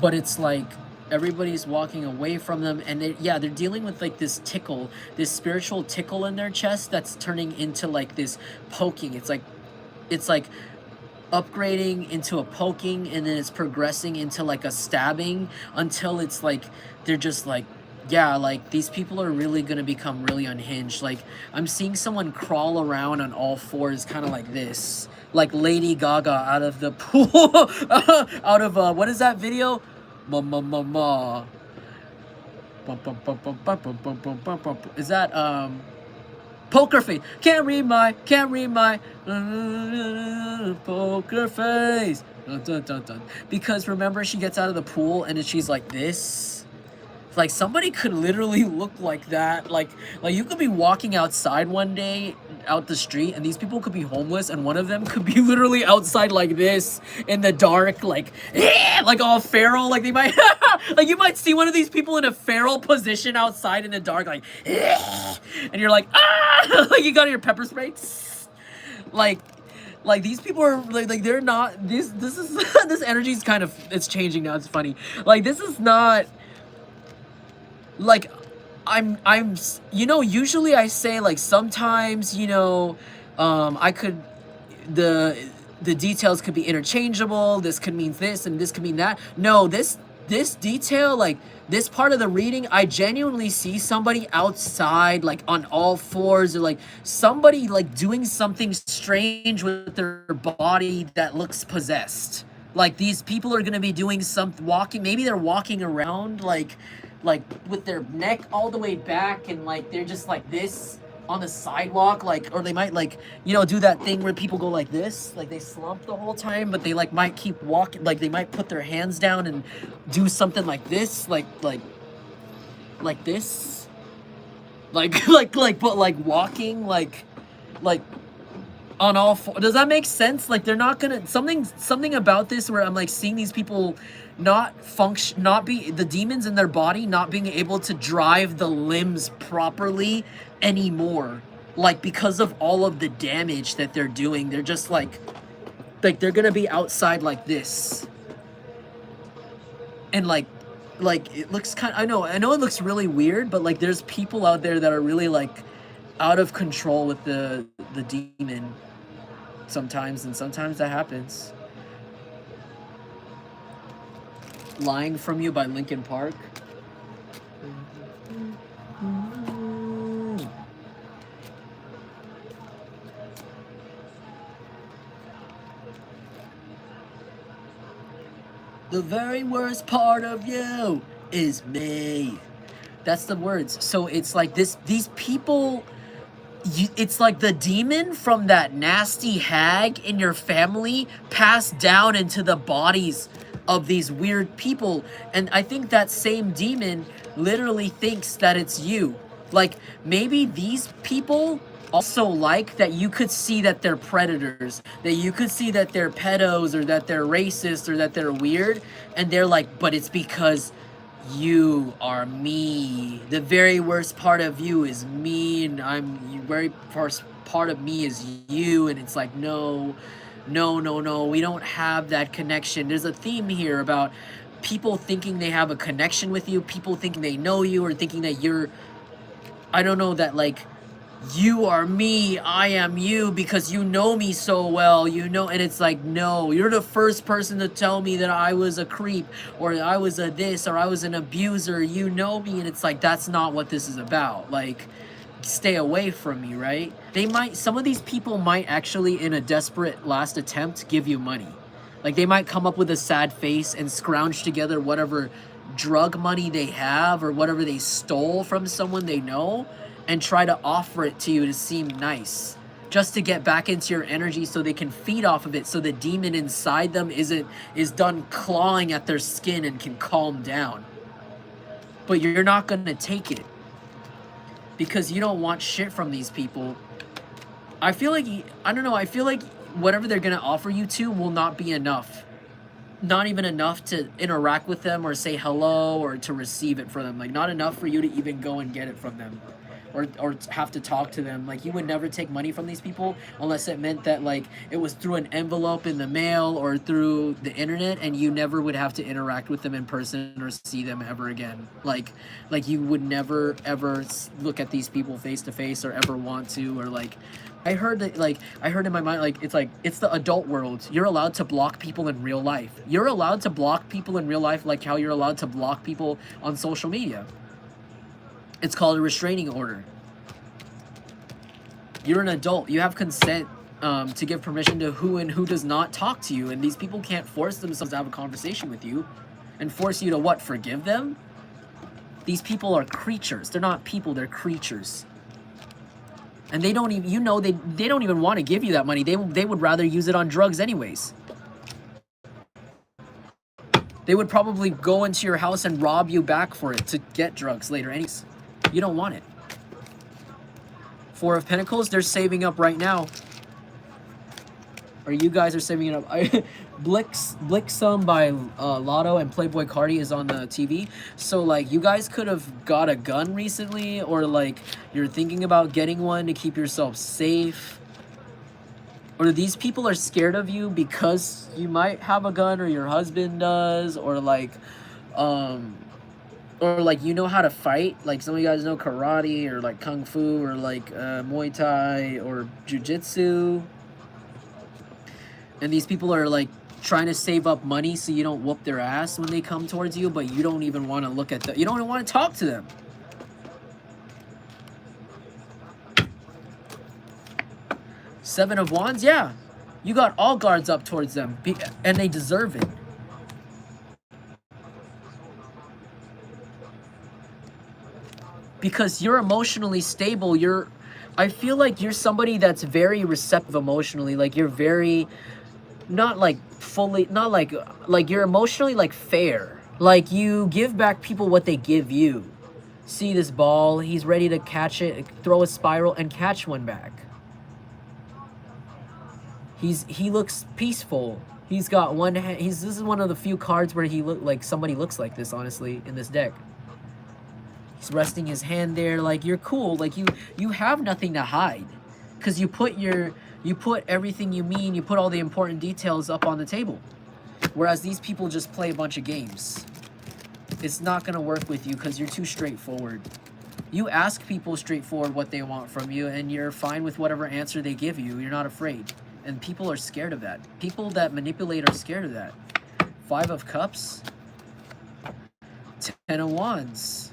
But it's like everybody's walking away from them, and they're dealing with like this tickle, this spiritual tickle in their chest that's turning into like this poking. It's like upgrading into a poking, and then it's progressing into like a stabbing until it's like they're just like, yeah, like these people are really gonna become really unhinged. Like I'm seeing someone crawl around on all fours, kind of like this, like Lady Gaga out of the pool, out of what is that video? Ma ma ma ma. Is that Poker Face? Can't read my poker face. Dun, dun, dun, dun. Because remember, she gets out of the pool and she's like this. Like somebody could literally look like that. Like you could be walking outside one day out the street, and these people could be homeless, and one of them could be literally outside like this in the dark, like all feral. Like they might like you might see one of these people in a feral position outside in the dark, like and you're like, ah, like you got your pepper spray. Like these people are like they're not, this is this energy is kind of, it's changing now. It's funny. Like this is not like, I'm you know, usually I say like sometimes, you know, I could, the details could be interchangeable. This could mean this and this could mean that. No, this detail, like this part of the reading, I genuinely see somebody outside, like on all fours, or like somebody like doing something strange with their body that looks possessed. Like these people are gonna be doing walking, maybe they're walking around like with their neck all the way back, and like they're just like this on the sidewalk, like, or they might like, you know, do that thing where people go like this, like they slump the whole time, but they like might keep walking, like they might put their hands down and do something like this, like this, but like walking like on all four. Does that make sense? Like they're not gonna, something about this where I'm like seeing these people not function, not be, the demons in their body not being able to drive the limbs properly anymore, like because of all of the damage that they're doing. They're just like they're gonna be outside like this, and like it looks kind of, I know it looks really weird, but like there's people out there that are really like out of control with the demon sometimes, and sometimes that happens. Lying From You by Linkin Park. The very worst part of you is me. That's the words. So it's like these people, it's like the demon from that nasty hag in your family passed down into the bodies of these weird people. And I think that same demon literally thinks that it's you. Like, maybe these people also like that you could see that they're predators, that you could see that they're pedos, or that they're racist, or that they're weird, and they're like, but it's because you are me. The very worst part of you is me, and very first part of me is you. And it's like, no, no, no, no, we don't have that connection. There's a theme here about people thinking they have a connection with you, people thinking they know you, or thinking that you're, I don't know, that like, you are me, I am you, because you know me so well, you know. And it's like, no, you're the first person to tell me that I was a creep, or I was a this, or I was an abuser, you know me. And it's like, that's not what this is about. Like, stay away from me, right? Some of these people might actually, in a desperate last attempt, give you money. Like, they might come up with a sad face and scrounge together whatever drug money they have, or whatever they stole from someone they know, and try to offer it to you to seem nice, just to get back into your energy so they can feed off of it, so the demon inside them is done clawing at their skin and can calm down. But you're not going to take it, because you don't want shit from these people. I feel like, I don't know, I feel like whatever they're going to offer you to will not be enough. Not even enough to interact with them, or say hello, or to receive it from them. Like, not enough for you to even go and get it from them, or have to talk to them. Like, you would never take money from these people unless it meant that, like, it was through an envelope in the mail or through the internet, and you never would have to interact with them in person or see them ever again. Like you would never ever look at these people face to face, or ever want to. Or like, I heard in my mind, like, it's the adult world. You're allowed to block people in real life. You're allowed to block people in real life, like how you're allowed to block people on social media. It's called a restraining order. You're an adult. You have consent to give permission to who and who does not talk to you. And these people can't force themselves to have a conversation with you and force you to what? Forgive them? These people are creatures. They're not people. They're creatures. And they don't even, you know, they don't even want to give you that money. They would rather use it on drugs anyways. They would probably go into your house and rob you back for it to get drugs later anyways. You don't want it. Four of Pentacles, they're saving up right now. Or you guys are saving it up. Blixum by Lotto and Playboy Cardi is on the TV. So, like, you guys could have got a gun recently, or, like, you're thinking about getting one to keep yourself safe. Or these people are scared of you because you might have a gun, or your husband does, or, like, you know how to fight. Like, some of you guys know karate, or, like, kung fu, or, like, Muay Thai, or jiu-jitsu. And these people are, like, trying to save up money so you don't whoop their ass when they come towards you, but you don't even want to look at them. You don't even want to talk to them. Seven of Wands, yeah. You got all guards up towards them, and they deserve it. Because you're emotionally stable. I feel like you're somebody that's very receptive emotionally. Like, you're very, not like fully, not like you're emotionally, like, fair. Like, you give back people what they give you. See this ball, he's ready to catch it, throw a spiral, and catch one back. He looks peaceful. He's got one hand. This is one of the few cards where somebody looks like this, honestly, in this deck. He's resting his hand there. Like, you're cool. Like, you have nothing to hide, because you put everything you mean, you put all the important details up on the table. Whereas these people just play a bunch of games. It's not gonna work with you because you're too straightforward. You ask people straightforward what they want from you, and you're fine with whatever answer they give you. You're not afraid. And people are scared of that. People that manipulate are scared of that. Five of Cups. 10 of Wands.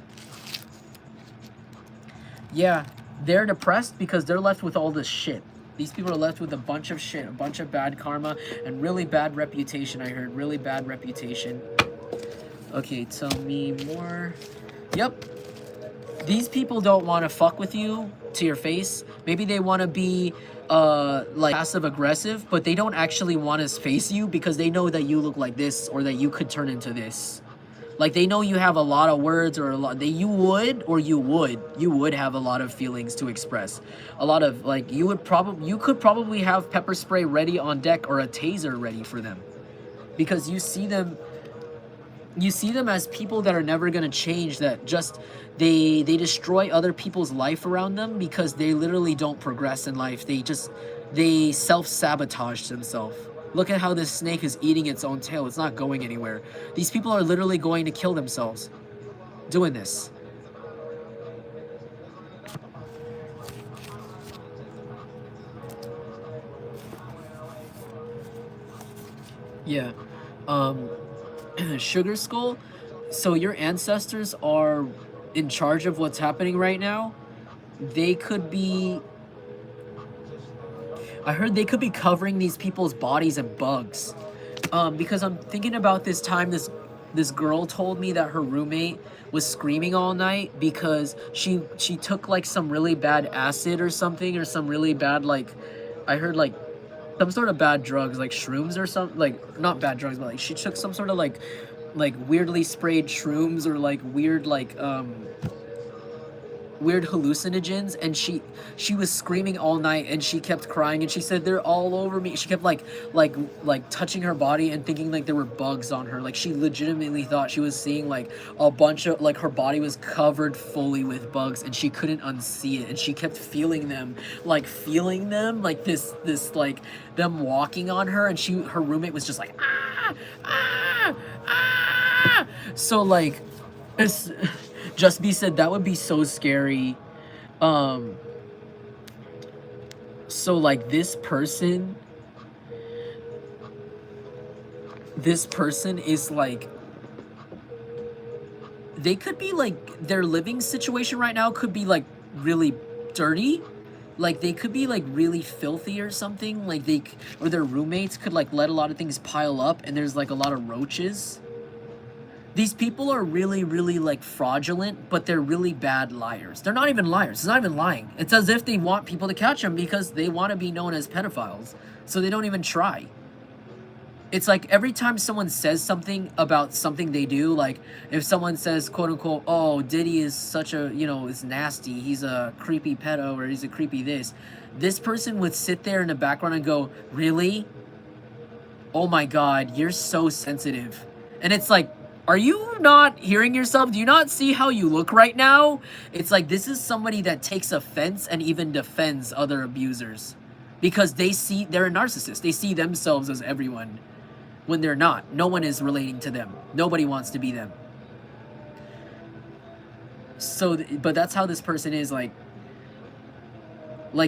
Yeah, they're depressed because they're left with all this shit. These people are left with a bunch of shit, a bunch of bad karma, and really bad reputation. I heard really bad reputation. Okay, tell me more. Yep. These people don't want to fuck with you to your face. Maybe they want to be like passive aggressive, but they don't actually want to face you because they know that you look like this or that you could turn into this. Like they know you have a lot of words or a lot that you would have a lot of feelings to express. A lot of like you could probably have pepper spray ready on deck or a taser ready for them. Because you see them as people that are never going to change, that just they destroy other people's life around them because they literally don't progress in life. They self-sabotage themselves. Look at how this snake is eating its own tail. It's not going anywhere. These people are literally going to kill themselves doing this. Yeah. Sugar Skull, so your ancestors are in charge of what's happening right now. They could be... I heard they could be covering these people's bodies in bugs. Because I'm thinking about this time this girl told me that her roommate was screaming all night because she took like some really bad acid or something, or some really bad, like, I heard like some sort of bad drugs, like shrooms or something, like not bad drugs, but like she took some sort of like weirdly sprayed shrooms or like weird weird hallucinogens, and she was screaming all night and she kept crying and she said they're all over me. She kept like touching her body and thinking like there were bugs on her. Like she legitimately thought she was seeing like a bunch of, like, her body was covered fully with bugs and she couldn't unsee it, and she kept feeling them like this like them walking on her, and her roommate was just like ah ah ah. So like it's Just B said that would be so scary. So like this person is like, they could be like, their living situation right now could be like really dirty. Like they could be like really filthy or something. Like or their roommates could like let a lot of things pile up and there's like a lot of roaches. These people are really, really like fraudulent, but they're really bad liars. They're not even liars. It's not even lying. It's as if they want people to catch them because they want to be known as pedophiles. So they don't even try. It's like every time someone says something about something they do, like if someone says, quote unquote, oh, Diddy is such a, is nasty. He's a creepy pedo, or he's a creepy this person would sit there in the background and go, really? Oh my God, you're so sensitive. And it's like, are you not hearing yourself? Do you not see how you look right now? It's like, this is somebody that takes offense and even defends other abusers because they're a narcissist. They see themselves as everyone when they're not. No one is relating to them. Nobody wants to be them. So, but that's how this person is. Like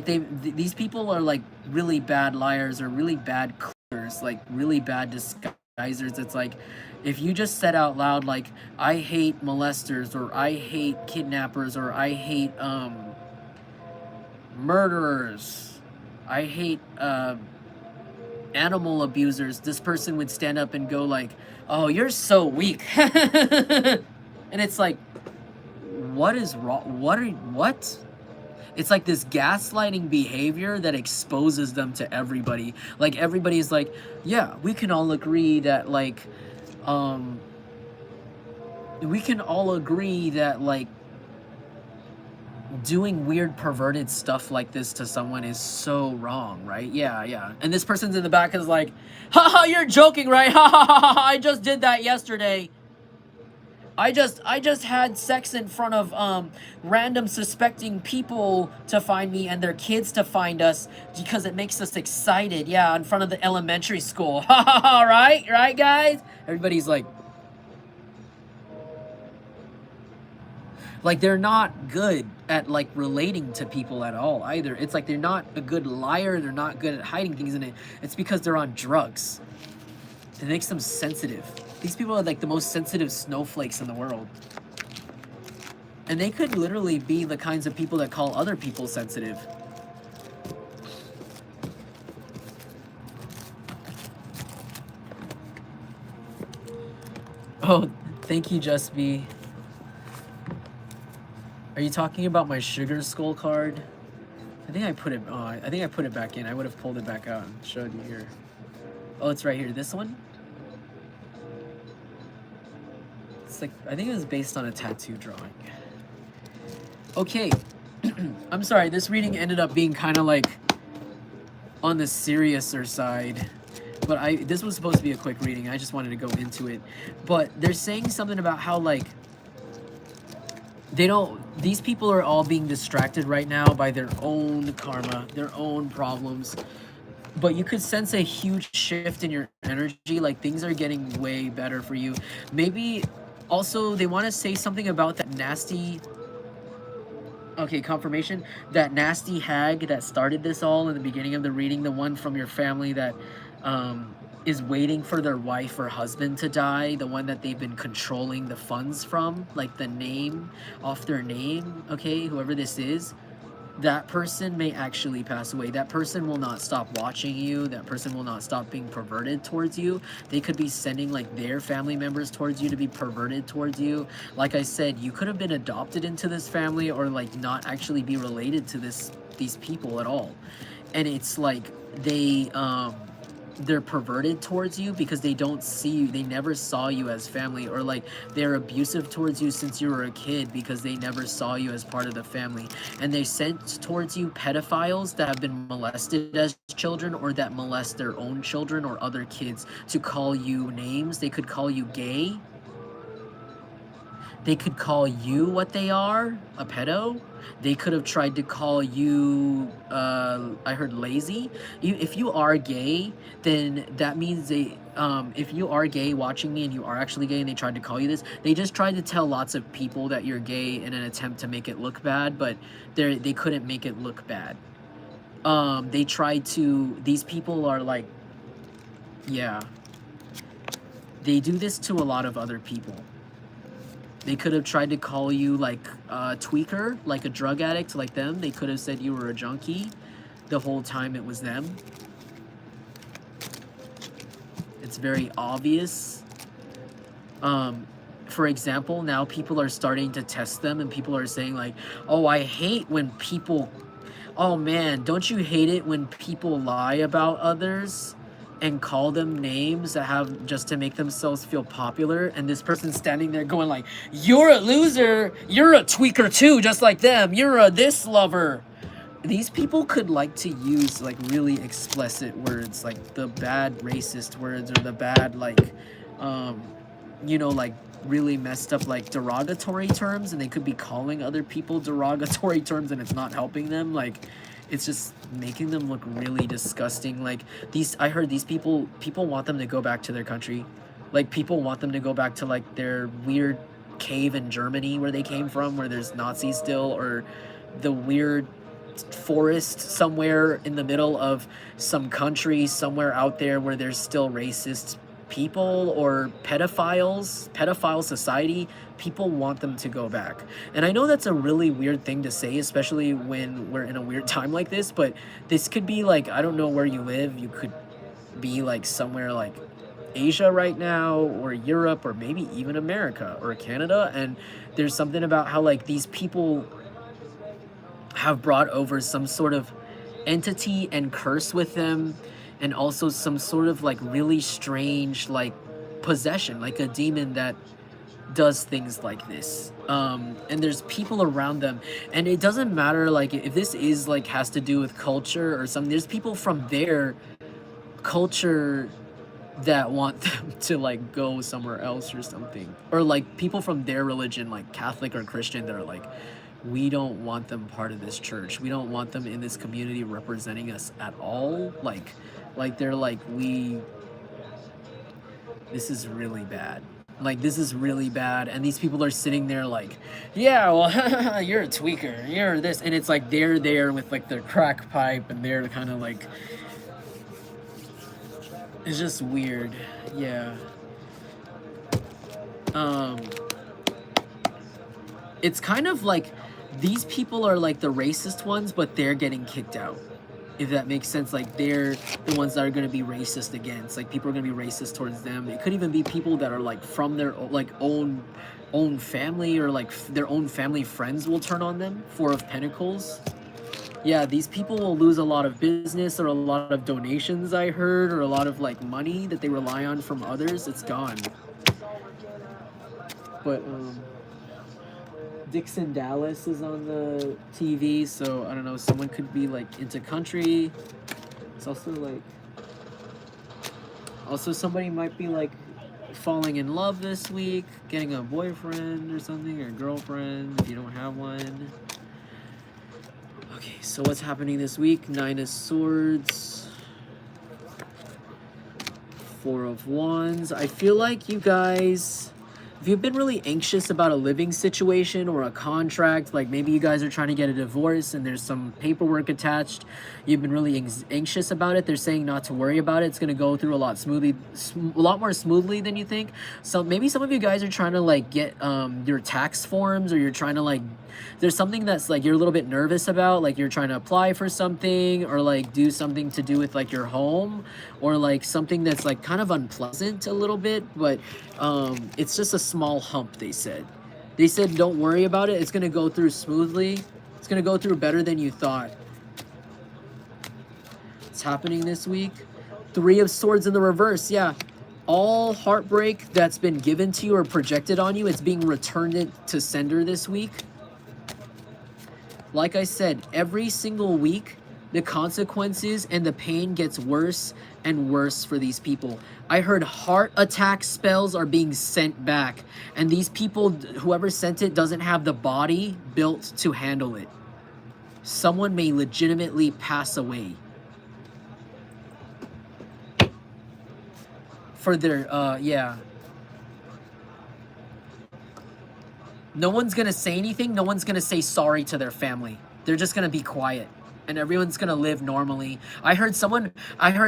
these people are like really bad liars or really bad clears, like really bad disguisers. It's like, if you just said out loud, like, I hate molesters, or I hate kidnappers, or I hate murderers, I hate animal abusers, this person would stand up and go like, oh, you're so weak. And it's like, what is wrong? What? It's like this gaslighting behavior that exposes them to everybody. Like everybody's like, yeah, we can all agree that like, doing weird perverted stuff like this to someone is so wrong, right? Yeah. And this person's in the back is like, haha, you're joking, right? Ha ha ha ha, I just did that yesterday. I just had sex in front of random suspecting people to find me and their kids to find us because it makes us excited. Yeah, in front of the elementary school. Ha ha ha, right guys? Everybody's like they're not good at like relating to people at all either. It's like they're not a good liar, they're not good at hiding things in it. It's because they're on drugs. It makes them sensitive. These people are like the most sensitive snowflakes in the world. And they could literally be the kinds of people that call other people sensitive. Oh, thank you, Just B. Are you talking about my sugar skull card? I think I put it. Oh, I think I put it back in. I would have pulled it back out and showed you here. Oh, it's right here. This one. It's like, I think it was based on a tattoo drawing. Okay. I'm sorry. This reading ended up being kind of like on the seriouser side. But this was supposed to be a quick reading. I just wanted to go into it. But they're saying something about how, like, these people are all being distracted right now by their own karma, their own problems. But you could sense a huge shift in your energy, like things are getting way better for you. Maybe also they want to say something about that nasty, okay, confirmation, that nasty hag that started this all in the beginning of the reading, the one from your family that is waiting for their wife or husband to die, the one that they've been controlling the funds from, like the name off their name, okay, whoever this is, that person may actually pass away. That person will not stop watching you. That person will not stop being perverted towards you. They could be sending like their family members towards you to be perverted towards you. Like I said, you could have been adopted into this family or like not actually be related to these people at all. And it's like they're perverted towards you because they don't see you, they never saw you as family, or like they're abusive towards you since you were a kid because they never saw you as part of the family, and they sent towards you pedophiles that have been molested as children or that molest their own children or other kids to call you names. They could call you gay. They could call you what they are, a pedo. They could have tried to call you, I heard lazy. If you are gay, then that means if you are gay watching me and you are actually gay and they tried to call you this, they just tried to tell lots of people that you're gay in an attempt to make it look bad, but they couldn't make it look bad. They tried to, these people are like, yeah. They do this to a lot of other people. They could have tried to call you like a tweaker, like a drug addict like them. They could have said you were a junkie the whole time it was them. It's very obvious. For example, now people are starting to test them and people are saying like, oh, I hate when people, oh man, don't you hate it when people lie about others and call them names that have just to make themselves feel popular? And this person's standing there going like, you're a loser, you're a tweaker too, just like them, you're a this lover. These people could like to use like really explicit words, like the bad racist words or the bad like you know, like really messed up like derogatory terms, and they could be calling other people derogatory terms and it's not helping them. Like it's just making them look really disgusting. Like I heard these people want them to go back to their country. Like people want them to go back to like their weird cave in Germany where they came from, where there's Nazis still, or the weird forest somewhere in the middle of some country somewhere out there where there's still racist people or pedophile society. People want them to go back. And I know that's a really weird thing to say, especially when we're in a weird time like this, but this could be like, I don't know where you live, you could be like somewhere like Asia right now, or Europe, or maybe even America or Canada, and there's something about how like these people have brought over some sort of entity and curse with them, and also some sort of like really strange like possession, like a demon that does things like this. And there's people around them, and it doesn't matter like if this is like has to do with culture or something. There's people from their culture that want them to like go somewhere else or something, or like people from their religion, like Catholic or Christian, that are like, we don't want them part of this church, we don't want them in this community representing us at all. Like they're like, this is really bad. Like, this is really bad. And these people are sitting there like, yeah, well, you're a tweaker, you're this. And it's like they're there with like their crack pipe, and they're kind of like, it's just weird. Yeah. It's kind of like these people are like the racist ones, but they're getting kicked out. if that makes sense. Like they're the ones that are going to be racist against. Like people are going to be racist towards them. It could even be people that are like from their like own family, or like their own family friends will turn on them. Four of Pentacles. Yeah, these people will lose a lot of business or a lot of donations, I heard, or a lot of like money that they rely on from others. It's gone. But Dixon Dallas is on the TV, so I don't know, someone could be like into country. It's also like, also somebody might be like falling in love this week, getting a boyfriend or something, or girlfriend if you don't have one. Okay, so what's happening this week? 9 of Swords, 4 of Wands. I feel like you guys, if you've been really anxious about a living situation or a contract, like maybe you guys are trying to get a divorce and there's some paperwork attached, you've been really anxious about it, they're saying not to worry about it. It's going to go through a lot more smoothly than you think. So maybe some of you guys are trying to like get your tax forms, or you're trying to like, there's something that's like you're a little bit nervous about, like you're trying to apply for something, or like do something to do with like your home, or like something that's like kind of unpleasant a little bit, but it's just a small hump. They said don't worry about it, it's going to go through smoothly, it's going to go through better than you thought. It's happening this week. 3 of Swords in the reverse. Yeah, all heartbreak that's been given to you or projected on you, it's being returned to sender this week. Like I said, every single week, the consequences and the pain gets worse and worse for these people. I heard heart attack spells are being sent back, and these people, whoever sent it, doesn't have the body built to handle it. Someone may legitimately pass away for their, yeah. No one's gonna say anything. No one's gonna say sorry to their family. They're just gonna be quiet, and everyone's gonna live normally. I heard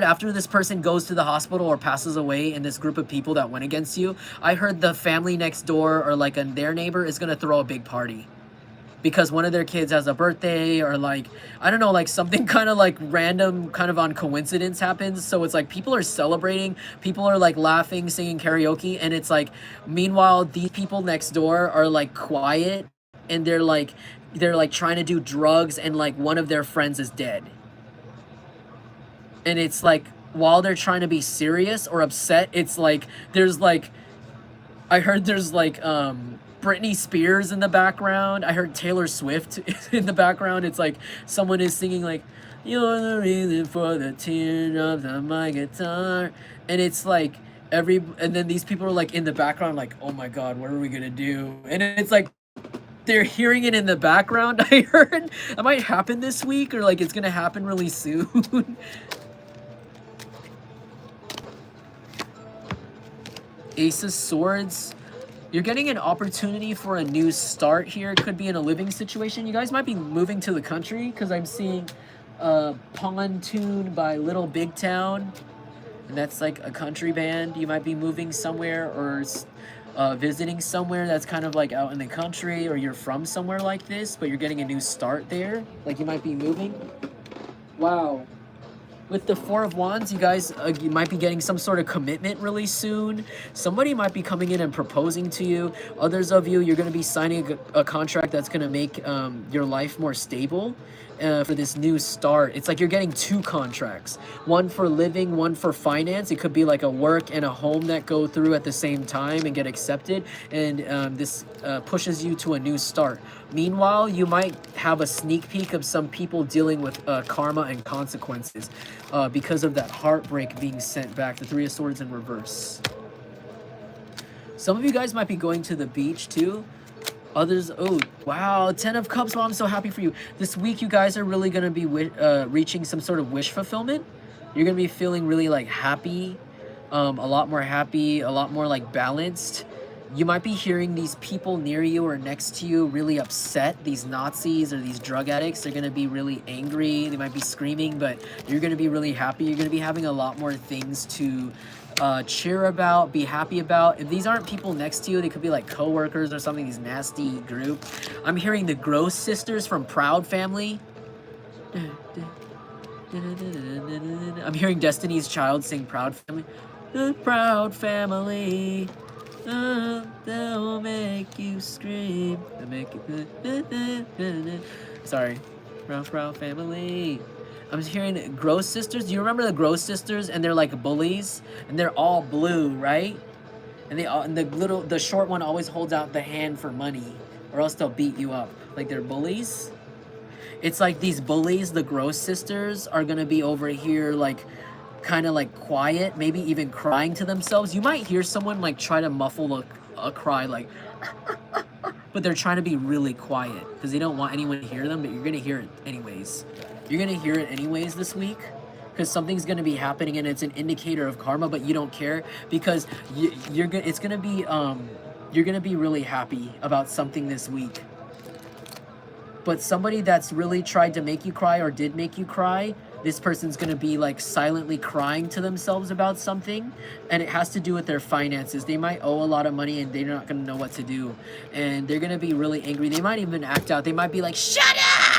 after this person goes to the hospital or passes away in this group of people that went against you, I heard the family next door or like their neighbor is gonna throw a big party because one of their kids has a birthday, or like, I don't know, like something kind of like random, kind of on coincidence happens. So it's like people are celebrating, people are like laughing, singing karaoke, and it's like, meanwhile, these people next door are like quiet, and they're like trying to do drugs, and like one of their friends is dead. And it's like, while they're trying to be serious or upset, it's like, there's like, I heard there's like, Britney Spears in the background. I heard Taylor Swift in the background. It's like someone is singing like, "You're the reason for the teardrops on my guitar," and it's like and then these people are like in the background, like, "Oh my God, what are we gonna do?" And it's like they're hearing it in the background. I heard that might happen this week, or like it's gonna happen really soon. Ace of Swords. You're getting an opportunity for a new start here. It could be in a living situation. You guys might be moving to the country, because I'm seeing Pontoon by Little Big Town. And that's like a country band. You might be moving somewhere, or visiting somewhere that's kind of like out in the country, or you're from somewhere like this, but you're getting a new start there. Like you might be moving. Wow. With the 4 of Wands, you guys, you might be getting some sort of commitment really soon. Somebody might be coming in and proposing to you. Others of you, you're going to be signing a contract that's going to make your life more stable for this new start. It's like you're getting 2 contracts. One for living, one for finance. It could be like a work and a home that go through at the same time and get accepted. And this pushes you to a new start. Meanwhile, you might have a sneak peek of some people dealing with karma and consequences because of that heartbreak being sent back. The 3 of Swords in reverse. Some of you guys might be going to the beach too. Others, oh, wow, 10 of Cups. Well, I'm so happy for you. This week, you guys are really going to be reaching some sort of wish fulfillment. You're going to be feeling really like happy, a lot more happy, a lot more like balanced. You might be hearing these people near you or next to you really upset. These Nazis or these drug addicts, they're going to be really angry. They might be screaming, but you're going to be really happy. You're going to be having a lot more things to cheer about, be happy about. If these aren't people next to you, they could be like coworkers or something, these nasty group. I'm hearing the Gross sisters from Proud Family. I'm hearing Destiny's Child sing Proud Family. The Proud Family. They'll make you scream. They'll make you... Sorry. Proud Family. I'm hearing Gross Sisters. Do you remember the Gross Sisters? And they're like bullies. And they're all blue, right? And the short one always holds out the hand for money. Or else they'll beat you up. Like they're bullies. It's like these bullies, the Gross Sisters, are gonna be over here like kind of like quiet, maybe even crying to themselves. You might hear someone like try to muffle a cry like but they're trying to be really quiet because they don't want anyone to hear them, but you're gonna hear it anyways. You're gonna hear it anyways this week because something's gonna be happening and it's an indicator of karma, but you don't care because you're gonna be really happy about something this week. But somebody that's really tried to make you cry or did make you cry, this person's gonna be like silently crying to themselves about something, and it has to do with their finances. They might owe a lot of money and they're not gonna know what to do, and they're gonna be really angry. They might even act out. They might be like, "Shut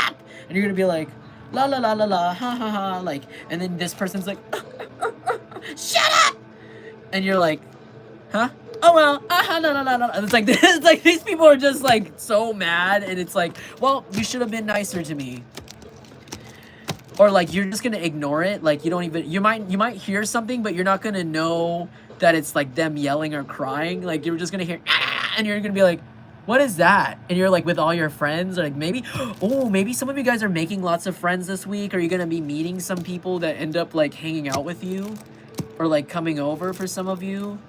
up!" and you're gonna be like, "La la la la la, ha ha ha," like, and then this person's like, "Shut up!" and you're like, "Huh? Oh well, la la la la." And it's like this. It's like these people are just like so mad, and it's like, well, you should have been nicer to me. Or like you're just gonna ignore it. Like you don't even. You might hear something, but you're not gonna know that it's like them yelling or crying. Like you're just gonna hear, and you're gonna be like, "What is that?" And you're like with all your friends, or like maybe, oh, maybe some of you guys are making lots of friends this week. Or you're gonna be meeting some people that end up like hanging out with you, or like coming over for some of you.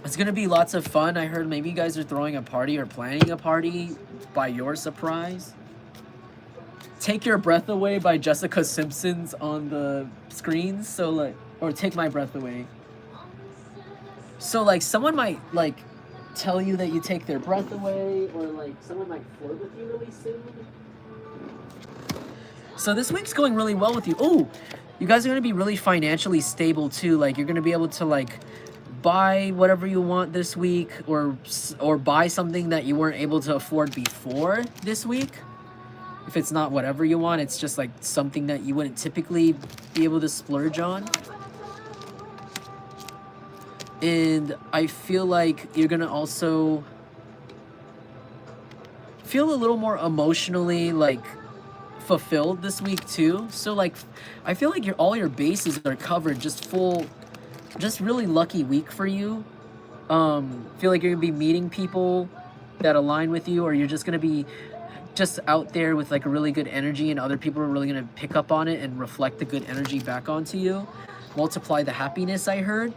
It's gonna be lots of fun. I heard maybe you guys are throwing a party or planning a party by your surprise. Take Your Breath Away by Jessica Simpson's on the screens. So like, or Take My Breath Away. So like someone might like tell you that you take their breath away, or like someone might flirt with you really soon. So this week's going really well with you. Oh, you guys are gonna be really financially stable too. Like you're gonna be able to like buy whatever you want this week, or buy something that you weren't able to afford before this week. If it's not whatever you want, it's just like something that you wouldn't typically be able to splurge on. And I feel like you're gonna also feel a little more emotionally like fulfilled this week too. So like I feel like all your bases are covered. Just really lucky week for you. Feel like you're gonna be meeting people that align with you, or you're just gonna be just out there with like a really good energy, and other people are really gonna pick up on it and reflect the good energy back onto you. Multiply the happiness, I heard.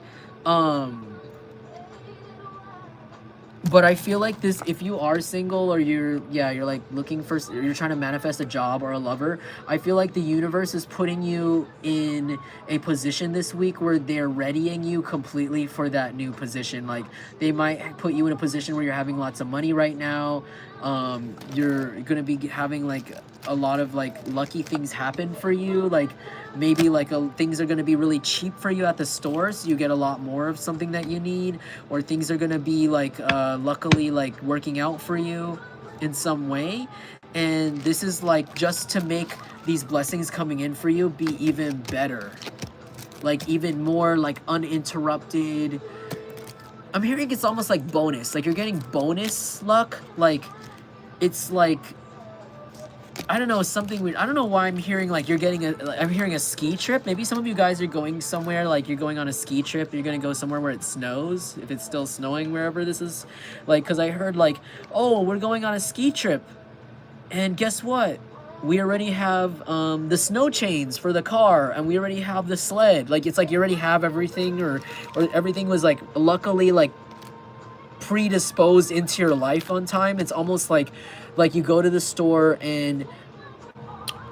But I feel like this, if you are single, or you're like looking for, you're trying to manifest a job or a lover, I feel like the universe is putting you in a position this week where they're readying you completely for that new position. Like they might put you in a position where you're having lots of money right now. You're gonna be having like a lot of like lucky things happen for you. Like maybe like things are gonna be really cheap for you at the store, so you get a lot more of something that you need, or things are gonna be like luckily like working out for you in some way. And this is like just to make these blessings coming in for you be even better, like even more like uninterrupted. I'm hearing it's almost like bonus, like you're getting bonus luck. Like it's like, I don't know, something weird. I don't know why I'm hearing like I'm hearing a ski trip. Maybe some of you guys are going somewhere, like you're going on a ski trip. You're gonna go somewhere where it snows, if it's still snowing wherever this is. Like, cause I heard like, oh, we're going on a ski trip, and guess what? We already have the snow chains for the car, and we already have the sled. Like it's like you already have everything, or everything was like luckily like predisposed into your life on time. It's almost like you go to the store and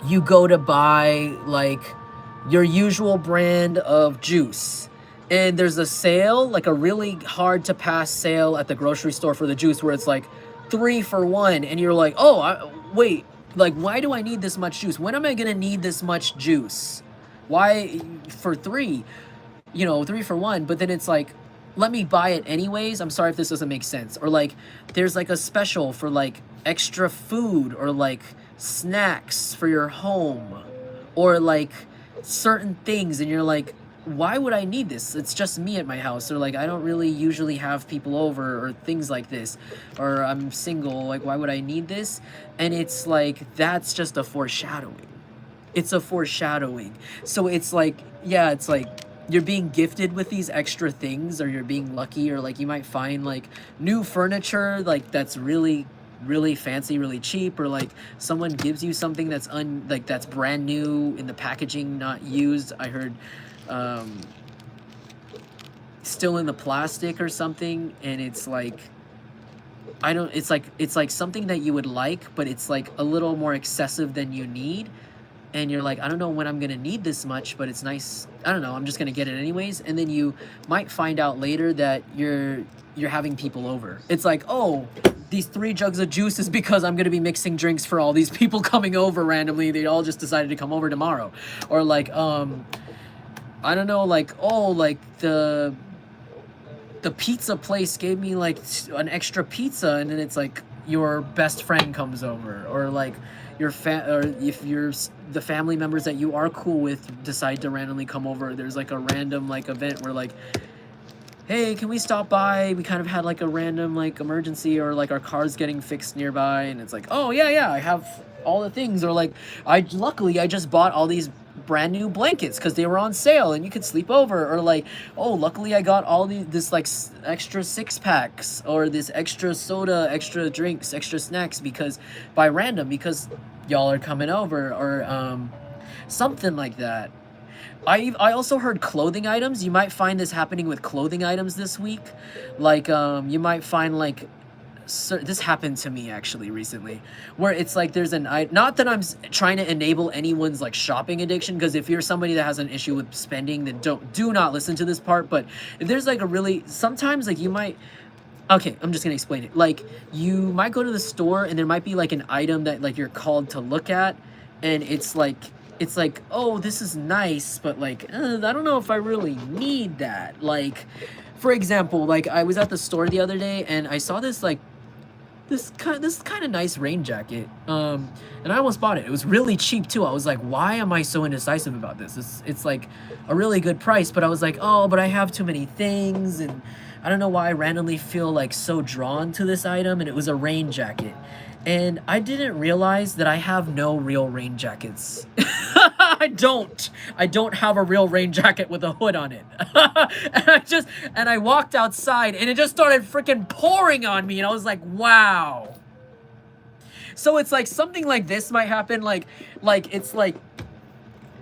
you go to buy like your usual brand of juice, and there's a sale, like a really hard to pass sale at the grocery store for the juice, where it's like 3 for 1, and you're like, oh, wait, like why do I need this much juice? When am I gonna need this much juice? Why for 3? 3 for 1. But then it's like, let me buy it anyways. I'm sorry if this doesn't make sense. Or like there's like a special for like extra food, or like snacks for your home, or like certain things, and you're like, why would I need this? It's just me at my house, or like I don't really usually have people over, or things like this, or I'm single, like why would I need this? And it's like, that's just a foreshadowing. It's a foreshadowing. So it's like, yeah, it's like you're being gifted with these extra things, or you're being lucky, or like you might find like new furniture, like that's really fancy, really cheap, or like someone gives you something that's like that's brand new in the packaging, not used. I heard still in the plastic or something, and it's like, I don't, it's like something that you would like, but it's like a little more excessive than you need. And you're like, I don't know when I'm gonna need this much, but it's nice. I don't know, I'm just gonna get it anyways. And then you might find out later that you're having people over. It's like, oh, these 3 jugs of juice is because I'm gonna be mixing drinks for all these people coming over randomly. They all just decided to come over tomorrow. Or like, I don't know, like, oh, like the pizza place gave me like an extra pizza, and then it's like your best friend comes over, or like or if the family members that you are cool with decide to randomly come over. There's like a random like event where like, hey, can we stop by? We kind of had like a random like emergency, or like our car's getting fixed nearby, and it's like, oh yeah, I have all the things. Or like, luckily I just bought all these brand new blankets because they were on sale and you could sleep over. Or like, oh, luckily I got all this like extra 6-packs, or this extra soda, extra drinks, extra snacks, because y'all are coming over, or something like that. I also heard clothing items. You might find this happening with clothing items this week. Like, you might find like, this happened to me actually recently, where it's like there's not that I'm trying to enable anyone's like shopping addiction, because if you're somebody that has an issue with spending, then do not listen to this part. But if there's like sometimes like you might, okay, I'm just gonna explain it. Like, you might go to the store and there might be like an item that like you're called to look at, and it's like, oh, this is nice, but like, I don't know if I really need that. Like, for example, like I was at the store the other day and I saw this like this kind of nice rain jacket, and I almost bought it. It was really cheap too. I was like, why am I so indecisive about this? It's like a really good price, but I was like, oh, but I have too many things, and I don't know why I randomly feel like so drawn to this item. And it was a rain jacket, and I didn't realize that I have no real rain jackets. I don't have a real rain jacket with a hood on it. And I walked outside and it just started freaking pouring on me, and I was like, wow. So it's like something like this might happen, like it's like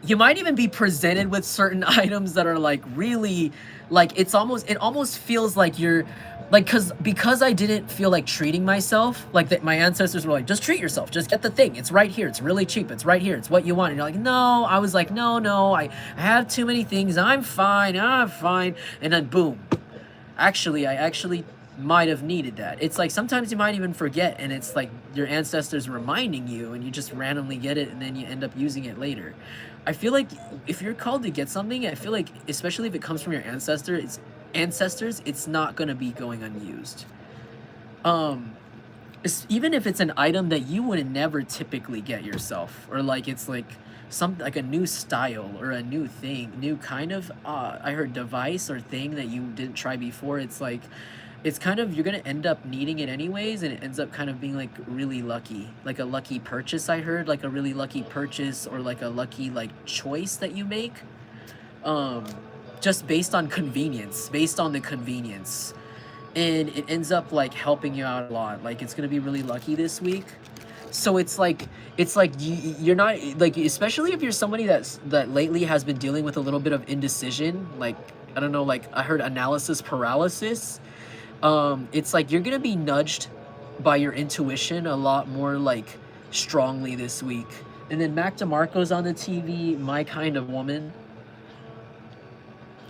you might even be presented with certain items that are like really, like it almost feels like you're like, because I didn't feel like treating myself, like that my ancestors were like, just treat yourself, just get the thing, it's right here, it's really cheap, it's right here, it's what you want. And you're like, no. I was like, no, I have too many things, I'm fine. And then boom, I actually might have needed that. It's like sometimes you might even forget, and it's like your ancestors reminding you, and you just randomly get it, and then you end up using it later. I feel like if you're called to get something, I feel like, especially if it comes from your ancestors, it's not gonna be going unused. Even if it's an item that you would never typically get yourself, or like it's like something like a new style or a new thing, new kind of I heard device or thing that you didn't try before. It's like, it's kind of, you're gonna end up needing it anyways, and it ends up kind of being like really lucky, like a lucky purchase. I heard like a really lucky purchase, or like a lucky like choice that you make, just based on the convenience, and it ends up like helping you out a lot. Like, it's gonna be really lucky this week. So it's like you're not like, especially if you're somebody that lately has been dealing with a little bit of indecision, like, I don't know, like I heard analysis paralysis. It's like you're gonna be nudged by your intuition a lot more like strongly this week. And then Mac DeMarco's on the TV, My Kind of Woman.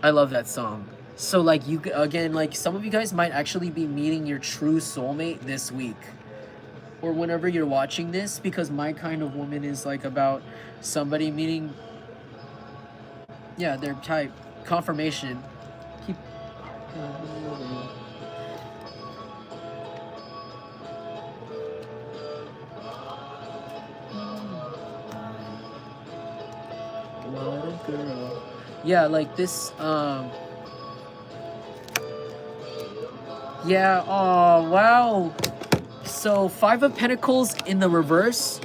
I love that song. So like, you again, like some of you guys might actually be meeting your true soulmate this week, or whenever you're watching this, because My Kind of Woman is like about somebody meeting, yeah, their type. Confirmation. Keep. What a girl. Yeah, like this, yeah, oh, wow. So 5 of Pentacles in the reverse.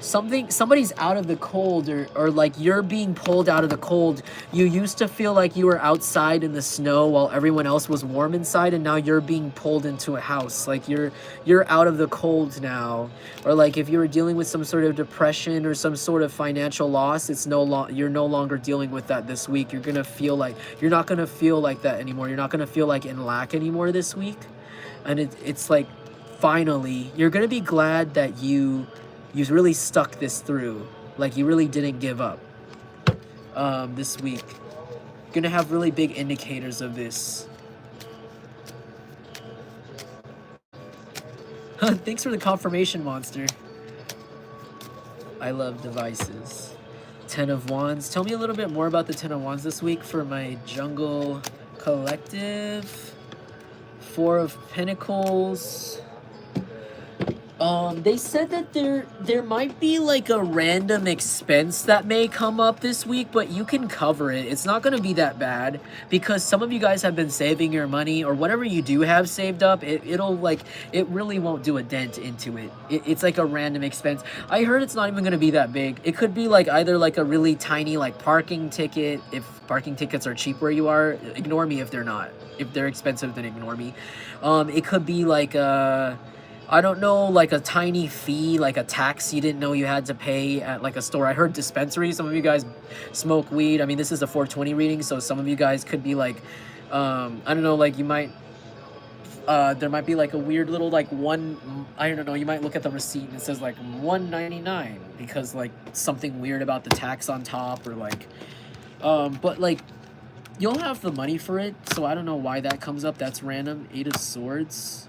Somebody's out of the cold, or like you're being pulled out of the cold. You used to feel like you were outside in the snow while everyone else was warm inside, and now you're being pulled into a house. Like you're out of the cold now. Or like if you were dealing with some sort of depression or some sort of financial loss, you're no longer dealing with that this week. You're gonna feel like you're not gonna feel like that anymore. You're not gonna feel like in lack anymore this week. And it's like finally you're gonna be glad that you really stuck this through. Like you really didn't give up this week. You're gonna have really big indicators of this. Thanks for the confirmation, Monster. I love devices. 10 of Wands. Tell me a little bit more about the 10 of Wands this week for my Jungle Collective. 4 of Pentacles. They said that there might be like a random expense that may come up this week, but you can cover it. It's not going to be that bad because some of you guys have been saving your money, or whatever you do have saved up. It really won't do a dent into it. It's like a random expense. I heard it's not even going to be that big. It could be like either like a really tiny like parking ticket. If parking tickets are cheap where you are, ignore me if they're not. If they're expensive, then ignore me. It could be like I don't know, like a tiny fee, like a tax you didn't know you had to pay at like a store. I heard dispensary. Some of you guys smoke weed. I mean, this is a 420 reading, so some of you guys could be like, I don't know, like you might, there might be like a weird little like I don't know, you might look at the receipt and it says like $1.99 because like something weird about the tax on top, or like, but like you'll have the money for it, so I don't know why that comes up. That's random. 8 of Swords.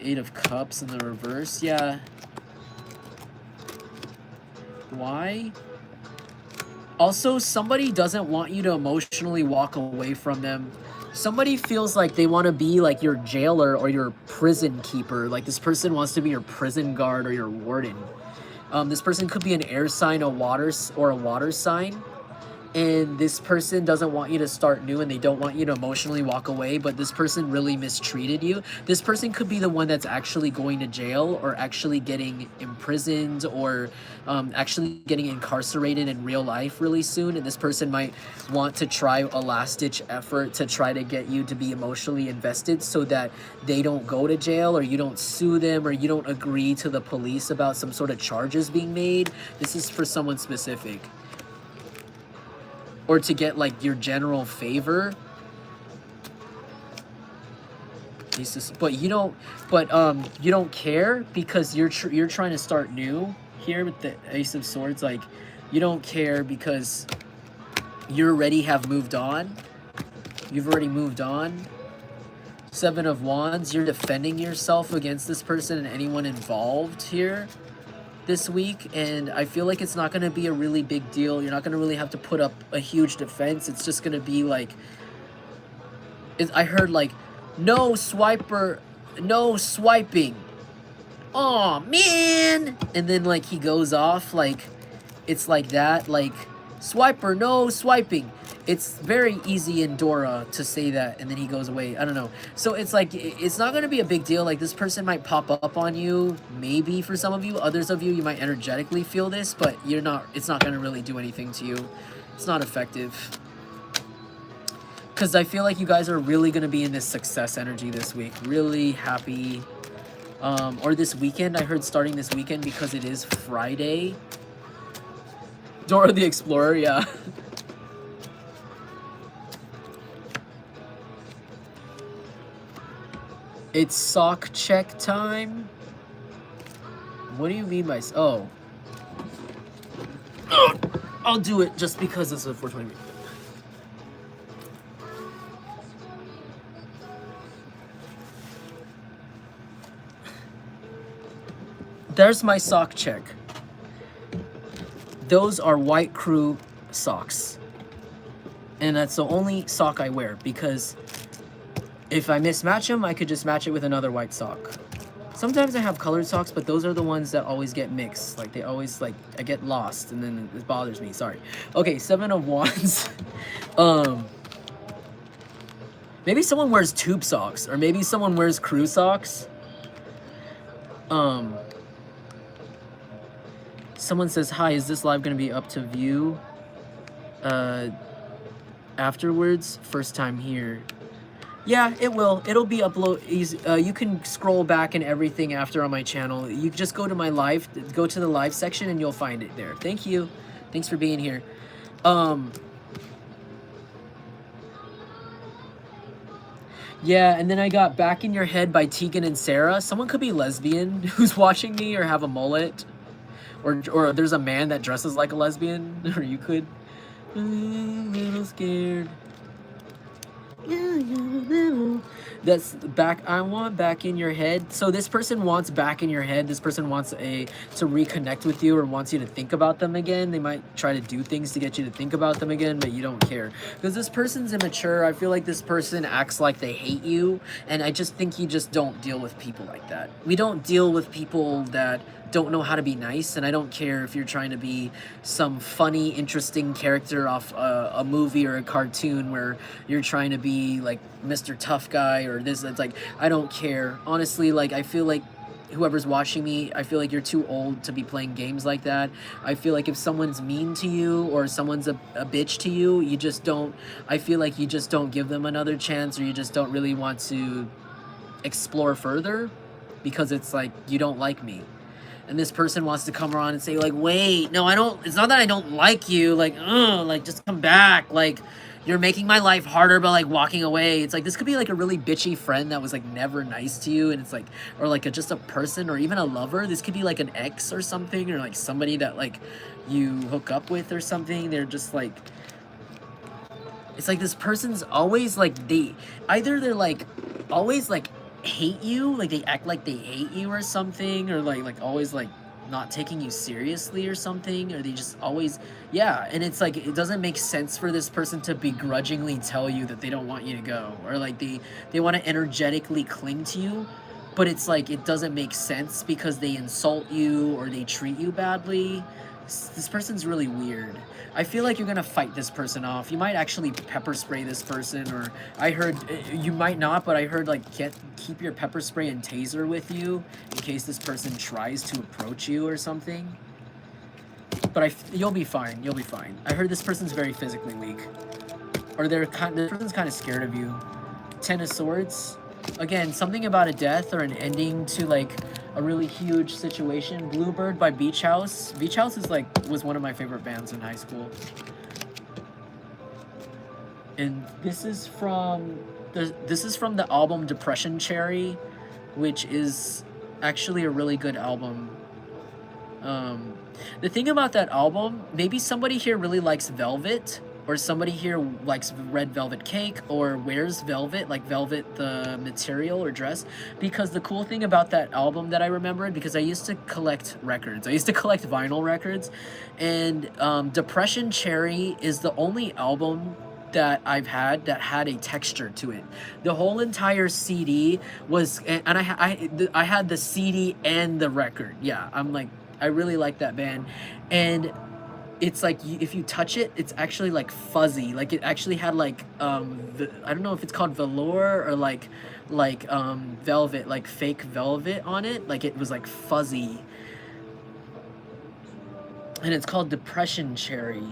8 of Cups in the reverse. Yeah. Why? Also, somebody doesn't want you to emotionally walk away from them. Somebody feels like they want to be like your jailer or your prison keeper. Like this person wants to be your prison guard or your warden. This person could be an air sign, a water sign. And this person doesn't want you to start new, and they don't want you to emotionally walk away, but this person really mistreated you. This person could be the one that's actually going to jail, or actually getting imprisoned, or actually getting incarcerated in real life really soon. And this person might want to try a last-ditch effort to try to get you to be emotionally invested so that they don't go to jail, or you don't sue them, or you don't agree to the police about some sort of charges being made. This is for someone specific. Or to get like your general favor. But you don't care because you're trying to start new here with the Ace of Swords. Like you don't care because you already have moved on. You've already moved on. 7 of Wands. You're defending yourself against this person and anyone involved here this week, and I feel like it's not going to be a really big deal. You're not going to really have to put up a huge defense. It's just going to be like, I heard like, no swiper, no swiping. Oh man. And then like he goes off, like it's like that, like swiper, no swiping. It's very easy in Dora to say that, and then he goes away. I don't know. So it's like, it's not going to be a big deal. Like this person might pop up on you, maybe for some of you. Others of you, you might energetically feel this, but it's not going to really do anything to you. It's not effective. Because I feel like you guys are really going to be in this success energy this week. Really happy. Or this weekend. I heard starting this weekend because it is Friday. Dora the Explorer, yeah. It's sock check time. What do you mean by... Oh. I'll do it just because it's a 420. There's my sock check. Those are White Crew socks. And that's the only sock I wear because... if I mismatch them, I could just match it with another white sock. Sometimes I have colored socks, but those are the ones that always get mixed. Like, they always, like, I get lost, and then it bothers me. Sorry. Okay, 7 of Wands. Maybe someone wears tube socks, or maybe someone wears crew socks. Someone says, hi, is this live going to be up to view afterwards? First time here. Yeah, it will. It'll be upload easy. You can scroll back and everything after on my channel. You just go to my live, go to the live section, and you'll find it there. Thank you. Thanks for being here. Yeah, and then I got Back in Your Head by Tegan and Sarah. Someone could be lesbian who's watching me, or have a mullet. Or there's a man that dresses like a lesbian, or you could. A little scared. That's back. I want Back in Your Head. So this person wants Back in Your Head. This person wants to reconnect with you, or wants you to think about them again. They might try to do things to get you to think about them again, but you don't care because this person's immature. I feel like this person acts like they hate you, and I just think you just don't deal with people like that. We don't deal with people that don't know how to be nice, and I don't care if you're trying to be some funny, interesting character off a movie or a cartoon where you're trying to be like Mr. Tough Guy or this. It's like, I don't care. Honestly, like, I feel like whoever's watching me, I feel like you're too old to be playing games like that. I feel like if someone's mean to you or someone's a bitch to you, you just don't, I feel like you just don't give them another chance, or you just don't really want to explore further because it's like, you don't like me. And this person wants to come around and say, like, wait, no, I don't, it's not that I don't like you, like, like, just come back, like, you're making my life harder by, like, walking away. It's like, this could be, like, a really bitchy friend that was, like, never nice to you, and it's like, or, like, just a person, or even a lover. This could be, like, an ex or something, or, like, somebody that, like, you hook up with or something. They're just, like, it's like this person's always, like, they're, like, always, like, hate you, like they act like they hate you or something, or like always like not taking you seriously or something, or they just always, yeah. And it's like, it doesn't make sense for this person to begrudgingly tell you that they don't want you to go, or like they want to energetically cling to you, but it's like, it doesn't make sense because they insult you or they treat you badly. This person's really weird. I feel like you're gonna fight this person off. You might actually pepper spray this person, or I heard, you might not, but I heard, like, keep your pepper spray and taser with you in case this person tries to approach you or something. But you'll be fine. You'll be fine. I heard this person's very physically weak, or this person's kind of scared of you. 10 of Swords. Again, something about a death or an ending to, like, a really huge situation. Bluebird by Beach House. Beach House is, like, was one of my favorite bands in high school. And this is from the album Depression Cherry, which is actually a really good album. The thing about that album, maybe somebody here really likes Velvet, or somebody here likes red velvet cake, or wears velvet, like velvet the material or dress. Because the cool thing about that album that I remembered, because I used to collect records, I used to collect vinyl records, and Depression Cherry is the only album that I've had that had a texture to it. The whole entire CD was, and I had the CD and the record. Yeah, I really like that band. And it's like, if you touch it, it's actually like fuzzy. Like, it actually had like I don't know if it's called velour or like velvet, like fake velvet on it. Like, it was like fuzzy. And it's called Depression Cherry.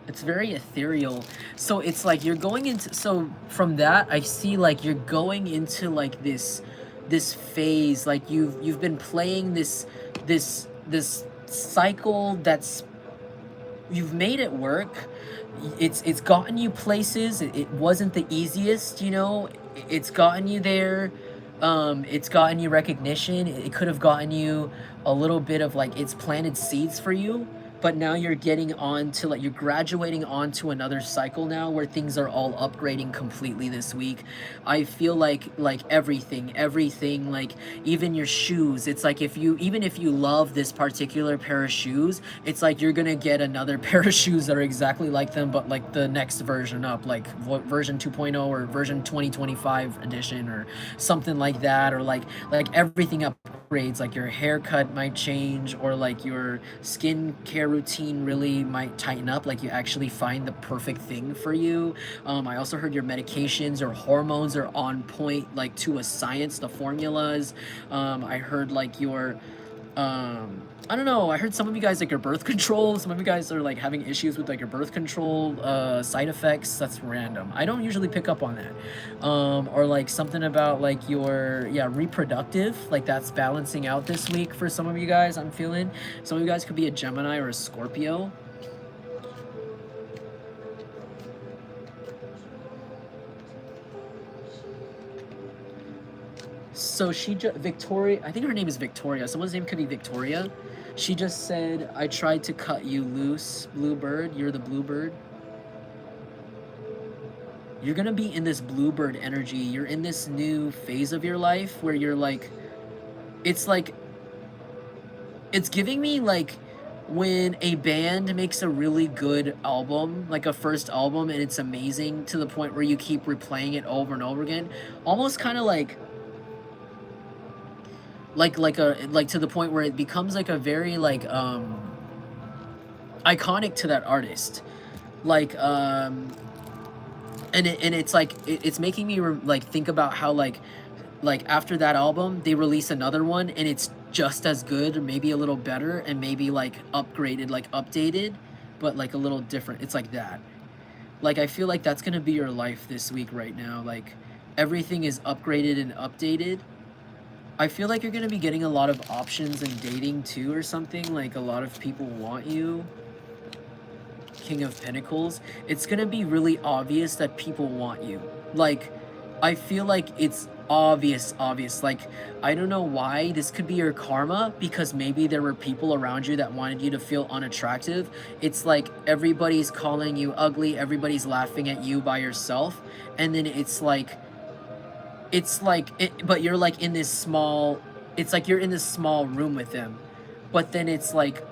It's very ethereal. So it's like you're going into, so from that I see like you're going into like this phase, like you've been playing this cycle that's, you've made it work. It's gotten you places. It wasn't the easiest, you know. It's gotten you there. It's gotten you recognition. It could have gotten you a little bit of, like, it's planted seeds for you. but now you're getting on to like, you're graduating onto another cycle now where things are all upgrading completely this week. I feel like everything, like even your shoes, it's like even if you love this particular pair of shoes, it's like you're gonna get another pair of shoes that are exactly like them, but like the next version up, like what version 2.0 or version 2025 edition or something like that, or like everything upgrades, like your haircut might change, or like your skin care routine really might tighten up, like you actually find the perfect thing for you. I also heard your medications or hormones are on point, like to a science, the formulas. I heard like your I don't know, I heard some of you guys like your birth control, some of you guys are like having issues with like your birth control side effects. That's random. I don't usually pick up on that. Or like something about like your, yeah, reproductive, like that's balancing out this week for some of you guys, I'm feeling. Some of you guys could be a Gemini or a Scorpio. So Victoria, I think her name is Victoria. Someone's name could be Victoria. She just said, I tried to cut you loose, bluebird. You're the bluebird. You're gonna be in this bluebird energy. You're in this new phase of your life where you're like, it's giving me like when a band makes a really good album, like a first album, and it's amazing to the point where you keep replaying it over and over again. Almost kind of like to the point where it becomes like a very like iconic to that artist, like and it's like it's making me like think about how like after that album they release another one and it's just as good or maybe a little better and maybe like upgraded, like updated, but like a little different. It's like that. Like I feel like that's gonna be your life this week right now. Like everything is upgraded and updated. I feel like you're gonna be getting a lot of options in dating too or something, like a lot of people want you. King of Pentacles. It's gonna be really obvious that people want you. Like, I feel like it's obvious. Like, I don't know why. This could be your karma, because maybe there were people around you that wanted you to feel unattractive. It's like everybody's calling you ugly, everybody's laughing at you by yourself, and then but you're like in this small, it's like you're in this small room with them, but then it's like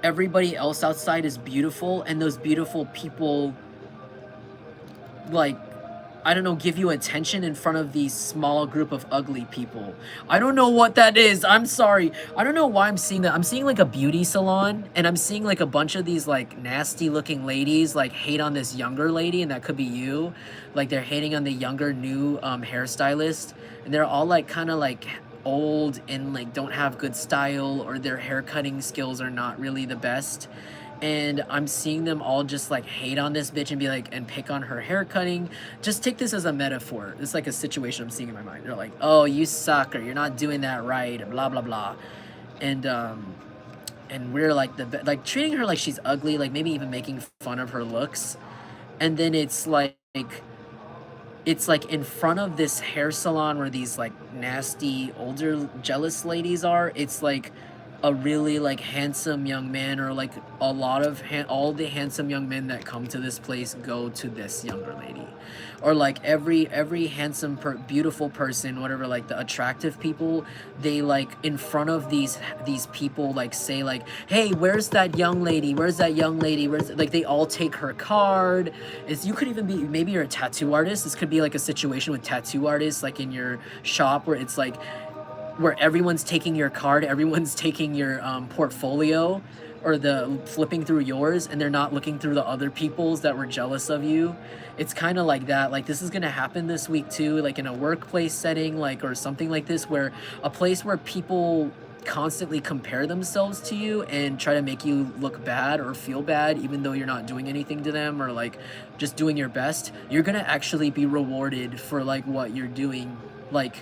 everybody else outside is beautiful, and those beautiful people, like, I don't know, give you attention in front of these small group of ugly people. I don't know what that is. I'm sorry. I don't know why I'm seeing that. I'm seeing like a beauty salon, and I'm seeing like a bunch of these like nasty looking ladies like hate on this younger lady, and that could be you. Like they're hating on the younger new hairstylist, and they're all like kind of like old and like don't have good style, or their hair cutting skills are not really the best. And I'm seeing them all just like hate on this bitch and be like, and pick on her hair cutting. Just take this as a metaphor. It's like a situation I'm seeing in my mind. They're like, oh, you suck, or you're not doing that right, and blah blah blah. And we're like like treating her like she's ugly, like maybe even making fun of her looks. And then it's like in front of this hair salon where these like nasty older jealous ladies are. It's like a really like handsome young man, or like a lot of all the handsome young men that come to this place go to this younger lady, or like every handsome beautiful person, whatever, like the attractive people, they like in front of these people like say like, hey, where's that young lady, where's like they all take her card. You could even be, maybe you're a tattoo artist. This could be like a situation with tattoo artists, like in your shop, where it's like where everyone's taking your card, everyone's taking your portfolio, or the flipping through yours, and they're not looking through the other people's that were jealous of you. It's kind of like that. Like this is gonna happen this week too, like in a workplace setting, like, or something like this, where a place where people constantly compare themselves to you and try to make you look bad or feel bad, even though you're not doing anything to them, or like just doing your best. You're gonna actually be rewarded for like what you're doing, like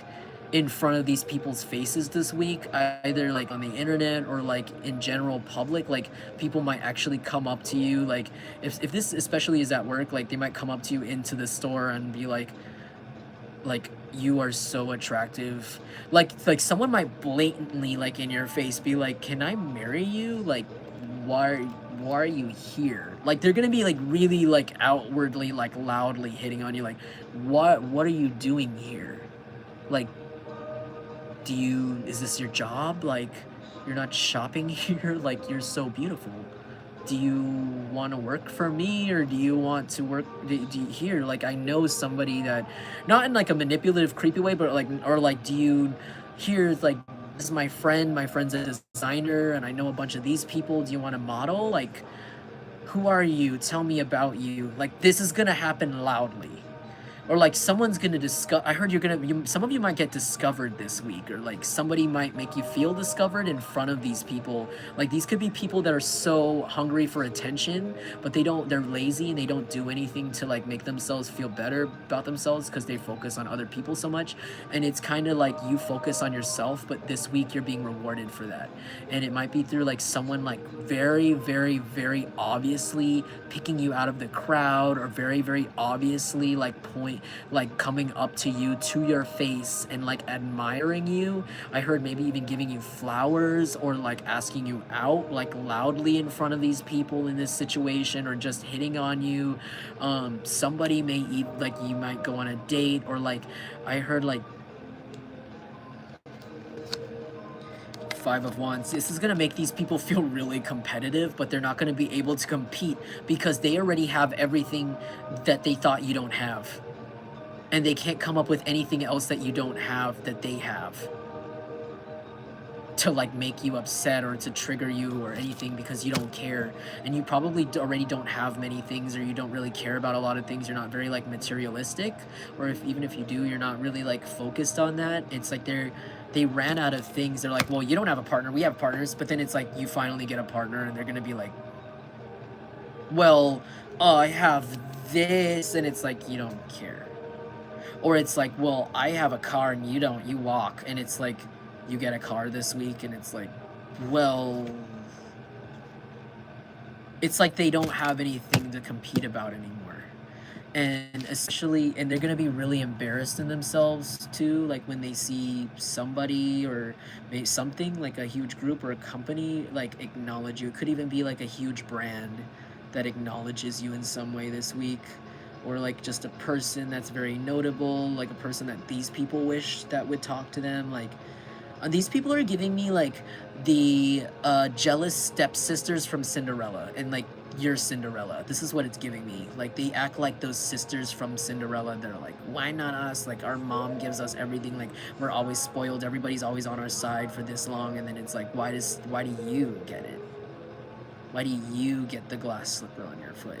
in front of these people's faces this week, either like on the internet or like in general public. Like people might actually come up to you, like if this especially is at work, like they might come up to you into the store and be like you are so attractive. Like someone might blatantly like in your face be like, can I marry you? Like why are you here? Like, they're gonna be like really like outwardly like loudly hitting on you, like, what are you doing here? Like, is this your job? Like, you're not shopping here? Like, you're so beautiful. Do you want to work for me, or do you want to work do you here? Like, I know somebody that, not in like a manipulative creepy way, but like, or like, do you here, like, this is my friend's a designer and I know a bunch of these people, do you want to model? Like, who are you? Tell me about you. Like, this is gonna happen loudly. Or like, someone's gonna discover, I heard some of you might get discovered this week, or like somebody might make you feel discovered in front of these people. Like, these could be people that are so hungry for attention, but they're lazy and they don't do anything to like make themselves feel better about themselves because they focus on other people so much. And it's kind of like you focus on yourself, but this week you're being rewarded for that. And it might be through like someone like very, very, very obviously picking you out of the crowd, or very, very obviously like coming up to you, to your face, and like admiring you. I heard maybe even giving you flowers, or like asking you out like loudly in front of these people in this situation, or just hitting on you. Somebody may like, you might go on a date, or like I heard like Five of Wands. This is going to make these people feel really competitive, but they're not going to be able to compete because they already have everything that they thought you don't have. And they can't come up with anything else that you don't have that they have to like make you upset or to trigger you or anything, because you don't care. And you probably already don't have many things, or you don't really care about a lot of things. You're not very like materialistic, or even if you do, you're not really like focused on that. It's like they ran out of things. They're like, well, you don't have a partner, we have partners. But then it's like you finally get a partner and they're gonna be like, well, I have this, and it's like, you don't care. Or it's like, well, I have a car and you don't, you walk. And it's like, you get a car this week, and it's like, well, it's like they don't have anything to compete about anymore. And especially, and they're going to be really embarrassed in themselves too, like when they see somebody or maybe something like a huge group or a company like acknowledge you. It could even be like a huge brand that acknowledges you in some way this week, or like just a person that's very notable, like a person that these people wish that would talk to them. Like, these people are giving me like the jealous stepsisters from Cinderella, and like, you're Cinderella. This is what it's giving me. Like, they act like those sisters from Cinderella. They're like, why not us? Like, our mom gives us everything. Like, we're always spoiled. Everybody's always on our side for this long. And then it's like, why do you get it? Why do you get the glass slipper on your foot?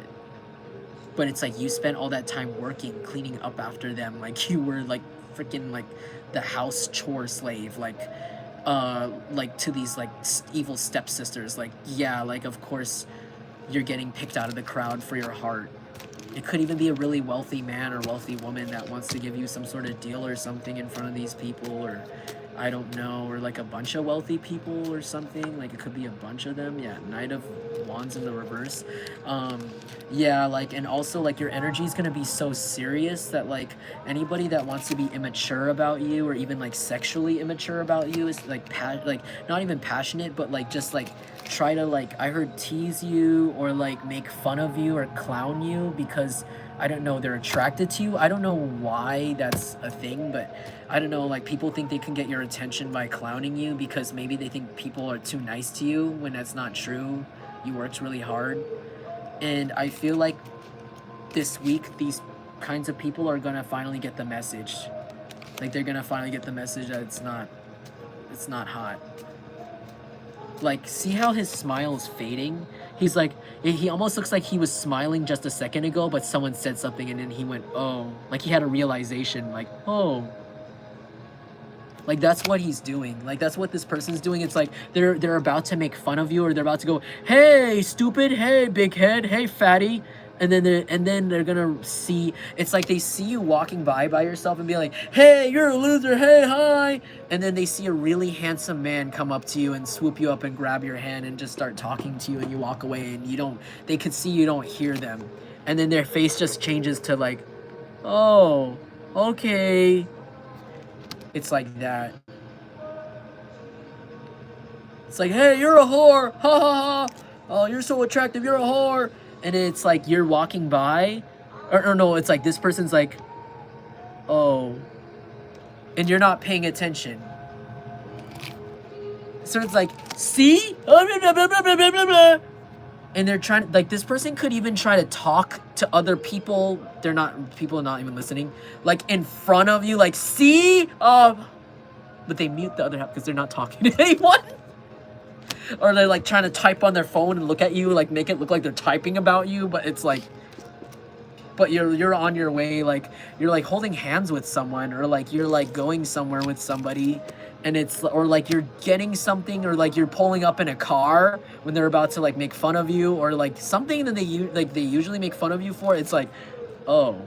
But it's like, you spent all that time working, cleaning up after them. Like, you were like freaking like the house chore slave, like to these like evil stepsisters. Like, yeah, like, of course you're getting picked out of the crowd for your heart. It could even be a really wealthy man or wealthy woman that wants to give you some sort of deal or something in front of these people, or I don't know, or like a bunch of wealthy people or something. Like, it could be a bunch of them. Yeah, Knight of Wands in the reverse. Yeah, like, and also like, your energy is going to be so serious that like anybody that wants to be immature about you, or even like sexually immature about you, is like not even passionate, but like just like try to like, I heard, tease you or like make fun of you or clown you because, I don't know, they're attracted to you. I don't know why that's a thing, but I don't know, like, people think they can get your attention by clowning you because maybe they think people are too nice to you, when that's not true. You worked really hard. And I feel like this week, these kinds of people are gonna finally get the message. Like, they're gonna finally get the message that it's not hot. Like, see how his smile is fading? He's like, he almost looks like he was smiling just a second ago, but someone said something and then he went, oh. Like, he had a realization, like, oh. Like, that's what he's doing. Like, that's what this person's doing. It's like they're about to make fun of you, or they're about to go, hey, stupid, hey, big head, hey, fatty. And then they're gonna see, it's like they see you walking by yourself and be like, hey, you're a loser, hey, hi. And then they see a really handsome man come up to you and swoop you up and grab your hand and just start talking to you, and you walk away, and they could see you don't hear them. And then their face just changes to like, oh, okay. It's like that. It's like, hey, you're a whore, ha ha ha. oh, you're so attractive, you're a whore. And it's like you're walking by, or no, it's like this person's like, oh, and you're not paying attention. So it's like, see? And they're trying, like, this person could even try to talk to other people. People are not even listening. Like, in front of you, like, see? But they mute the other half because they're not talking to anyone. Or they're, like, trying to type on their phone and look at you, like, make it look like they're typing about you. But it's like, but you're on your way, like, you're, like, holding hands with someone. Or, like, you're, like, going somewhere with somebody. And it's, or like you're getting something, or like you're pulling up in a car when they're about to like make fun of you, or like something that they usually make fun of you for. It's like, oh,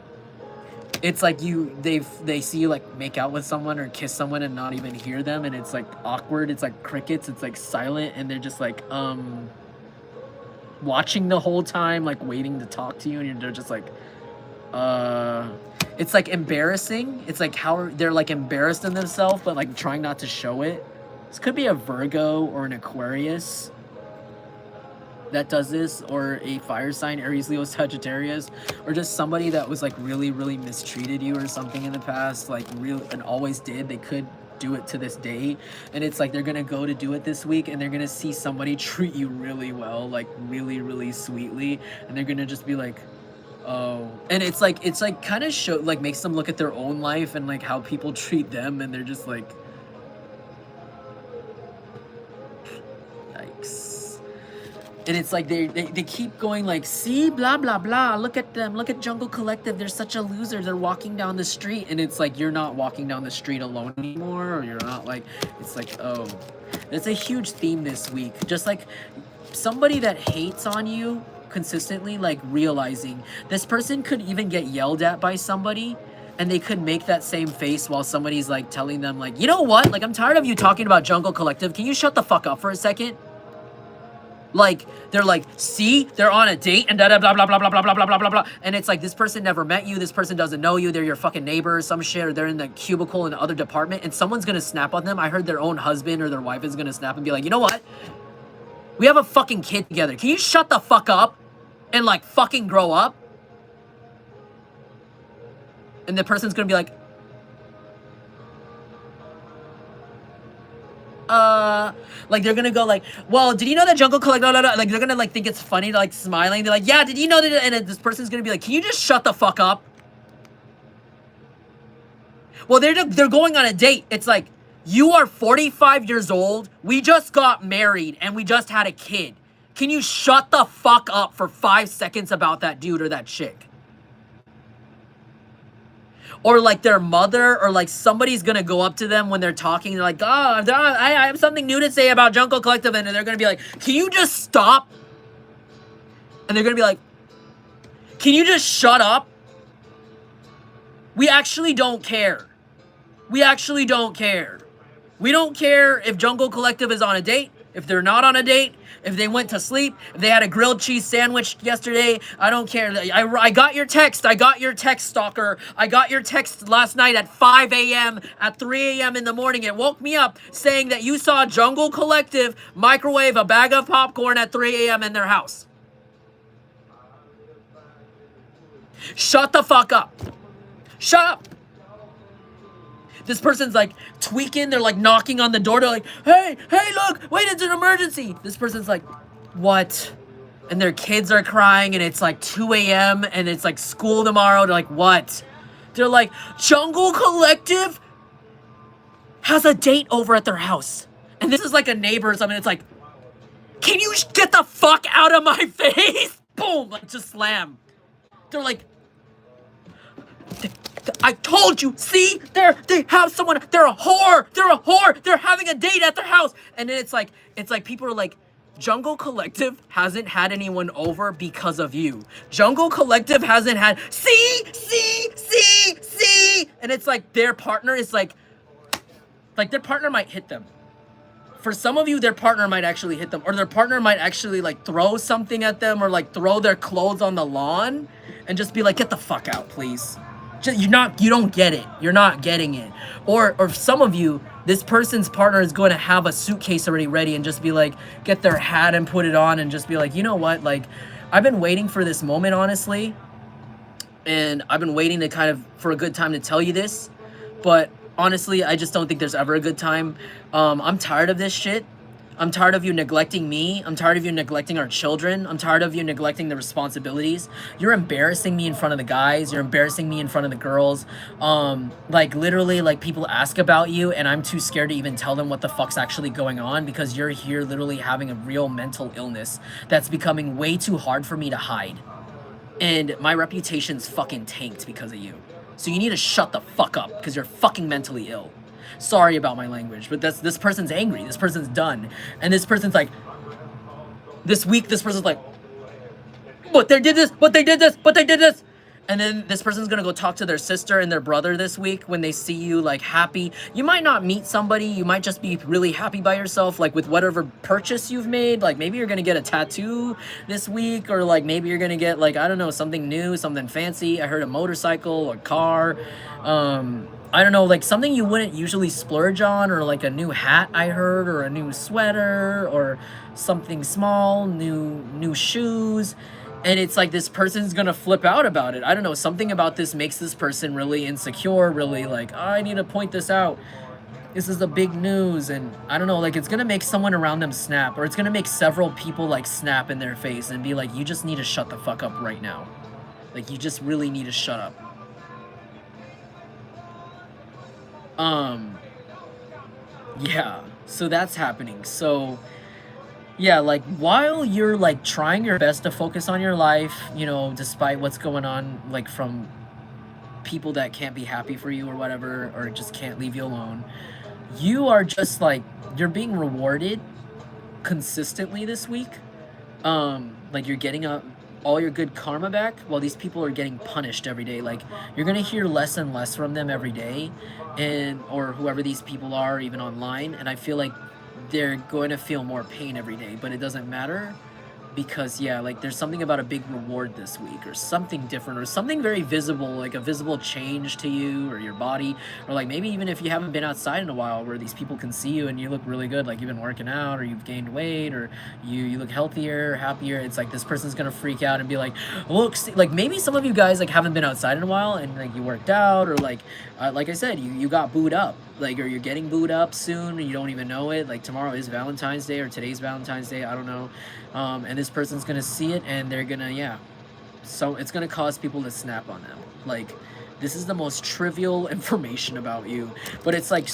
it's like they see you like make out with someone or kiss someone and not even hear them, and it's like awkward. It's like crickets. It's like silent, and they're just like watching the whole time, like waiting to talk to you, and they're just like it's like embarrassing. It's like how they're like embarrassed in themselves, but like trying not to show it. This could be a Virgo or an Aquarius that does this, or a fire sign, Aries, Leo, Sagittarius, or just somebody that was like really, really mistreated you or something in the past, like real, and always did. They could do it to this day, and it's like they're gonna go to do it this week, and they're gonna see somebody treat you really well, like really, really sweetly, and they're gonna just be like, oh. And it's like kind of show, like makes them look at their own life and like how people treat them, and they're just like, yikes. And it's like they keep going like, see, blah blah blah, look at them, look at Jungle Collective, they're such a loser, they're walking down the street. And it's like you're not walking down the street alone anymore, or you're not like, it's like, oh. It's a huge theme this week, just like somebody that hates on you consistently, like realizing this person could even get yelled at by somebody, and they could make that same face while somebody's like telling them like, you know what, like, I'm tired of you talking about Jungle Collective, can you shut the fuck up for a second? Like, they're like, see, they're on a date and blah blah blah blah blah blah blah blah blah blah blah, and it's like this person never met you, this person doesn't know you, they're your fucking neighbor or some shit, or they're in the cubicle in the other department, and someone's gonna snap on them. I heard their own husband or their wife is gonna snap and be like, you know what, we have a fucking kid together, can you shut the fuck up and like fucking grow up? And the person's gonna be like, like they're gonna go like, well, did you know that Jungle Collective, like they're gonna like think it's funny, like smiling, they're like, yeah, did you know that? And this person's gonna be like, can you just shut the fuck up? Well, they're going on a date. It's like, you are 45 years old, we just got married, and we just had a kid. Can you shut the fuck up for 5 seconds about that dude or that chick? Or like their mother, or like somebody's gonna go up to them when they're talking. They're like, oh, I have something new to say about Jungle Collective. And they're gonna be like, can you just stop? And they're gonna be like, can you just shut up? We actually don't care. We actually don't care. We don't care if Jungle Collective is on a date, if they're not on a date, if they went to sleep, if they had a grilled cheese sandwich yesterday. I don't care. I got your text. I got your text, stalker. I got your text last night at 5 a.m. At 3 a.m. in the morning. It woke me up saying that you saw Jungle Collective microwave a bag of popcorn at 3 a.m. in their house. Shut the fuck up. Shut up. This person's like tweaking, they're like knocking on the door, they're like, hey, look, wait, it's an emergency. This person's like, what? And their kids are crying, and it's like 2 a.m. and it's like school tomorrow. They're like, what? They're like, Jungle Collective has a date over at their house. And this is like a neighbor or something. It's like, can you get the fuck out of my face? Boom, like just slam. They're like, I told you, see, they have someone, they're a whore, they're having a date at their house. And then it's like people are like, Jungle Collective hasn't had anyone over because of you. Jungle Collective hasn't had, see, and it's like their partner is like their partner might hit them. For some of you, their partner might actually hit them, or their partner might actually like throw something at them, or like throw their clothes on the lawn and just be like, get the fuck out, please. You don't get it. You're not getting it. Or some of you, This person's partner is going to have a suitcase already ready and just be like, get their hat and put it on and just be like, you know what, like, I've been waiting for this moment, honestly, and I've been waiting to kind of for a good time to tell you this, but honestly, I just don't think there's ever a good time. I'm tired of this shit. I'm tired of you neglecting me. I'm tired of you neglecting our children. I'm tired of you neglecting the responsibilities. You're embarrassing me in front of the guys. You're embarrassing me in front of the girls. Like literally, like people ask about you and I'm too scared to even tell them what the fuck's actually going on because you're here literally having a real mental illness that's becoming way too hard for me to hide. And my reputation's fucking tanked because of you. So you need to shut the fuck up because you're fucking mentally ill. Sorry about my language, but this person's angry. This person's done. And this person's like, this week, this person's like, but they did this, but they did this, but they did this. And then this person's gonna go talk to their sister and their brother this week when they see you like happy. You might not meet somebody, you might just be really happy by yourself, like with whatever purchase you've made. Like maybe you're gonna get a tattoo this week, or like maybe you're gonna get like, I don't know, something new, something fancy. I heard a motorcycle, a car. I don't know, like something you wouldn't usually splurge on, or like a new hat I heard, or a new sweater, or something small, new shoes. And it's like this person's gonna flip out about it. I don't know, something about this makes this person really insecure, really like, oh, I need to point this out. This is the big news. And I don't know, like it's gonna make someone around them snap, or it's gonna make several people like snap in their face and be like, you just need to shut the fuck up right now. Like you just really need to shut up. Yeah, so that's happening. So yeah, like while you're like trying your best to focus on your life, you know, despite what's going on, like from people that can't be happy for you or whatever, or just can't leave you alone, you are just like, you're being rewarded consistently this week. Like you're getting all your good karma back, while these people are getting punished every day. Like you're gonna hear less and less from them every day, and or whoever these people are, even online. And I feel like they're going to feel more pain every day, but it doesn't matter because yeah, like there's something about a big reward this week, or something different, or something very visible, like a visible change to you or your body, or like maybe even if you haven't been outside in a while, where these people can see you and you look really good, like you've been working out, or you've gained weight, or you look healthier, happier. It's like this person's gonna freak out and be like, look, see, like maybe some of you guys like haven't been outside in a while and like you worked out, or like I said, you got booed up, like, or you're getting booed up soon and you don't even know it. Like tomorrow is Valentine's Day, or today's Valentine's Day, I don't know. And this person's gonna see it and they're gonna, yeah, so it's gonna cause people to snap on them. Like this is the most trivial information about you, but it's like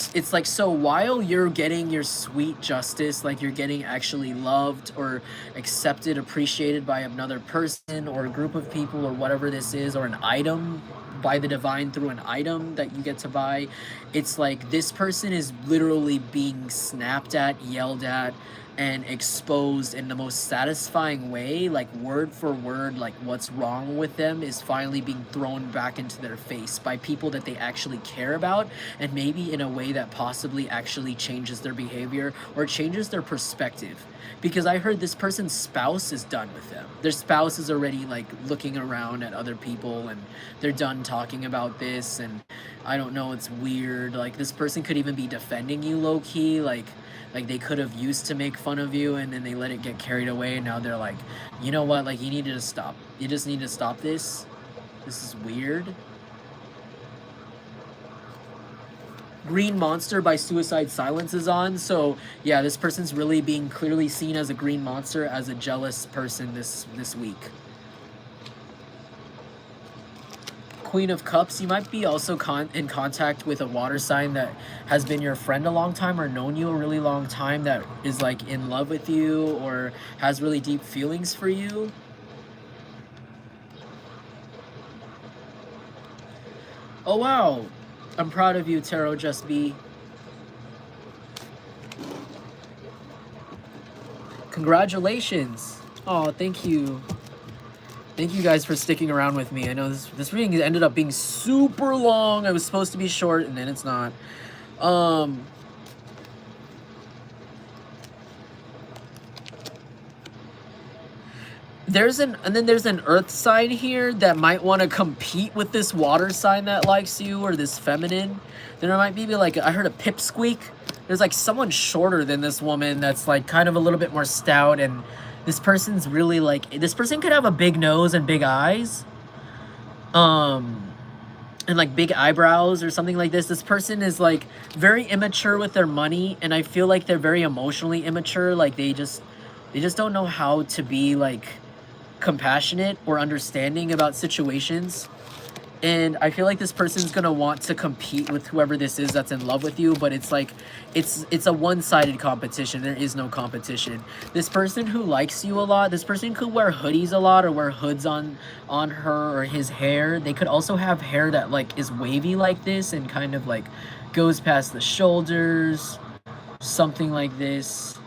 so while you're getting your sweet justice, like you're getting actually loved or accepted, appreciated by another person or a group of people or whatever this is, or an item by the divine through an item that you get to buy, it's like this person is literally being snapped at, yelled at, and exposed in the most satisfying way, like word for word, like what's wrong with them is finally being thrown back into their face by people that they actually care about, and maybe in a way that possibly actually changes their behavior or changes their perspective. Because I heard this person's spouse is done with them. Their spouse is already like looking around at other people and they're done talking about this, and I don't know, it's weird. Like this person could even be defending you low-key, like they could have used to make fun of you and then they let it get carried away, and now they're like, you know what, like you need to stop. You just need to stop this. This is weird. Green Monster by Suicide Silence is on. So yeah, this person's really being clearly seen as a green monster, as a jealous person this week. Queen of Cups, you might be also in contact with a water sign that has been your friend a long time or known you a really long time, that is like in love with you or has really deep feelings for you. Oh wow, I'm proud of you, Tarot Just Be. Congratulations. Oh, thank you. Thank you guys for sticking around with me. I know this reading ended up being super long. I was supposed to be short, and then it's not. There's an earth sign here that might want to compete with this water sign that likes you, or this feminine. There might be like, I heard a pipsqueak. there's like someone shorter than this woman that's like kind of a little bit more stout, and this person's really like, this person could have a big nose and big eyes. And like big eyebrows or something like this. This person is like very immature with their money, and I feel like they're very emotionally immature. Like they just don't know how to be like compassionate or understanding about situations. And I feel like this person's gonna want to compete with whoever this is that's in love with you, but it's like, it's a one-sided competition. There is no competition. This person who likes you a lot, this person could wear hoodies a lot or wear hoods on her or his hair. They could also have hair that like is wavy like this and kind of like goes past the shoulders, something like this.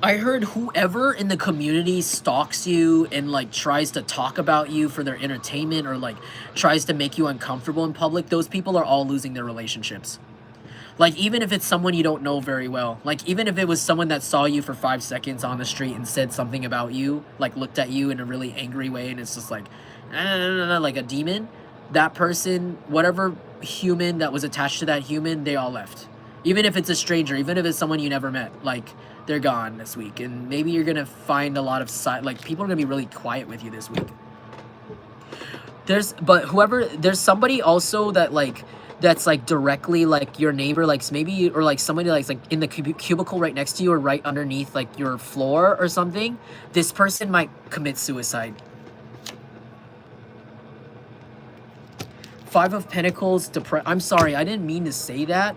I heard whoever in the community stalks you and like tries to talk about you for their entertainment or like tries to make you uncomfortable in public, those people are all losing their relationships. Like, even if it's someone you don't know very well, like even if it was someone that saw you for 5 seconds on the street and said something about you, like looked at you in a really angry way, and it's just like, like a demon, that person, whatever human that was attached to that human, they all left. Even if it's a stranger, even if it's someone you never met, like they're gone this week. And maybe you're gonna find a lot of like people are gonna be really quiet with you this week. There's somebody also that like, that's like directly like your neighbor, like maybe, or like somebody like in the cubicle right next to you or right underneath like your floor or something. This person might commit suicide. 5 of Pentacles, I'm sorry, I didn't mean to say that.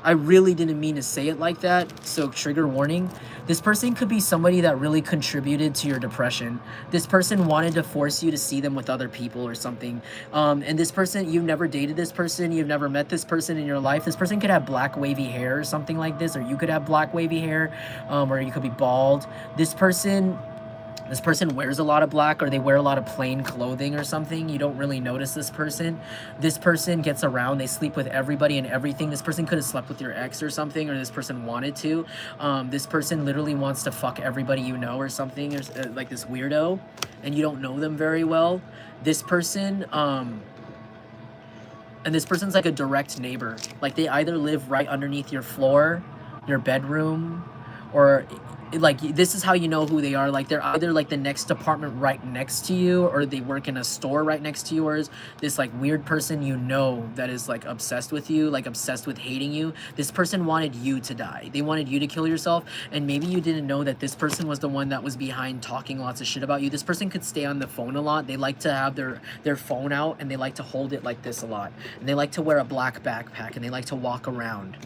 I really didn't mean to say it like that, so trigger warning. This person could be somebody that really contributed to your depression. This person wanted to force you to see them with other people or something. And this person, you've never dated this person, you've never met this person in your life. This person could have black wavy hair or something like this, or you could have black wavy hair, or you could be bald. This person wears a lot of black, or they wear a lot of plain clothing or something. You don't really notice this person. This person gets around. They sleep with everybody and everything. This person could have slept with your ex or something, or this person wanted to. This person literally wants to fuck everybody you know or something, or like this weirdo, and you don't know them very well. This person, and this person's like a direct neighbor. Like they either live right underneath your floor, your bedroom, or like this is how you know who they are. Like they're either like the next apartment right next to you, or they work in a store right next to you, or is this like weird person you know that is like obsessed with you, like obsessed with hating you. This person wanted you to die. They wanted you to kill yourself, and maybe you didn't know that this person was the one that was behind talking lots of shit about you. This person could stay on the phone a lot. They like to have their phone out, and they like to hold it like this a lot, and they like to wear a black backpack, and they like to walk around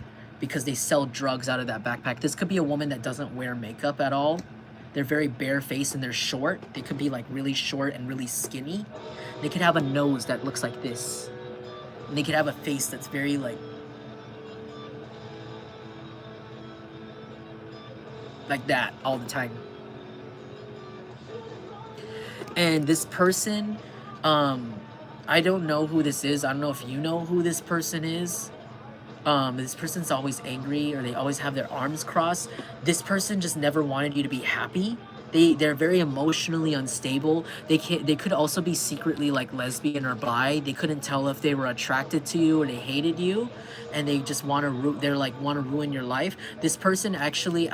because they sell drugs out of that backpack. This could be a woman that doesn't wear makeup at all. They're very barefaced and they're short. They could be like really short and really skinny. They could have a nose that looks like this. And they could have a face that's very like that all the time. And this person, I don't know who this is. I don't know if you know who this person is. This person's always angry, or they always have their arms crossed. This person just never wanted you to be happy. They're very emotionally unstable. They could also be secretly like lesbian or bi. They couldn't tell if they were attracted to you or they hated you, and they just want to ruin your life. This person actually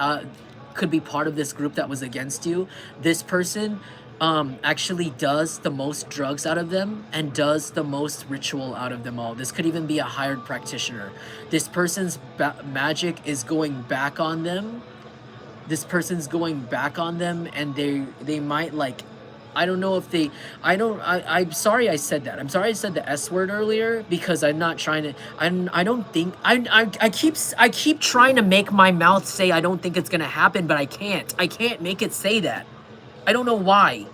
could be part of this group that was against you. This person actually does the most drugs out of them and does the most ritual out of them all. This could even be a hired practitioner. This person's magic is going back on them. This person's going back on them, and they might like, I don't know if they, I'm sorry I said that. I'm sorry I said the S word earlier, because I'm not trying to, I keep trying to make my mouth say I don't think it's gonna happen, but I can't make it say that. I don't know why,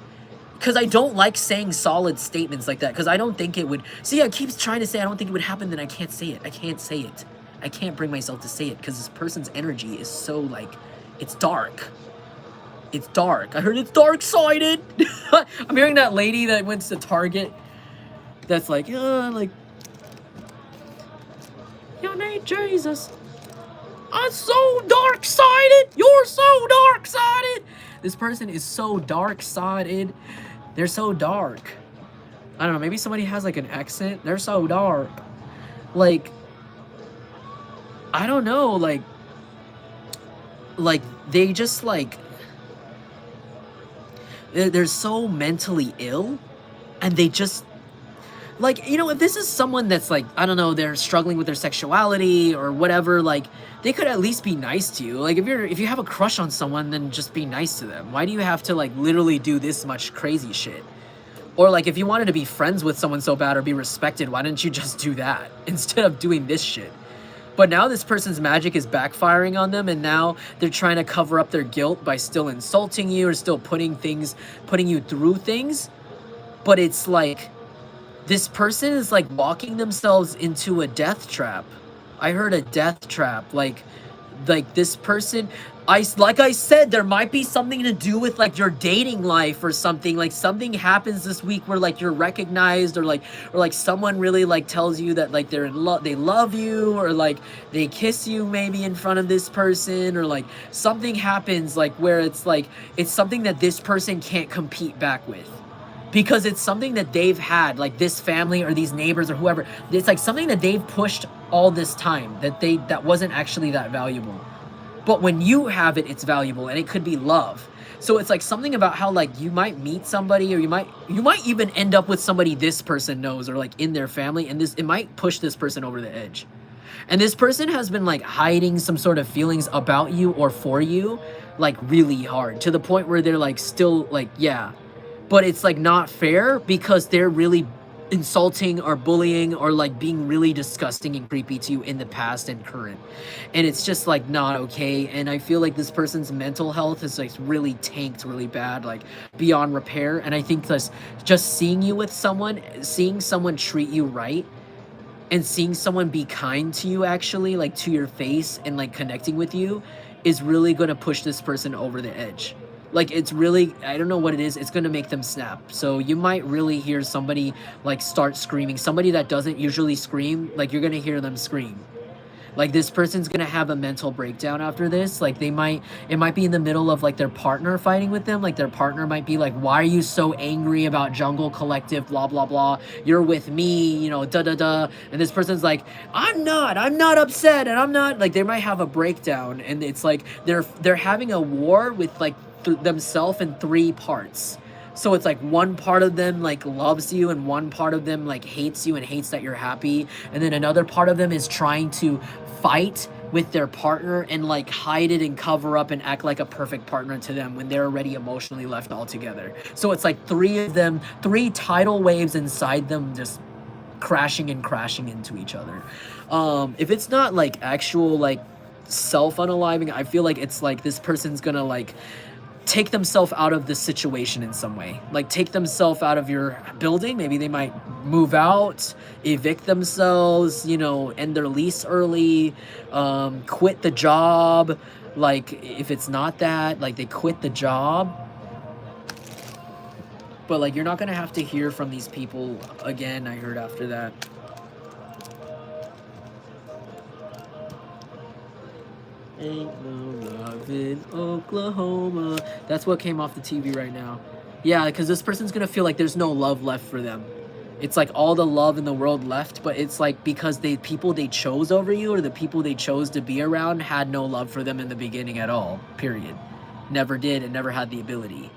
because I don't like saying solid statements like that, because I don't think it would. See, I keep trying to say I don't think it would happen, then I can't say it. I can't say it. I can't bring myself to say it, because this person's energy is so like, it's dark. It's dark. I heard it's dark-sided. I'm hearing that lady that went to Target that's like, your name Jesus. I'm so dark-sided. You're so dark-sided. This person is so dark-sided. They're so dark. I don't know, maybe somebody has like an accent. They're so dark. Like, I don't know, like they just like, they're so mentally ill, and they just, like, you know, if this is someone that's like, I don't know, they're struggling with their sexuality or whatever, like, they could at least be nice to you. Like, if you have a crush on someone, then just be nice to them. Why do you have to like literally do this much crazy shit? Or like, if you wanted to be friends with someone so bad or be respected, why didn't you just do that instead of doing this shit? But now this person's magic is backfiring on them, and now they're trying to cover up their guilt by still insulting you or still putting you through things. But it's like, this person is like walking themselves into a death trap. I heard a death trap. Like this person, like I said, there might be something to do with like your dating life or something. Like something happens this week where like you're recognized, or like someone really like tells you that like they're in love, they love you, or like they kiss you maybe in front of this person, or like something happens like where it's like it's something that this person can't compete back with. Because it's something that they've had, like this family or these neighbors or whoever, it's like something that they've pushed all this time that wasn't actually that valuable. But when you have it, it's valuable, and it could be love. So it's like something about how like you might meet somebody, or you might even end up with somebody this person knows, or like in their family, and it might push this person over the edge. And this person has been like hiding some sort of feelings about you or for you, like really hard, to the point where they're like still like, yeah. But it's like not fair, because they're really insulting or bullying or like being really disgusting and creepy to you in the past and current. And it's just like not okay. And I feel like this person's mental health is like really tanked really bad, like beyond repair. And I think just seeing you with someone, seeing someone treat you right, and seeing someone be kind to you, actually, like to your face, and like connecting with you, is really going to push this person over the edge. Like, it's really, I don't know what it is, it's going to make them snap. So you might really hear somebody like start screaming. Somebody that doesn't usually scream, like you're going to hear them scream. Like this person's going to have a mental breakdown after this. Like it might be in the middle of like their partner fighting with them. Like their partner might be like, why are you so angry about Jungle Collective, blah, blah, blah. You're with me, you know, da, da, da. And this person's like, I'm not upset, and I'm not, like, they might have a breakdown. And it's like, they're having a war with like themselves in 3 parts. So it's like one part of them like loves you, and one part of them like hates you and hates that you're happy, and then another part of them is trying to fight with their partner and like hide it and cover up and act like a perfect partner to them when they're already emotionally left all together. So it's like 3 of them, 3 tidal waves inside them, just crashing into each other. If it's not like actual like self-unaliving, I feel like it's like this person's gonna like take themselves out of the situation in some way. Like take themselves out of your building. Maybe they might move out, evict themselves, you know, end their lease early, quit the job. Like if it's not that, like they quit the job. But like you're not gonna have to hear from these people again, I heard after that. Ain't no love in Oklahoma. That's what came off the TV right now. Yeah, because this person's gonna feel like there's no love left for them. It's like all the love in the world left, but it's like because the people they chose over you, or the people they chose to be around, had no love for them in the beginning at all, period. Never did, and never had the ability.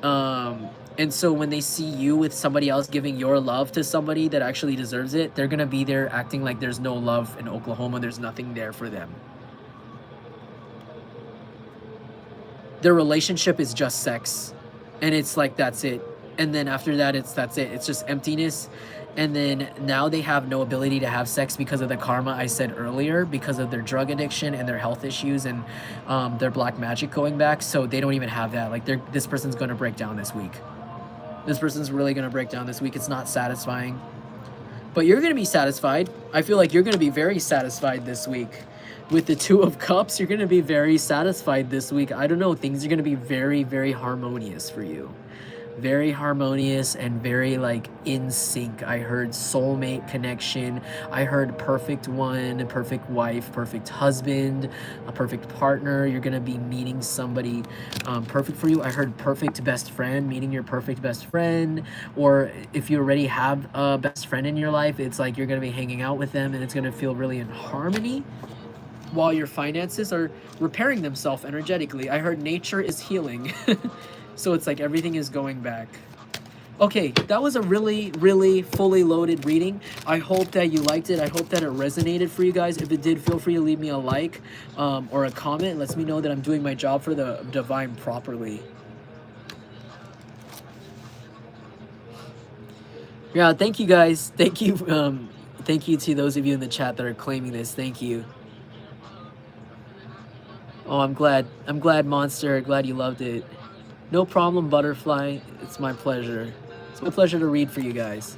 And so when they see you with somebody else giving your love to somebody that actually deserves it, they're gonna be there acting like there's no love in Oklahoma, there's nothing there for them. Their relationship is just sex, and it's like that's it. And then after that, that's it. It's just emptiness. And then now they have no ability to have sex because of the karma I said earlier, because of their drug addiction and their health issues and their black magic going back. So they don't even have that. Like this person's going to break down this week. This person's really going to break down this week. It's not satisfying, but you're going to be satisfied. I feel like you're going to be very satisfied this week. With the 2 of Cups, you're going to be very satisfied this week. I don't know. Things are going to be very, very harmonious for you. very harmonious and very like in sync. I heard soulmate connection. I heard perfect one, perfect wife, perfect husband, a perfect partner. You're gonna be meeting somebody perfect for you. I heard perfect best friend, meeting your perfect best friend. Or if you already have a best friend in your life, it's like you're gonna be hanging out with them and it's gonna feel really in harmony while your finances are repairing themselves energetically. I heard nature is healing. So it's like everything is going back. Okay, that was a really, really fully loaded reading. I hope that you liked it. I hope that it resonated for you guys. If it did, feel free to leave me a like or a comment. It lets me know that I'm doing my job for the divine properly. Yeah, thank you guys. Thank you. Thank you to those of you in the chat that are claiming this. Thank you. Oh, I'm glad. I'm glad, Monster. Glad you loved it. No problem, Butterfly. It's my pleasure. It's my pleasure to read for you guys.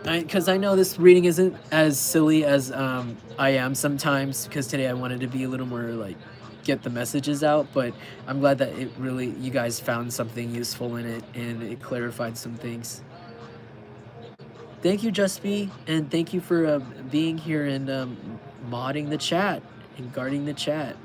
Because I know this reading isn't as silly as I am sometimes, because today I wanted to be a little more like get the messages out, but I'm glad that it really, you guys found something useful in it and it clarified some things. Thank you, Just Be, and thank you for being here and modding the chat and guarding the chat.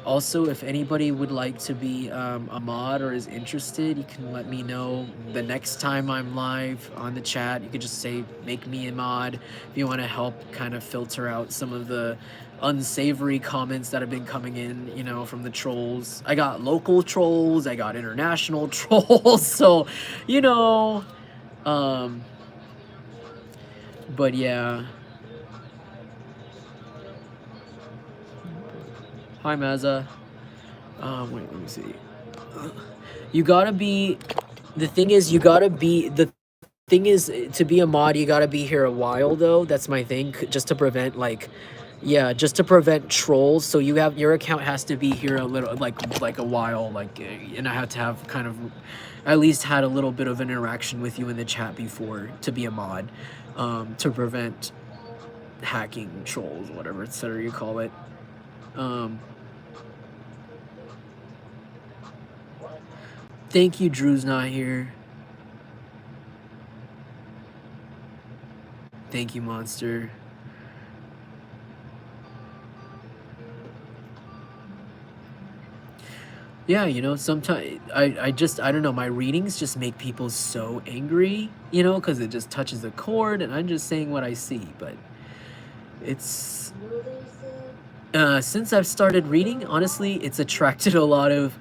Also, if anybody would like to be a mod or is interested, you can let me know the next time I'm live on the chat. You could just say, make me a mod if you want to help kind of filter out some of the unsavory comments that have been coming in, you know, from the trolls. I got local trolls, I got international trolls, so, you know, but yeah. Hi, Mazza. Wait, let me see. You gotta be, the thing is, to be a mod, you gotta be here a while, though. That's my thing, just to prevent, like, yeah, just to prevent trolls. So you have, your account has to be here a little, like a while, like, and I have to have kind of, at least had a little bit of an interaction with you in the chat before to be a mod, to prevent hacking trolls, whatever, etc. you call it. Thank you, Drew's not here. Thank you, Monster. Yeah, you know, sometimes I don't know, my readings just make people so angry, you know, because it just touches the chord, and I'm just saying what I see, but it's, since I've started reading, honestly, it's attracted a lot of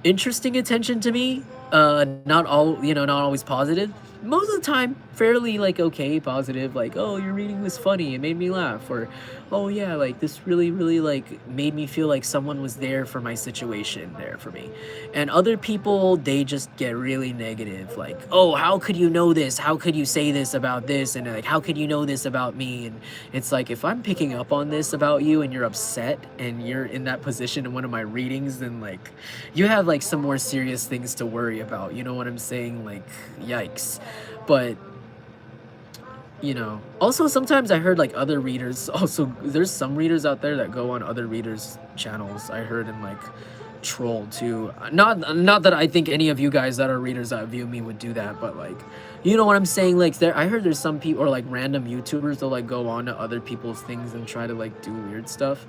interesting attention to me. Not all, you know, not always positive. Most of the time, fairly like okay, positive, like, oh, your reading was funny, it made me laugh, or oh yeah, like this really, really like made me feel like someone was there for my situation, there for me. And other people, they just get really negative, like, oh, how could you know this? How could you say this about this? And like, how could you know this about me? And it's like, if I'm picking up on this about you and you're upset and you're in that position in one of my readings, then like, you have like some more serious things to worry about. You know what I'm saying? Like, yikes. But you know, also sometimes I heard like other readers, also there's some readers out there that go on other readers channels, I heard, and like troll too. Not that I think any of you guys that are readers that view me would do that, but like, you know what I'm saying? Like, I heard there's some people, or like random YouTubers that like go on to other people's things and try to like do weird stuff.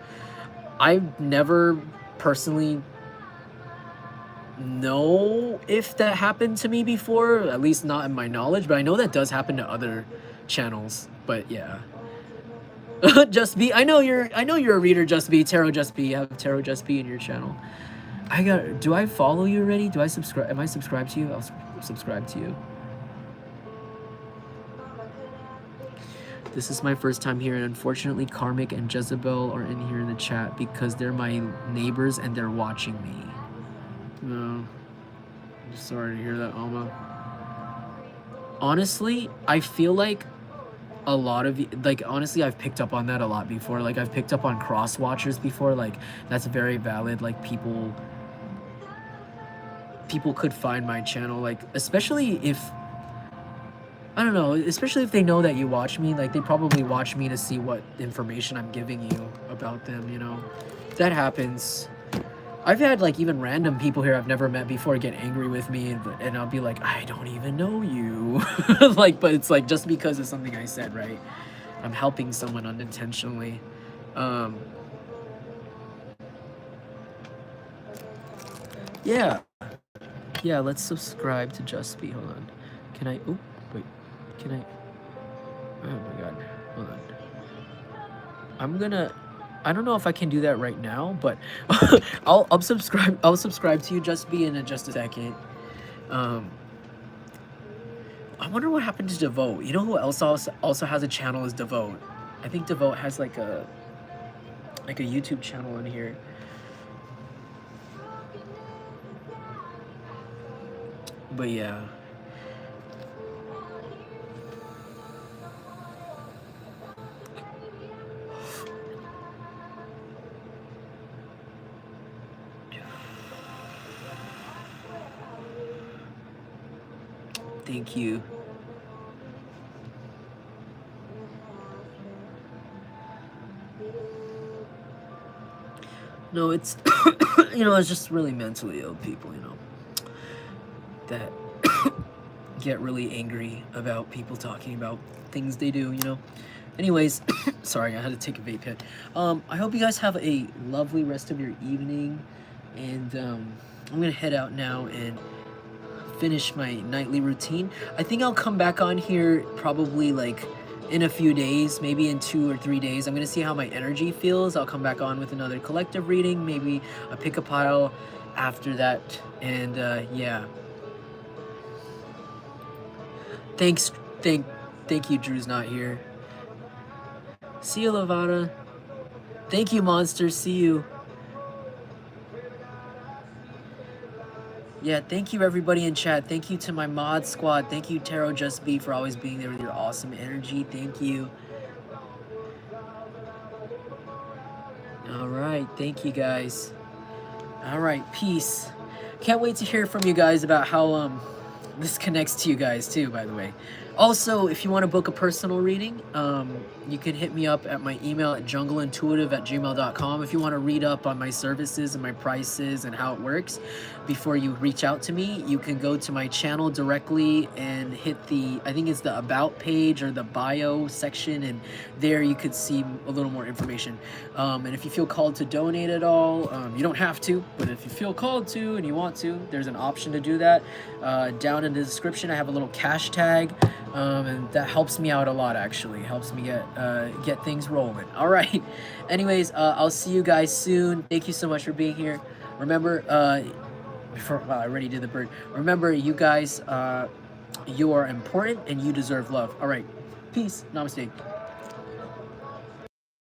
I've never personally know if that happened to me before, at least not in my knowledge, but I know that does happen to other channels. But yeah. Just Be, I know you're a reader, Just Be, Tarot Just Be. You have Tarot Just Be in your channel. Do I follow you already? Do I subscribe? Am I subscribed to you? I'll subscribe to you. This is my first time here, and unfortunately Karmic and Jezebel are in here in the chat because they're my neighbors and they're watching me. No. I'm sorry to hear that, Alma. Honestly, I feel like a lot of, like, honestly, I've picked up on that a lot before. Like, I've picked up on cross watchers before. Like, that's very valid. Like, people could find my channel, like, especially if, I don't know, especially if they know that you watch me. Like, they probably watch me to see what information I'm giving you about them, you know. That happens. I've had like even random people here I've never met before get angry with me, and I'll be like, I don't even know you. Like, but it's like just because of something I said, right? I'm helping someone unintentionally. Yeah. Yeah, let's subscribe to Just Be. Hold on. Can I? Oh, wait. Can I? Oh my god. Hold on. I'm gonna. I don't know if I can do that right now, but I'll subscribe. I'll subscribe to you, Just Be, in just a second. I wonder what happened to Devote. You know who else also has a channel is Devote. I think Devote has like a YouTube channel in here. But yeah. Thank you. No, it's you know, it's just really mentally ill people, you know, that get really angry about people talking about things they do, you know. Anyways, sorry, I had to take a vape hit. I hope you guys have a lovely rest of your evening, and I'm gonna head out now and finish my nightly routine. I think I'll come back on here probably like in a few days, maybe in 2 or 3 days. I'm gonna see how my energy feels. I'll come back on with another collective reading, maybe a pick a pile after that, and yeah. Thank you, Drew's not here. See you, Lavada. Thank you, Monster. See you. Yeah, thank you everybody in chat. Thank you to my mod squad. Thank you, Tarot Just Be, for always being there with your awesome energy. Thank you. All right, thank you guys. All right, peace. Can't wait to hear from you guys about how this connects to you guys too, by the way. Also, if you want to book a personal reading, you can hit me up at my email at jungleintuitive@gmail.com. If you want to read up on my services and my prices and how it works before you reach out to me, you can go to my channel directly and hit the, I think it's the About page or the Bio section, and there you could see a little more information. And if you feel called to donate at all, you don't have to, but if you feel called to and you want to, there's an option to do that. Down in the description, I have a little cash tag. And that helps me out a lot, actually. Helps me get things rolling. All right. Anyways, I'll see you guys soon. Thank you so much for being here. Remember, well, I already did the bird. Remember, you guys, you are important and you deserve love. All right. Peace. Namaste.